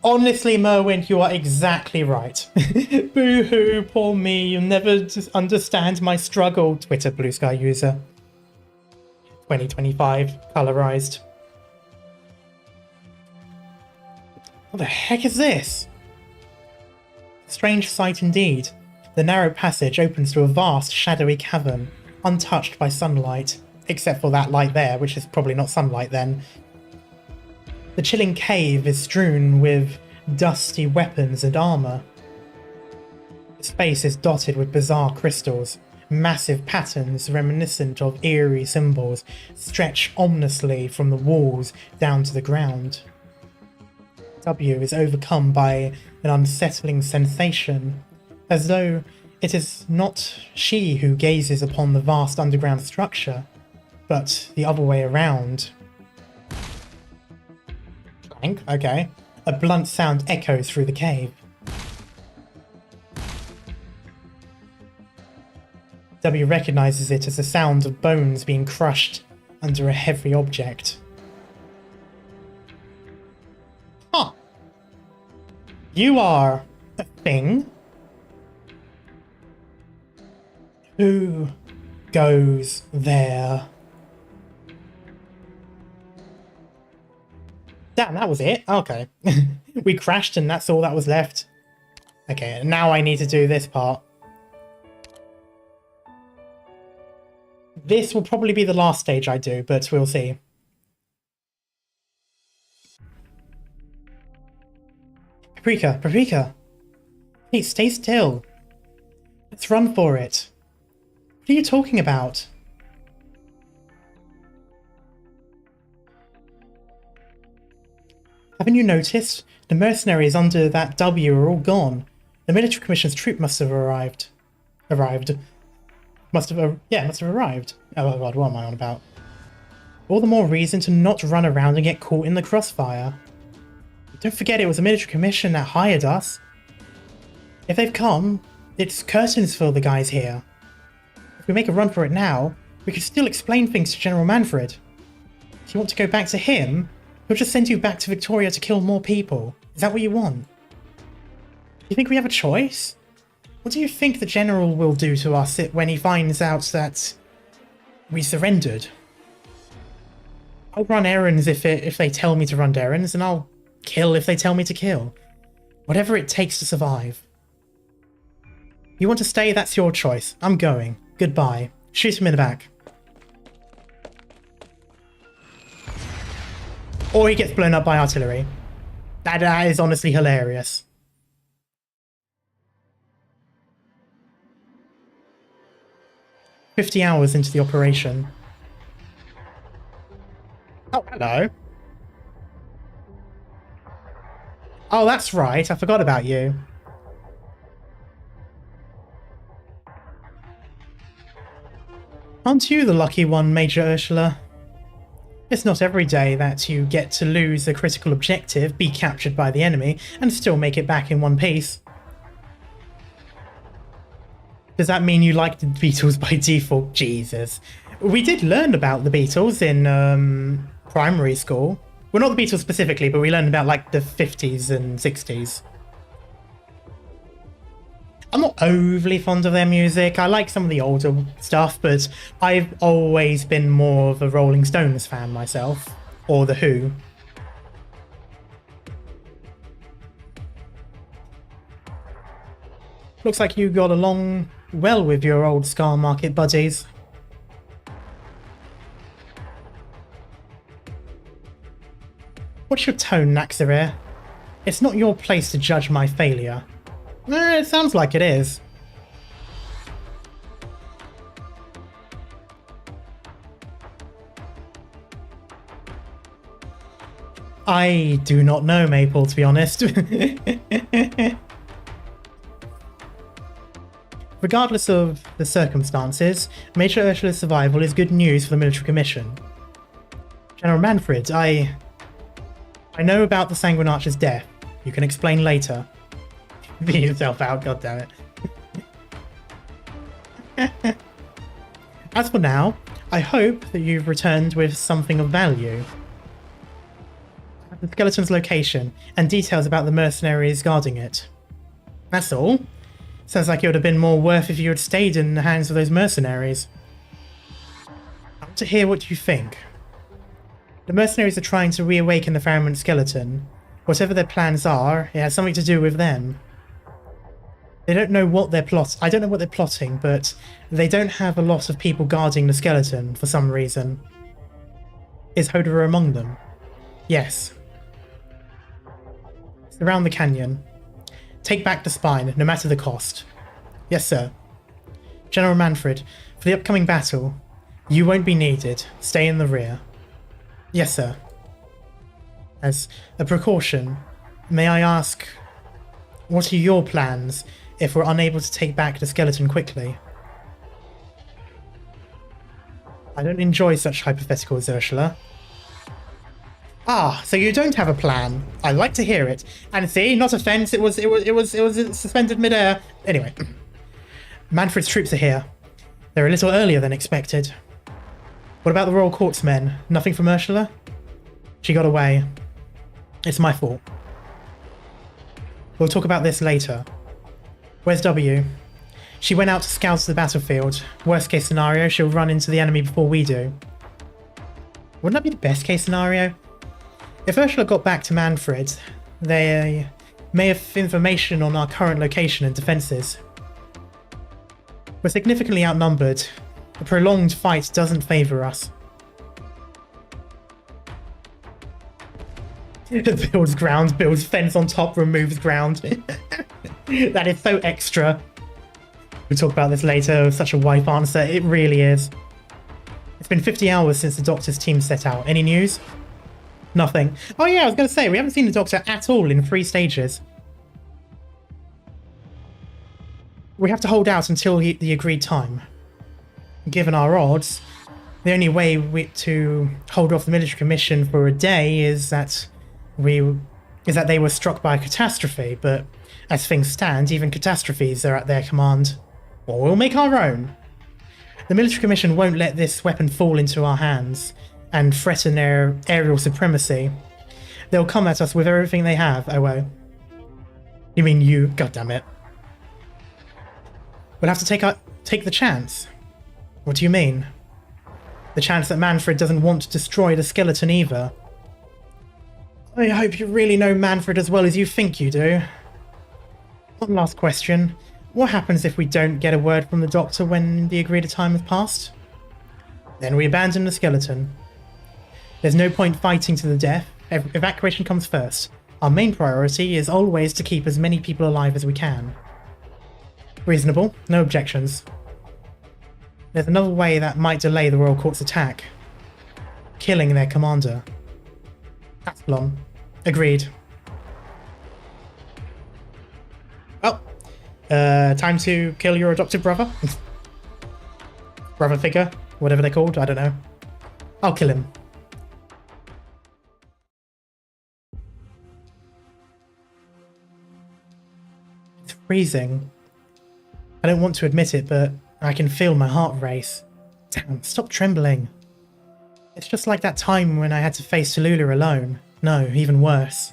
Honestly, Merwin, you are exactly right. Boo-hoo, poor me, you'll never just understand my struggle, Twitter Blue Sky user. 2025, colorized. What the heck is this? Strange sight indeed. The narrow passage opens to a vast, shadowy cavern, untouched by sunlight, except for that light there, which is probably not sunlight then. The chilling cave is strewn with dusty weapons and armor. The space is dotted with bizarre crystals. Massive patterns reminiscent of eerie symbols stretch ominously from the walls down to the ground. W is overcome by an unsettling sensation, as though it is not she who gazes upon the vast underground structure, but the other way around. Clank, okay. A blunt sound echoes through the cave. W recognizes it as the sound of bones being crushed under a heavy object. Huh. You are a thing? Who goes there? Damn, that was it? Okay. We crashed and that's all that was left. Okay, now I need to do this part. This will probably be the last stage I do, but we'll see. Paprika, Paprika! Please stay still. Let's run for it. What are you talking about? Haven't you noticed? The mercenaries under that W are all gone. The military commission's troop must have arrived. Must have arrived. Oh god, what am I on about? All the more reason to not run around and get caught in the crossfire. Don't forget it was a military commission that hired us. If they've come, it's curtains for the guys here. If we make a run for it now, we could still explain things to General Manfred. If you want to go back to him, he'll just send you back to Victoria to kill more people. Is that what you want? Do you think we have a choice? What do you think the General will do to us when he finds out that we surrendered? I'll run errands if they tell me to run errands, and I'll kill if they tell me to kill. Whatever it takes to survive. You want to stay? That's your choice. I'm going. Goodbye. Shoot him in the back. Or he gets blown up by artillery. That is honestly hilarious. "50 hours into the operation." Oh, hello. Oh, that's right. I forgot about you. Aren't you the lucky one, Major Ursula? It's not every day that you get to lose a critical objective, be captured by the enemy, and still make it back in one piece. Does that mean you like the Beatles by default? Jesus. We did learn about the Beatles in primary school. Well, not the Beatles specifically, but we learned about like the 50s and 60s. I'm not overly fond of their music. I like some of the older stuff, but I've always been more of a Rolling Stones fan myself, or The Who. Looks like you got along well with your old Scar Market buddies. What's your tone, Naxarir? It's not your place to judge my failure. It sounds like it is. I do not know, Maple, to be honest. Regardless of the circumstances, Major Ursula's survival is good news for the military commission. General Manfred, I know about the Sanguine Archer's death. You can explain later. Be yourself out, goddammit. As for now, I hope that you've returned with something of value. The skeleton's location and details about the mercenaries guarding it. That's all. Sounds like it would have been more worth if you had stayed in the hands of those mercenaries. I want to hear what you think. The mercenaries are trying to reawaken the Faramund skeleton. Whatever their plans are, it has something to do with them. They don't know what they're I don't know what they're plotting, but they don't have a lot of people guarding the skeleton for some reason. Is Hodor among them? Yes. Surround the canyon. Take back the spine, no matter the cost. Yes, sir. General Manfred, for the upcoming battle, you won't be needed. Stay in the rear. Yes, sir. As a precaution, may I ask, what are your plans if we're unable to take back the skeleton quickly? I don't enjoy such hypotheticals, Ursula. Ah, so you don't have a plan. I like to hear it. And see, not offense, it was suspended midair. Anyway, Manfred's troops are here. They're a little earlier than expected. What about the Royal Court's men? Nothing from Ursula? She got away. It's my fault. We'll talk about this later. Where's W? She went out to scout the battlefield. Worst case scenario, she'll run into the enemy before we do. Wouldn't that be the best case scenario? If Ursula got back to Manfred, they may have information on our current location and defences. We're significantly outnumbered. A prolonged fight doesn't favour us. Builds ground, builds fence on top, removes ground. That is so extra. We'll talk about this later. Such a wife answer. It really is. It's been 50 hours since the Doctor's team set out. Any news? Nothing. Oh yeah, I was going to say, we haven't seen the Doctor at all in 3 stages. We have to hold out until the agreed time. Given our odds, the only way to hold off the military commission for a day is that they were struck by a catastrophe, but as things stand, even catastrophes are at their command. Or we'll make our own. The military commission won't let this weapon fall into our hands and threaten their aerial supremacy. They'll come at us with everything they have, oh. You mean you? Goddammit. We'll have to take the chance. What do you mean? The chance that Manfred doesn't want to destroy the skeleton either. I hope you really know Manfred as well as you think you do. One last question. What happens if we don't get a word from the Doctor when the agreed time has passed? Then we abandon the skeleton. There's no point fighting to the death. Evacuation comes first. Our main priority is always to keep as many people alive as we can. Reasonable. No objections. There's another way that might delay the Royal Court's attack. Killing their commander. Asplon. Agreed. Oh. Time to kill your adopted brother? Brother figure? Whatever they're called, I don't know. I'll kill him. It's freezing. I don't want to admit it, but I can feel my heart race. Damn, stop trembling. It's just like that time when I had to face Tallulah alone. No, even worse.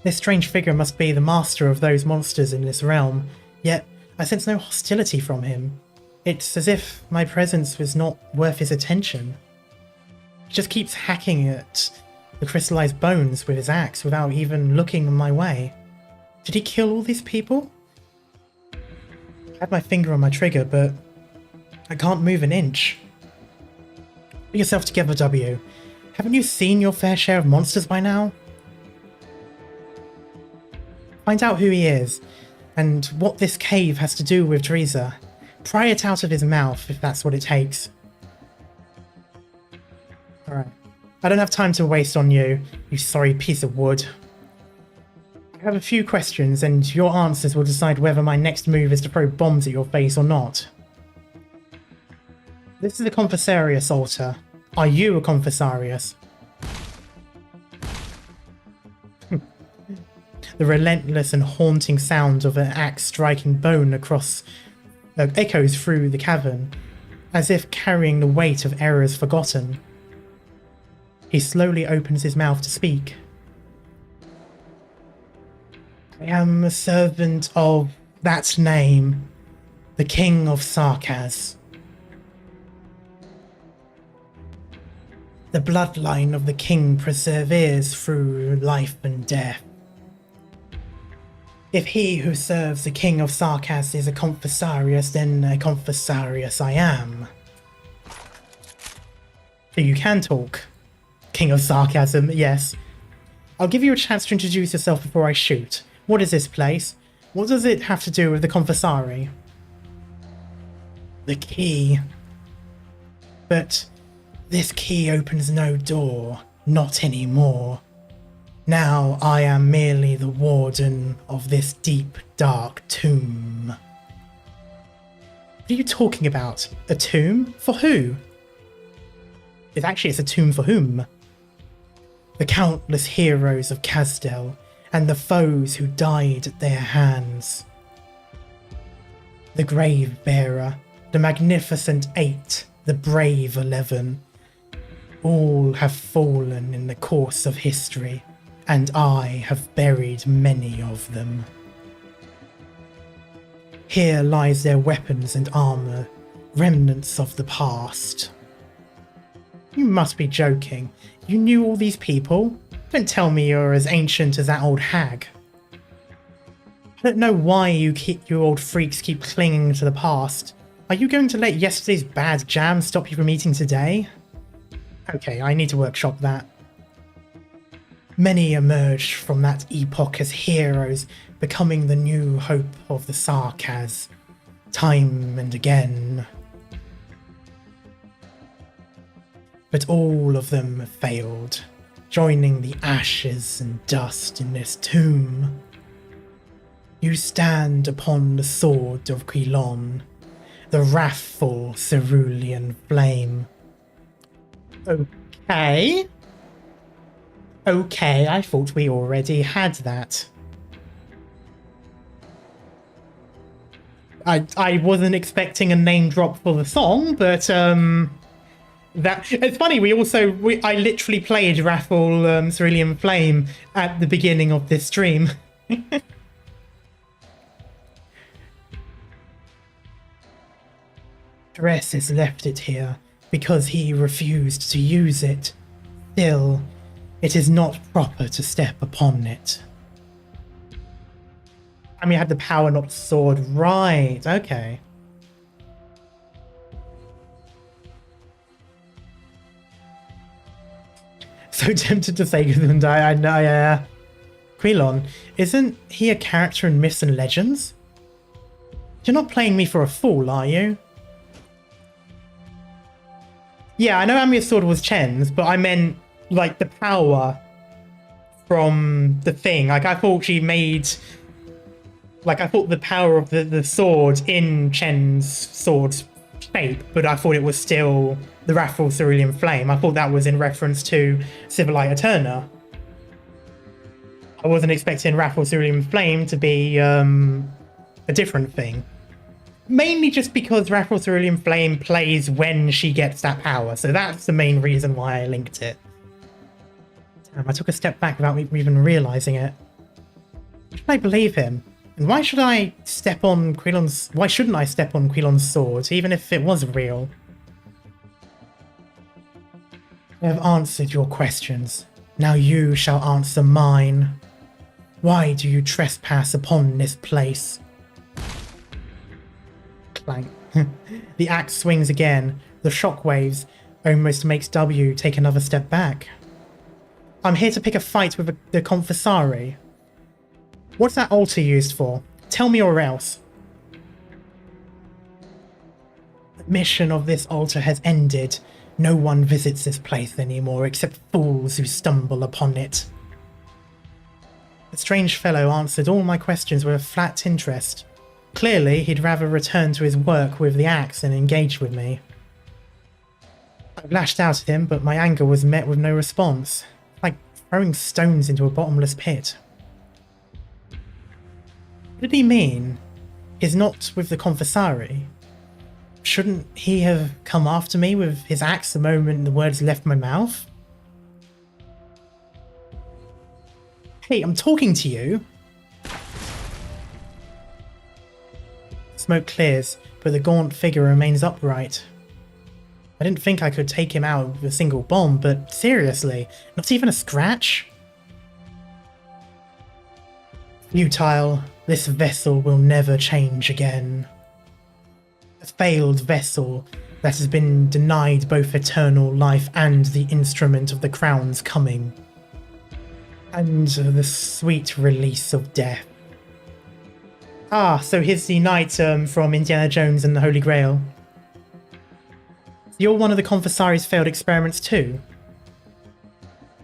This strange figure must be the master of those monsters in this realm, yet I sense no hostility from him. It's as if my presence was not worth his attention. He just keeps hacking at the crystallized bones with his axe without even looking my way. Did he kill all these people? I had my finger on my trigger, but I can't move an inch. Put yourself together, W. Haven't you seen your fair share of monsters by now? Find out who he is, and what this cave has to do with Teresa. Pry it out of his mouth, if that's what it takes. Alright. I don't have time to waste on you, you sorry piece of wood. I have a few questions, and your answers will decide whether my next move is to throw bombs at your face or not. This is a Confessarius altar. Are you a Confessarius? The relentless and haunting sound of an axe striking bone across echoes through the cavern, as if carrying the weight of errors forgotten. He slowly opens his mouth to speak. I am a servant of that name, the King of Sarkaz. The bloodline of the king perseveres through life and death. If he who serves the King of Sarkaz is a Confessarius, then a Confessarius I am. So you can talk. King of Sarcasm, yes. I'll give you a chance to introduce yourself before I shoot. What is this place? What does it have to do with the Confessari? The key. But this key opens no door, not anymore. Now I am merely the warden of this deep, dark tomb. What are you talking about? A tomb? For who? It's a tomb for whom? The countless heroes of Kazdel and the foes who died at their hands. The Grave Bearer, the Magnificent Eight, the Brave 11. All have fallen in the course of history, and I have buried many of them. Here lies their weapons and armor, remnants of the past. You must be joking. You knew all these people? Don't tell me you're as ancient as that old hag. I don't know why you old freaks keep clinging to the past. Are you going to let yesterday's bad jam stop you from eating today? Okay, I need to workshop that. Many emerged from that epoch as heroes, becoming the new hope of the Sarkaz, time and again. But all of them failed, joining the ashes and dust in this tomb. You stand upon the sword of Quilon, the wrathful cerulean flame. Okay, I thought we already had that. I wasn't expecting a name drop for the song, but that it's funny. I literally played Wrathful Cerulean Flame at the beginning of this stream. Dress has left it here because he refused to use it. Still, it is not proper to step upon it. I mean, I had the power, not the sword. Right, okay. So tempted to say good and die. I know, yeah. Quilon, isn't he a character in Myths and Legends? You're not playing me for a fool, are you? Yeah, I know Amia's sword was Chen's, but I meant, like, the power from the thing. Like, I thought she made... Like, I thought the power of the sword in Chen's sword shape, but I thought it was still the Wrathful Cerulean Flame. I thought that was in reference to Civilite Eterna. I wasn't expecting Wrathful Cerulean Flame to be a different thing. Mainly just because Wrathful Cerulean Flame plays when she gets that power, so that's the main reason why I linked it. Damn, I took a step back without me even realising it. Should I believe him? And why should I step on Quilon's... Why shouldn't I step on Quilon's sword, even if it was real? I have answered your questions. Now you shall answer mine. Why do you trespass upon this place? Clank. The axe swings again. The shockwaves almost makes W take another step back. I'm here to pick a fight with the Confessari. What's that altar used for? Tell me or else. The mission of this altar has ended. No one visits this place anymore except fools who stumble upon it. The strange fellow answered all my questions with a flat interest. Clearly, he'd rather return to his work with the axe than engage with me. I lashed out at him, but my anger was met with no response. Like throwing stones into a bottomless pit. What did he mean? He's not with the Confessari. Shouldn't he have come after me with his axe the moment the words left my mouth? Hey, I'm talking to you. Smoke clears, but the gaunt figure remains upright. I didn't think I could take him out with a single bomb, but seriously, not even a scratch? Futile, this vessel will never change again. A failed vessel that has been denied both eternal life and the instrument of the crown's coming. And the sweet release of death. Ah, so here's the knight from Indiana Jones and the Holy Grail. You're one of the Confessari's failed experiments too.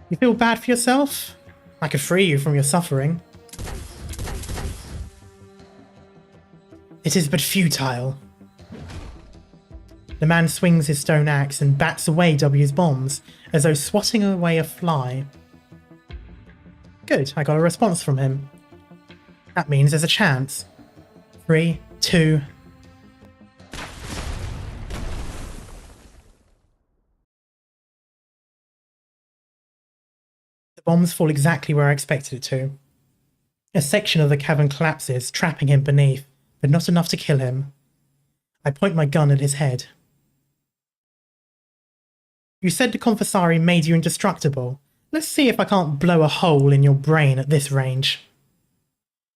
You feel bad for yourself? I could free you from your suffering. It is but futile. The man swings his stone axe and bats away W's bombs, as though swatting away a fly. Good, I got a response from him. That means there's a chance. 3, 2... The bombs fall exactly where I expected it to. A section of the cavern collapses, trapping him beneath, but not enough to kill him. I point my gun at his head. You said the Confessari made you indestructible. Let's see if I can't blow a hole in your brain at this range.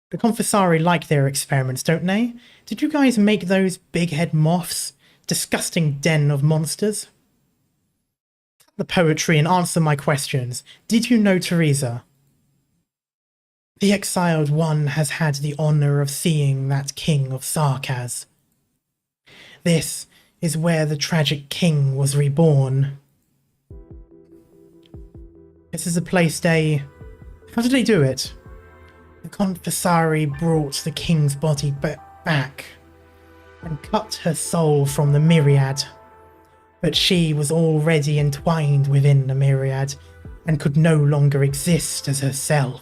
The Confessari like their experiments, don't they? Did you guys make those big-head moths? Disgusting den of monsters? Cut the poetry and answer my questions. Did you know Teresa? The exiled one has had the honour of seeing that king of Sarkaz. This is where the tragic king was reborn. This is a place they... How did they do it? The Confessari brought the king's body back and cut her soul from the myriad. But she was already entwined within the myriad and could no longer exist as herself.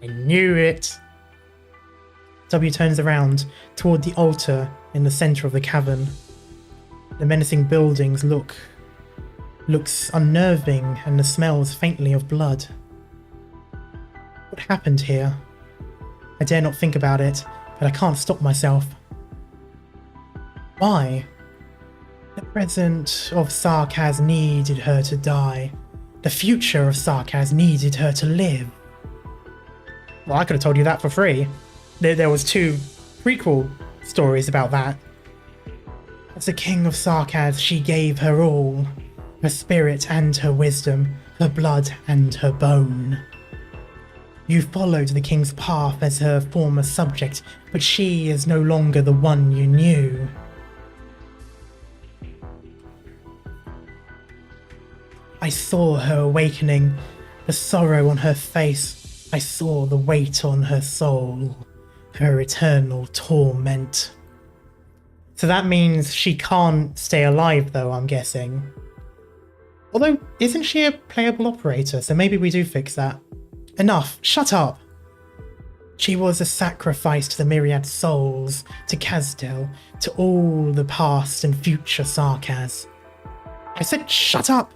I knew it! W turns around toward the altar in the centre of the cavern. The menacing buildings looks unnerving, and the smells faintly of blood. What happened here? I dare not think about it, but I can't stop myself. Why? The present of Sarkaz needed her to die. The future of Sarkaz needed her to live. Well, I could have told you that for free. There was 2 prequel stories about that. As the king of Sarkaz, she gave her all. Her spirit and her wisdom, her blood and her bone. You followed the king's path as her former subject, but she is no longer the one you knew. I saw her awakening, the sorrow on her face. I saw the weight on her soul, her eternal torment. So that means she can't stay alive though, I'm guessing. Although, isn't she a playable operator, so maybe we do fix that. Enough, shut up! She was a sacrifice to the myriad souls, to Kazdel, to all the past and future Sarkaz. I said shut up!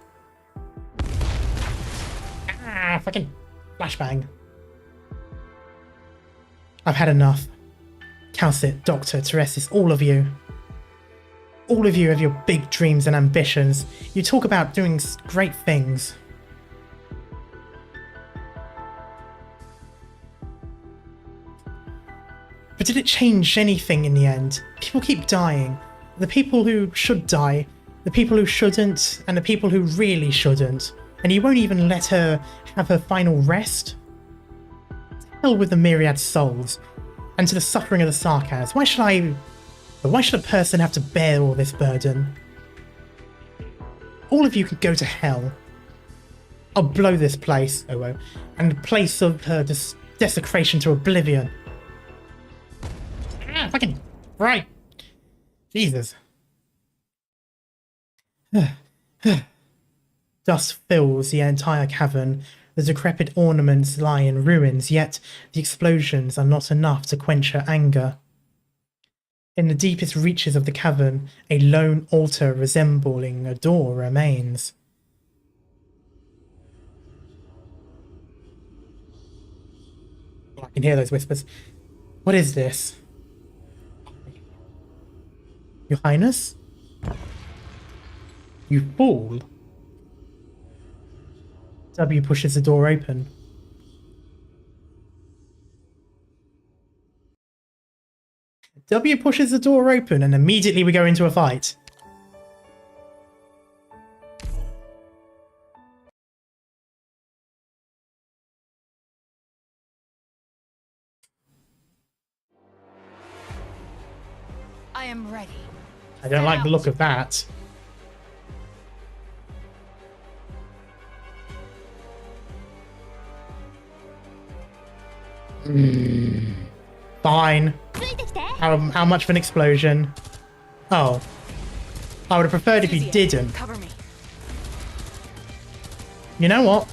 Ah, fucking flashbang. I've had enough. Calcit, Doctor, Teresis, all of you. All of you have your big dreams and ambitions. You talk about doing great things. But did it change anything in the end? People keep dying. The people who should die, the people who shouldn't, and the people who really shouldn't. And you won't even let her have her final rest? To hell with the myriad souls, and to the suffering of the Sarkaz. Why should a person have to bear all this burden? All of you can go to hell. I'll blow this place, and the place of her desecration to oblivion. Ah, fucking right. Jesus. Dust fills the entire cavern. The decrepit ornaments lie in ruins, yet the explosions are not enough to quench her anger. In the deepest reaches of the cavern, a lone altar resembling a door remains. I can hear those whispers. What is this? Your Highness? You fool. W pushes the door open. W pushes the door open and immediately we go into a fight. I am ready. I don't like the look of that. Fine. How much of an explosion? Oh. I would have preferred if you didn't. Cover me. You know what?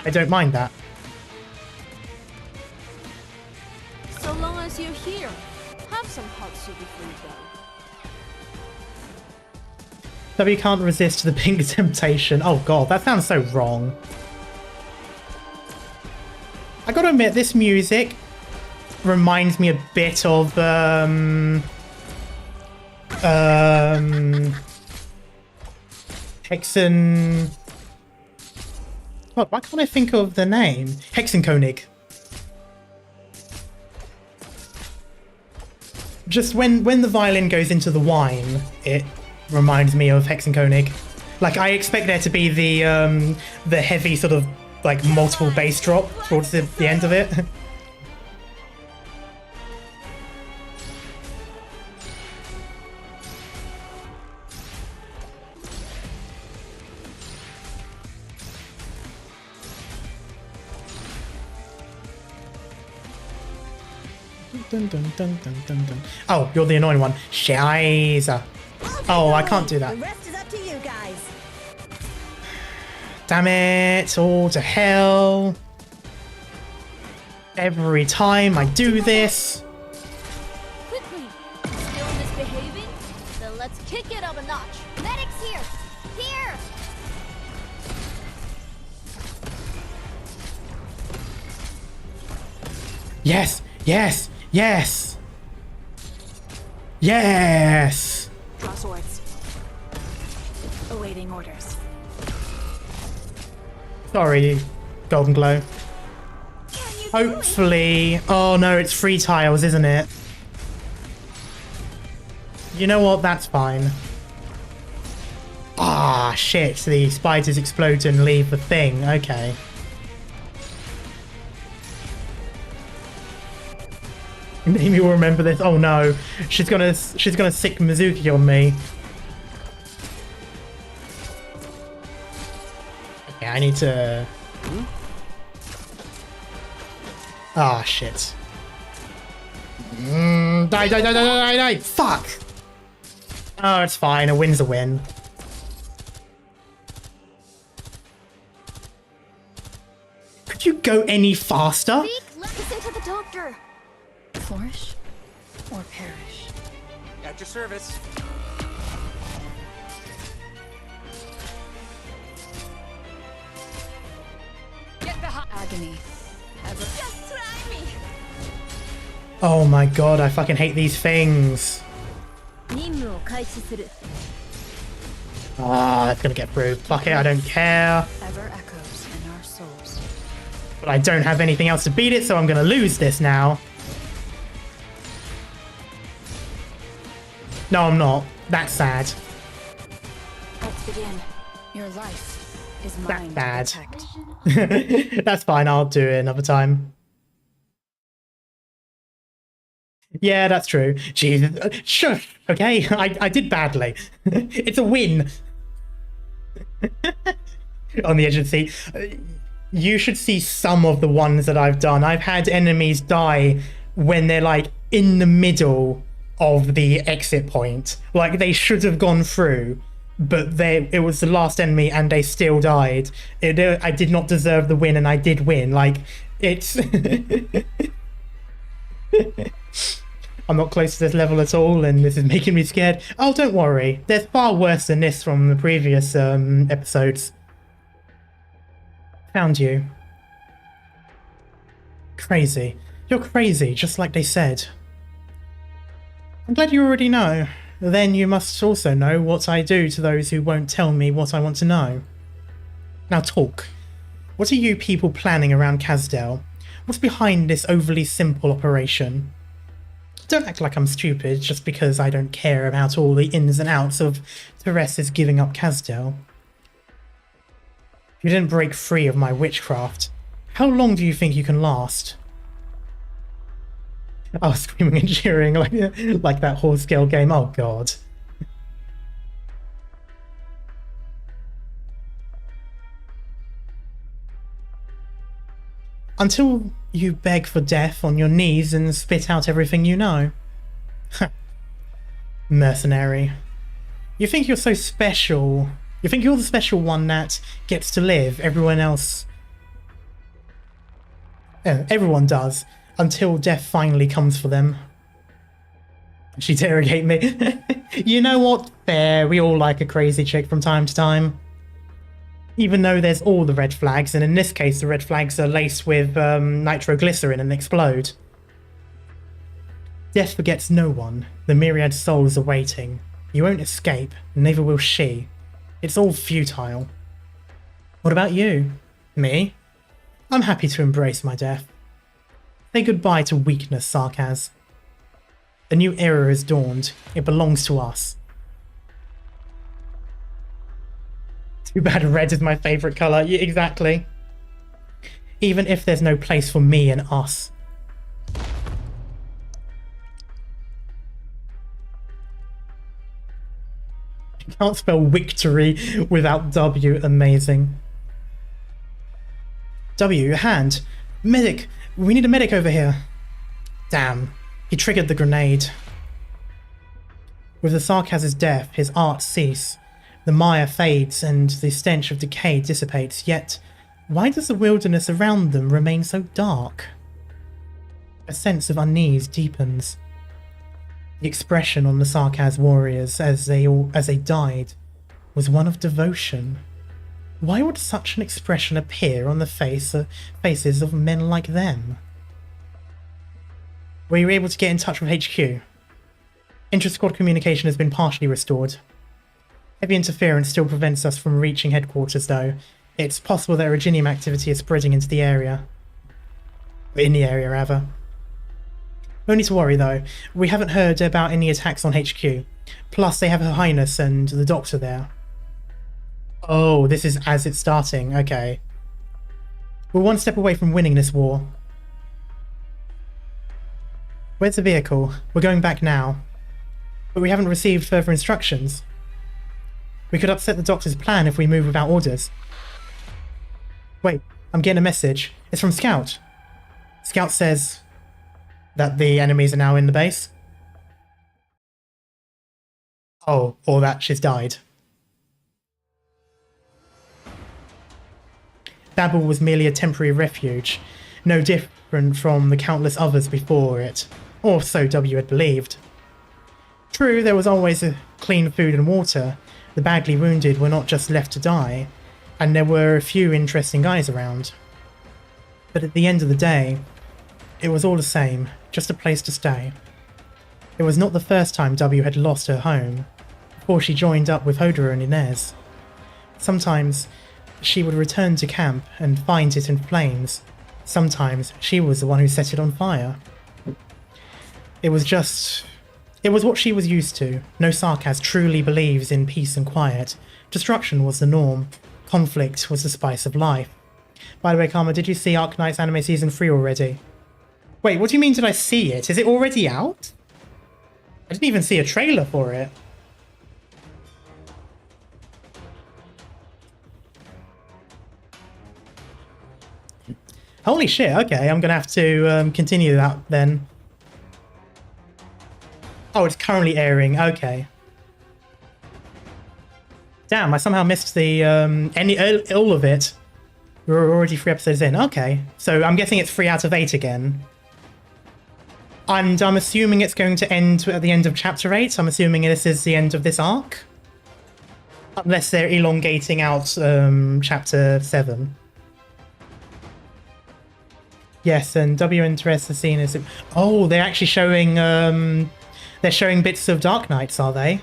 I don't mind that. So long as you're here, have some hot soup before you go. W can't resist the pink temptation. Oh god, that sounds so wrong. I gotta admit, this music reminds me a bit of Hexen. God, why can't I think of the name? Hexenkönig. Just when the violin goes into the wine, it reminds me of Hexenkönig. Like, I expect there to be the heavy sort of like multiple bass drop towards the end of it. Dun, dun, dun, dun, dun, dun. Oh, you're the annoying one. Scheiße. Oh, I can't do that. The rest is up to you guys. Damn it. All to hell. Every time I do this. Quickly! Still misbehaving? Then let's kick it up a notch. Medics here! Here! Yes, yes, yes. Yes. Draw swords. Awaiting orders. Sorry, Golden Glow. Hopefully. Oh no, it's 3 tiles, isn't it? You know what? That's fine. Ah, shit. The spiders explode and leave the thing. Okay. Maybe we'll remember this. Oh no, she's gonna sick Mizuki on me. Okay, I need to. Ah, shit. Die, die, die, die, die, die! Fuck! Oh, it's fine. A win's a win. Could you go any faster? Zeke, listen to the doctor. Flourish or perish. At your service. Get behind. Agony. Ever. Just try me! Oh my god, I fucking hate these things. 任務を開始する。 Ah, it's gonna get through. Fuck it, I don't care. Ever echoes in our souls. But I don't have anything else to beat it, so I'm gonna lose this now. No, I'm not. That's sad. Let's begin. Your life is That's mine bad. to protect. That's fine, I'll do it another time. Yeah, that's true. Jesus. Shush, okay? I did badly. It's a win. On the edge of the seat. You should see some of the ones that I've done. I've had enemies die when they're like in the middle of the exit point. Like they should have gone through, but it was the last enemy and they still died. I did not deserve the win and I did win. Like, it's... I'm not close to this level at all and this is making me scared. Oh, don't worry. There's far worse than this from the previous episodes. Found you. Crazy. You're crazy, just like they said. I'm glad you already know. Then you must also know what I do to those who won't tell me what I want to know. Now talk. What are you people planning around Kazdel? What's behind this overly simple operation? Don't act like I'm stupid just because I don't care about all the ins and outs of Teresa's giving up Kazdel. You didn't break free of my witchcraft. How long do you think you can last? I was screaming and cheering like that horse scale game. Oh god. Until you beg for death on your knees and spit out everything you know. Mercenary. You think you're so special. You think you're the special one that gets to live. Everyone else... everyone does. Until death finally comes for them. She'd interrogate me. You know what? Fair. We all like a crazy chick from time to time. Even though there's all the red flags, and in this case the red flags are laced with nitroglycerin and explode. Death forgets no one. The myriad souls are waiting. You won't escape, neither will she. It's all futile. What about you? Me? I'm happy to embrace my death. Say goodbye to weakness, Sarkaz. A new era has dawned. It belongs to us. Too bad red is my favourite colour. Yeah, exactly. Even if there's no place for me and us. You can't spell victory without W. Amazing. W, your hand. Medic! We need a medic over here. Damn. He triggered the grenade. With the Sarkaz's death, his art cease. The mire fades and the stench of decay dissipates, yet why does the wilderness around them remain so dark? A sense of unease deepens. The expression on the Sarkaz warriors as they died was one of devotion. Why would such an expression appear on the faces of men like them? Were you able to get in touch with HQ? Inter-squad communication has been partially restored. Heavy interference still prevents us from reaching headquarters, though. It's possible that Reginium activity is spreading into the area. In the area, rather. No need to worry, though. We haven't heard about any attacks on HQ. Plus, they have Her Highness and the Doctor there. Oh, this is as it's starting. Okay. We're one step away from winning this war. Where's the vehicle? We're going back now. But we haven't received further instructions. We could upset the Doctor's plan if we move without orders. Wait, I'm getting a message. It's from Scout. Scout says that the enemies are now in the base. Oh, or that she's died. Babel was merely a temporary refuge, no different from the countless others before it, or so W had believed. True, there was always clean food and water. The badly wounded were not just left to die, and there were a few interesting guys around. But at the end of the day, it was all the same, just a place to stay. It was not the first time W had lost her home, before she joined up with Hodor and Inez. Sometimes she would return to camp and find it in flames. Sometimes she was the one who set it on fire. It was what she was used to. No Sarkaz truly believes in peace and quiet. Destruction was the norm. Conflict was the spice of life. By the way, Karma, did you see Arknights anime season 3 already? Wait, what do you mean did I see it? Is it already out? I didn't even see a trailer for it. Holy shit, okay, I'm gonna have to continue that then. Oh, it's currently airing, okay. Damn, I somehow missed the all of it. We're already 3 episodes in, okay. So I'm guessing it's 3 out of 8 again. And I'm assuming it's going to end at the end of chapter 8. I'm assuming this is the end of this arc. Unless they're elongating out chapter 7. Yes, and W and Therese are seen as... Oh, they're actually showing... they're showing bits of Arknights, are they?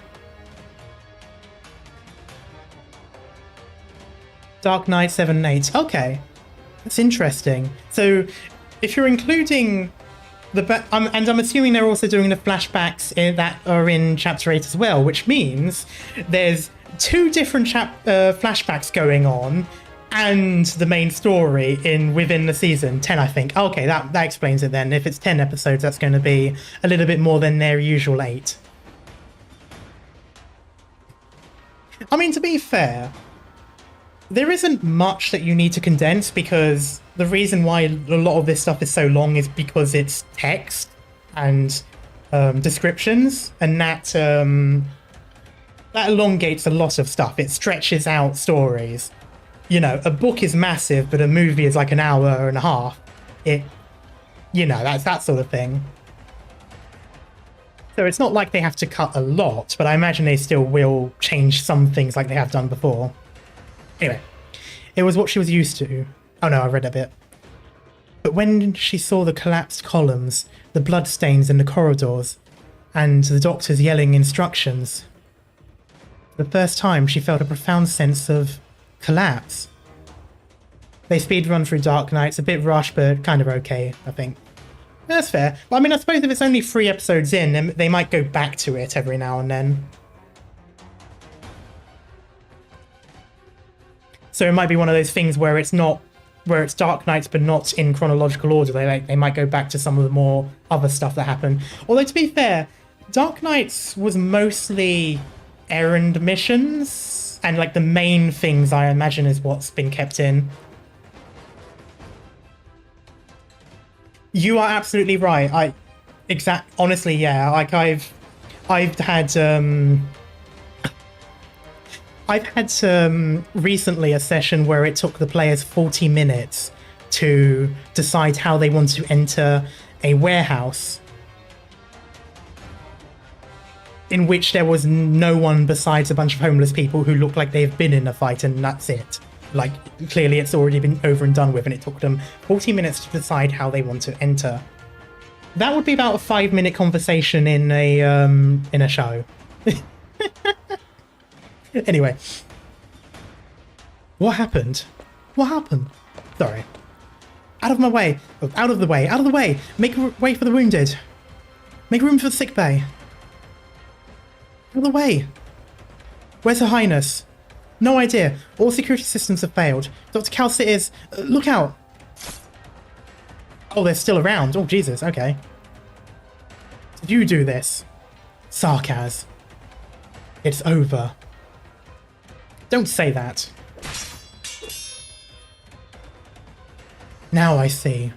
Dark Knight 7 and 8. Okay. That's interesting. So, if you're including the... and I'm assuming they're also doing the flashbacks that are in Chapter 8 as well, which means there's 2 different flashbacks going on and the main story within the season. 10, I think. Okay, that explains it then. If it's 10 episodes, that's going to be a little bit more than their usual 8. I mean, to be fair, there isn't much that you need to condense, because the reason why a lot of this stuff is so long is because it's text and descriptions, and that elongates a lot of stuff. It stretches out stories. You know, a book is massive, but a movie is like an hour and a half. That's that sort of thing. So it's not like they have to cut a lot, but I imagine they still will change some things like they have done before. Anyway, it was what she was used to. Oh no, I read a bit. But when she saw the collapsed columns, the bloodstains in the corridors, and the doctors yelling instructions, for the first time she felt a profound sense of collapse. They speedrun through Dark Knights, a bit rushed, but kind of okay, I think. That's fair. Well, I mean, I suppose if it's only 3 episodes in, then they might go back to it every now and then. So it might be one of those things where it's Dark Knights, but not in chronological order. They might go back to some of the more other stuff that happened. Although, to be fair, Dark Knights was mostly errand missions, and like the main things, I imagine, is what's been kept in. You are absolutely right. Honestly, yeah. Like I've had recently a session where it took the players 40 minutes to decide how they want to enter a warehouse in which there was no one besides a bunch of homeless people who look like they've been in a fight, and that's it. Like, clearly it's already been over and done with, and it took them 40 minutes to decide how they want to enter. That would be about a 5-minute conversation in a show. Anyway. What happened? What happened? Sorry. Out of my way. Oh, out of the way. Out of the way. Make way for the wounded. Make room for the sick bay. Out of the way. Where's Her Highness? No idea. All security systems have failed. Dr. Calcit is... look out. Oh, they're still around. Oh, Jesus. Okay. Did you do this? Sarkaz. It's over. Don't say that. Now I see.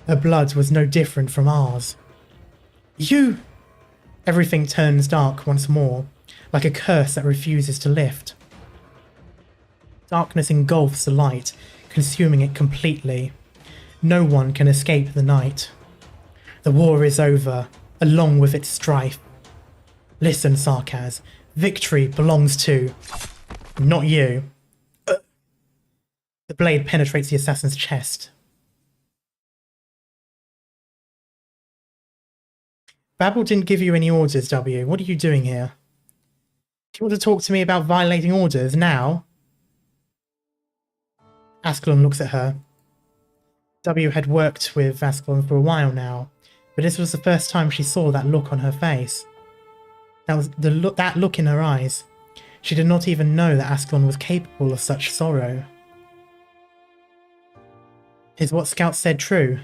Her blood was no different from ours. You... Everything turns dark once more, like a curse that refuses to lift. Darkness engulfs the light, consuming it completely. No one can escape the night. The war is over, along with its strife. Listen, Sarkaz, victory belongs to... not you. The blade penetrates the assassin's chest. Babel didn't give you any orders, W. What are you doing here? Do you want to talk to me about violating orders now? Ascalon looks at her. W had worked with Ascalon for a while now, but this was the first time she saw that look on her face. That look in her eyes. She did not even know that Ascalon was capable of such sorrow. Is what Scout said true?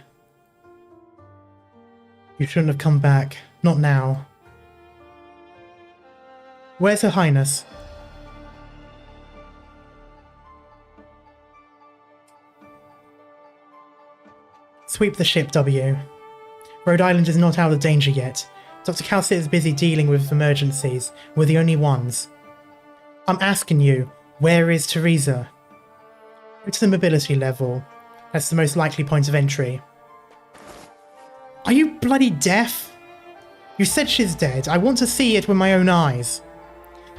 You shouldn't have come back. Not now. Where's Her Highness? Sweep the ship, W. Rhode Island is not out of danger yet. Dr. Calcit is busy dealing with emergencies. We're the only ones. I'm asking you, where is Teresa? Go to the mobility level. That's the most likely point of entry. Are you bloody deaf? You said she's dead. I want to see it with my own eyes.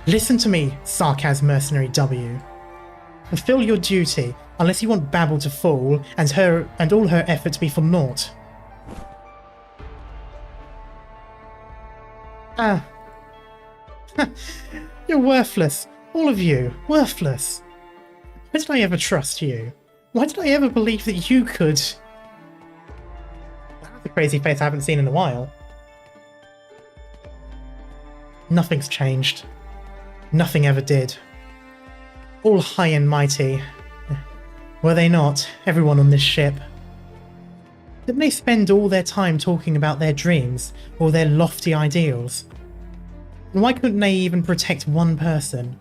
Listen to me, Sarkaz mercenary W. Fulfill your duty. Unless you want Babel to fall and all her effort to be for naught. Ah. You're worthless. All of you. Worthless. Why did I ever trust you? Why did I ever believe that you could... That's a crazy face I haven't seen in a while. Nothing's changed. Nothing ever did. All high and mighty. Were they not, everyone on this ship? Didn't they spend all their time talking about their dreams, or their lofty ideals? And why couldn't they even protect one person?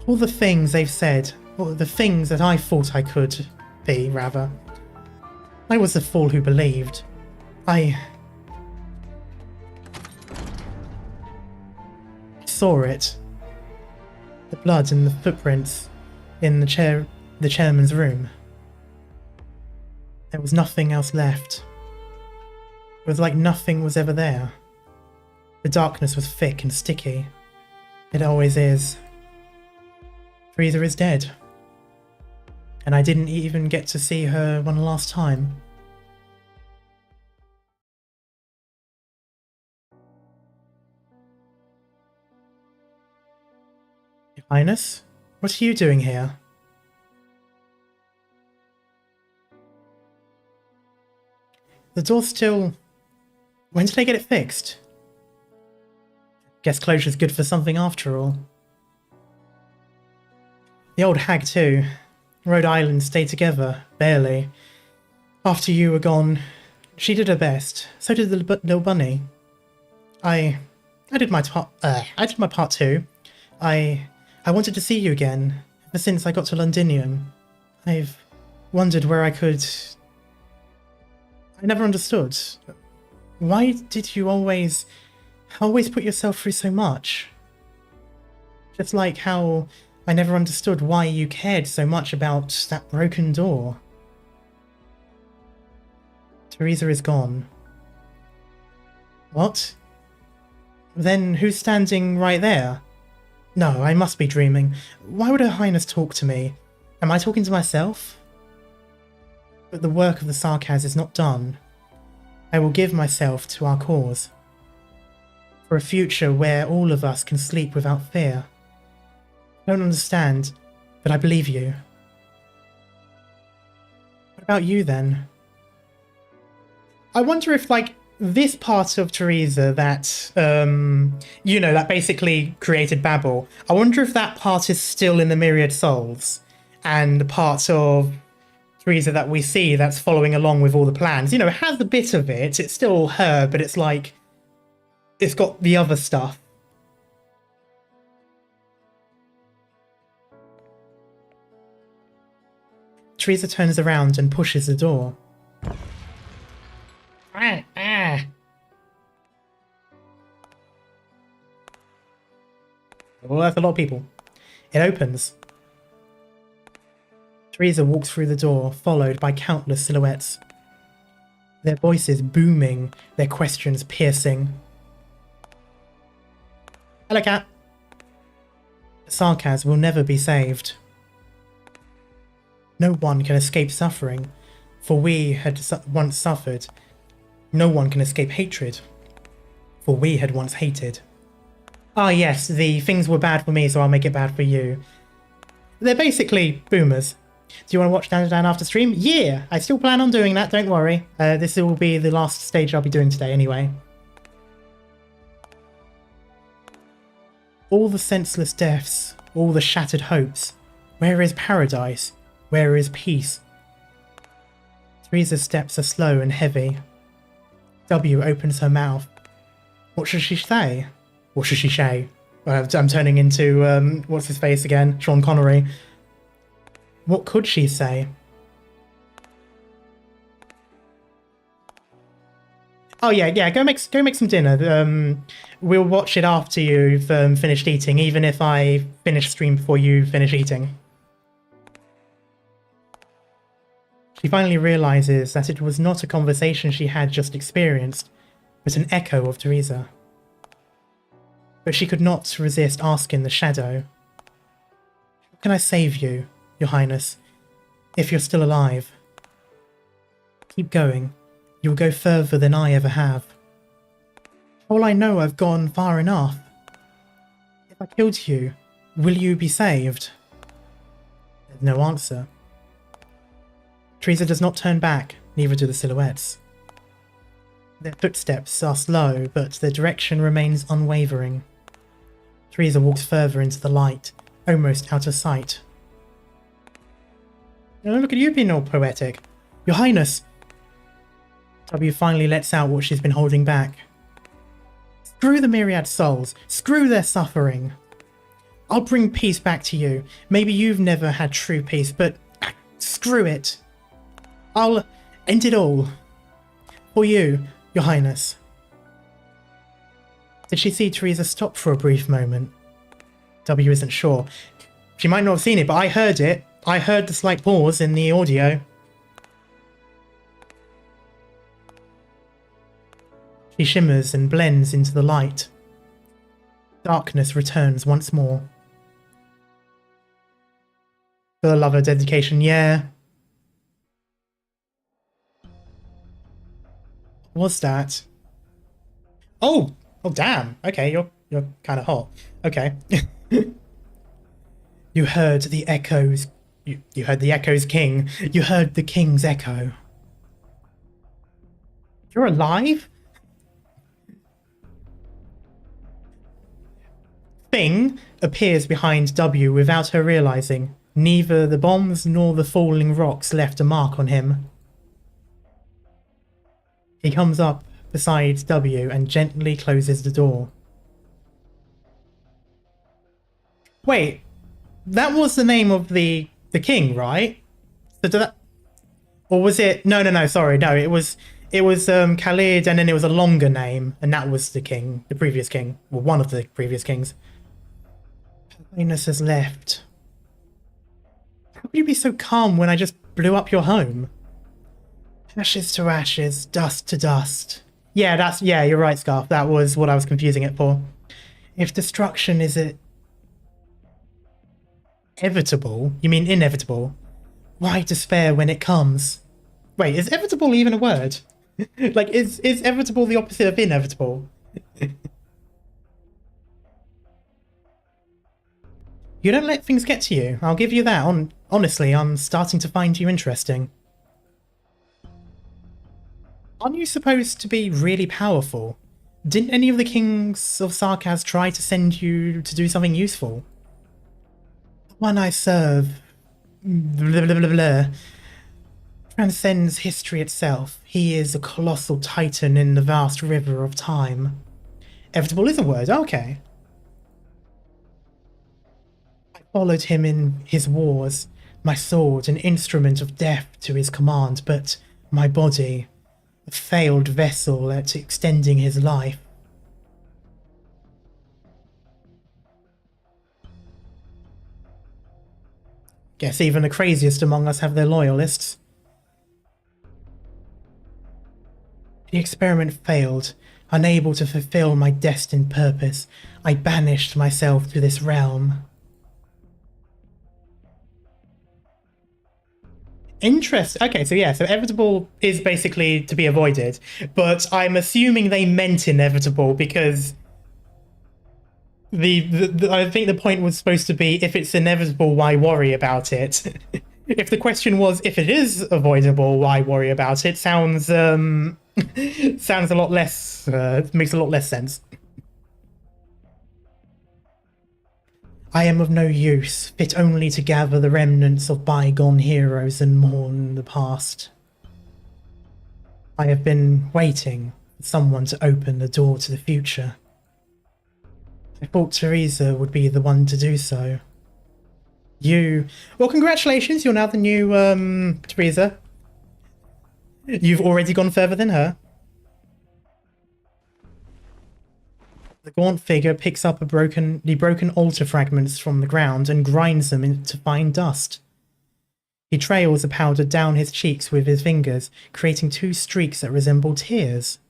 All the things they've said, or the things that I thought I could be, rather. I was the fool who believed. I saw it. The blood and the footprints in the chairman's room. There was nothing else left. It was like nothing was ever there. The darkness was thick and sticky. It always is. Teresa is dead. And I didn't even get to see her one last time. Your Highness? What are you doing here? The door's still... When did I get it fixed? Guess closure's good for something after all. The old hag too. Rhode Island stayed together, barely. After you were gone, she did her best. So did the little bunny. I did my part too. I wanted to see you again ever since I got to Londinium. I've wondered where I could... I never understood. Why did you always put yourself through so much? Just like how I never understood why you cared so much about that broken door. Teresa is gone. What? Then who's standing right there? No, I must be dreaming. Why would Her Highness talk to me? Am I talking to myself? But the work of the Sarkaz is not done. I will give myself to our cause. For a future where all of us can sleep without fear. I don't understand, but I believe you. What about you then? I wonder if, like, this part of Teresa that, you know, that basically created Babel, I wonder if that part is still in the Myriad Souls, and the part of Teresa that we see that's following along with all the plans, you know, it has a bit of it, it's still her, but it's like, it's got the other stuff. Teresa turns around and pushes the door. Well, that's a lot of people. It opens. Teresa walks through the door, followed by countless silhouettes. Their voices booming, their questions piercing. Hello, cat. The Sarkaz will never be saved. No one can escape suffering, for we had once suffered. No one can escape hatred, for we had once hated. Ah yes, the things were bad for me, so I'll make it bad for you. They're basically boomers. Do you want to watch Down to Down after stream? Yeah, I still plan on doing that, don't worry. This will be the last stage I'll be doing today anyway. All the senseless deaths, all the shattered hopes. Where is paradise? Where is peace? Teresa's steps are slow and heavy. W opens her mouth. What should she say? What should she say? I'm turning into, what's his face again? Sean Connery. What could she say? Oh yeah, go make some dinner. We'll watch it after you've finished eating, even if I finish stream before you finish eating. She finally realizes that it was not a conversation she had just experienced, but an echo of Teresa. But she could not resist asking the shadow. How can I save you, Your Highness? If you're still alive, keep going. You'll go further than I ever have. All I know, I've gone far enough. If I killed you, will you be saved? There's no answer. Teresa does not turn back, neither do the silhouettes. Their footsteps are slow, but their direction remains unwavering. Teresa walks further into the light, almost out of sight. Oh, look at you being all poetic. Your Highness! W finally lets out what she's been holding back. Screw the myriad souls. Screw their suffering. I'll bring peace back to you. Maybe you've never had true peace, but screw it. I'll end it all. For you, Your Highness. Did she see Teresa stop for a brief moment? W isn't sure. She might not have seen it, but I heard it. I heard the slight pause in the audio. She shimmers and blends into the light. Darkness returns once more. For the love of dedication, yeah. What's that? Oh damn. Okay, you're kind of hot. Okay. You heard the echoes. You heard the echo's king. You heard the king's echo. You're alive? Thing appears behind W without her realizing. Neither the bombs nor the falling rocks left a mark on him. He comes up beside W and gently closes the door. Wait, that was the name of the king, right? So did that, or was it? No. Sorry, no. It was Khalid, and then it was a longer name, and that was the king, the previous king, well, one of the previous kings. Highness has left. How could you be so calm when I just blew up your home? Ashes to ashes, dust to dust. Yeah, you're right, Scarf. That was what I was confusing it for. If destruction is inevitable, you mean inevitable? Why despair when it comes? Wait, is inevitable even a word? Like, is inevitable the opposite of inevitable? You don't let things get to you. I'll give you that. Honestly, I'm starting to find you interesting. Aren't you supposed to be really powerful? Didn't any of the kings of Sarkaz try to send you to do something useful? The one I serve, blah, blah, blah, blah, transcends history itself. He is a colossal titan in the vast river of time. Inevitable is a word, okay. I followed him in his wars, my sword an instrument of death to his command, but my body, a failed vessel at extending his life. Guess even the craziest among us have their loyalists. The experiment failed. Unable to fulfill my destined purpose, I banished myself to this realm. Interest. Okay, so yeah, so inevitable is basically to be avoided, but I'm assuming they meant inevitable because I think the point was supposed to be, if it's inevitable, why worry about it? If the question was, if it is avoidable, why worry about it, sounds sounds a lot less, makes a lot less sense. I am of no use, fit only to gather the remnants of bygone heroes and mourn the past. I have been waiting for someone to open the door to the future. I thought Teresa would be the one to do so. Well, congratulations, you're now the new, Teresa. You've already gone further than her. The gaunt figure picks up the broken altar fragments from the ground and grinds them into fine dust. He trails the powder down his cheeks with his fingers, creating two streaks that resemble tears.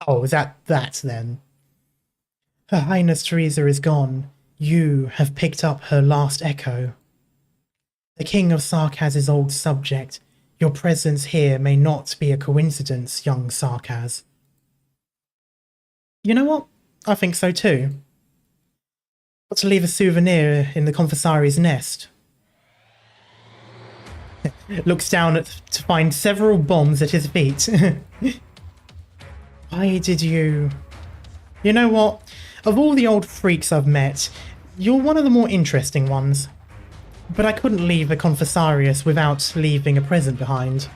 Oh, is that then? Her Highness Teresa is gone. You have picked up her last echo. The king of Sarkaz's old subject. Your presence here may not be a coincidence, young Sarkaz. You know what? I think so too. Got to leave a souvenir in the Confessari's nest. Looks down to find several bombs at his feet. Why did you... You know what? Of all the old freaks I've met, you're one of the more interesting ones. But I couldn't leave the Confessarius without leaving a present behind.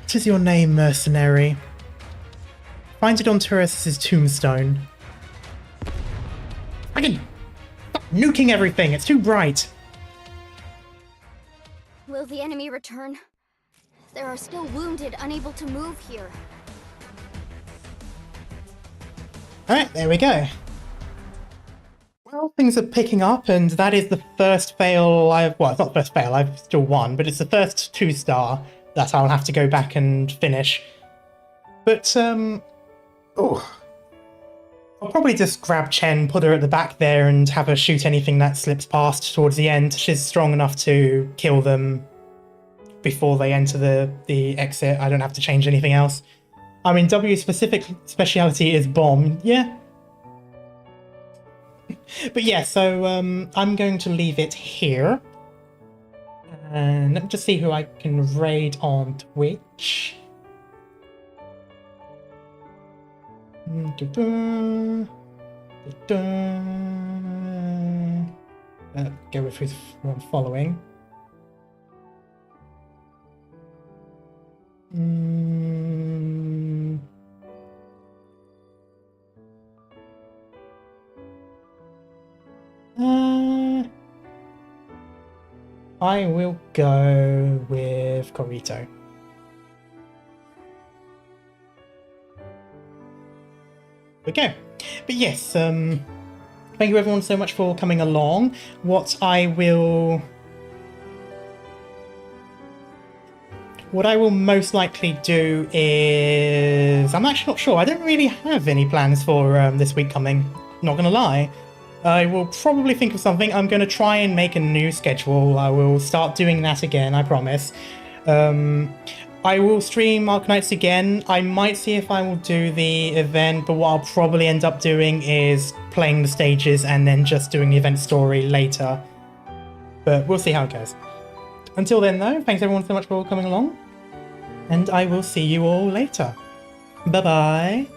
What is your name, mercenary? Find it on Teresa's tombstone. I can... Stop nuking everything, it's too bright. Will the enemy return? There are still wounded, unable to move here. Alright, there we go. Well, things are picking up, and that is the first fail I've... Well, it's not the first fail, I've still won, but it's the first 2-star that I'll have to go back and finish. But, oh... I'll probably just grab Chen, put her at the back there, and have her shoot anything that slips past towards the end. She's strong enough to kill them before they enter the exit. I don't have to change anything else. I mean, W's specific speciality is bomb, yeah. But yeah, so I'm going to leave it here. And let me just see who I can raid on Twitch. Go with who's following. I will go with Corito. Okay, but yes, thank you everyone so much for coming along. What I will most likely do is... I'm actually not sure. I don't really have any plans for this week coming, not gonna lie. I will probably think of something. I'm going to try and make a new schedule. I will start doing that again, I promise. I will stream Arknights again. I might see if I will do the event, but what I'll probably end up doing is playing the stages and then just doing the event story later. But we'll see how it goes. Until then though, thanks everyone so much for coming along, and I will see you all later. Bye bye.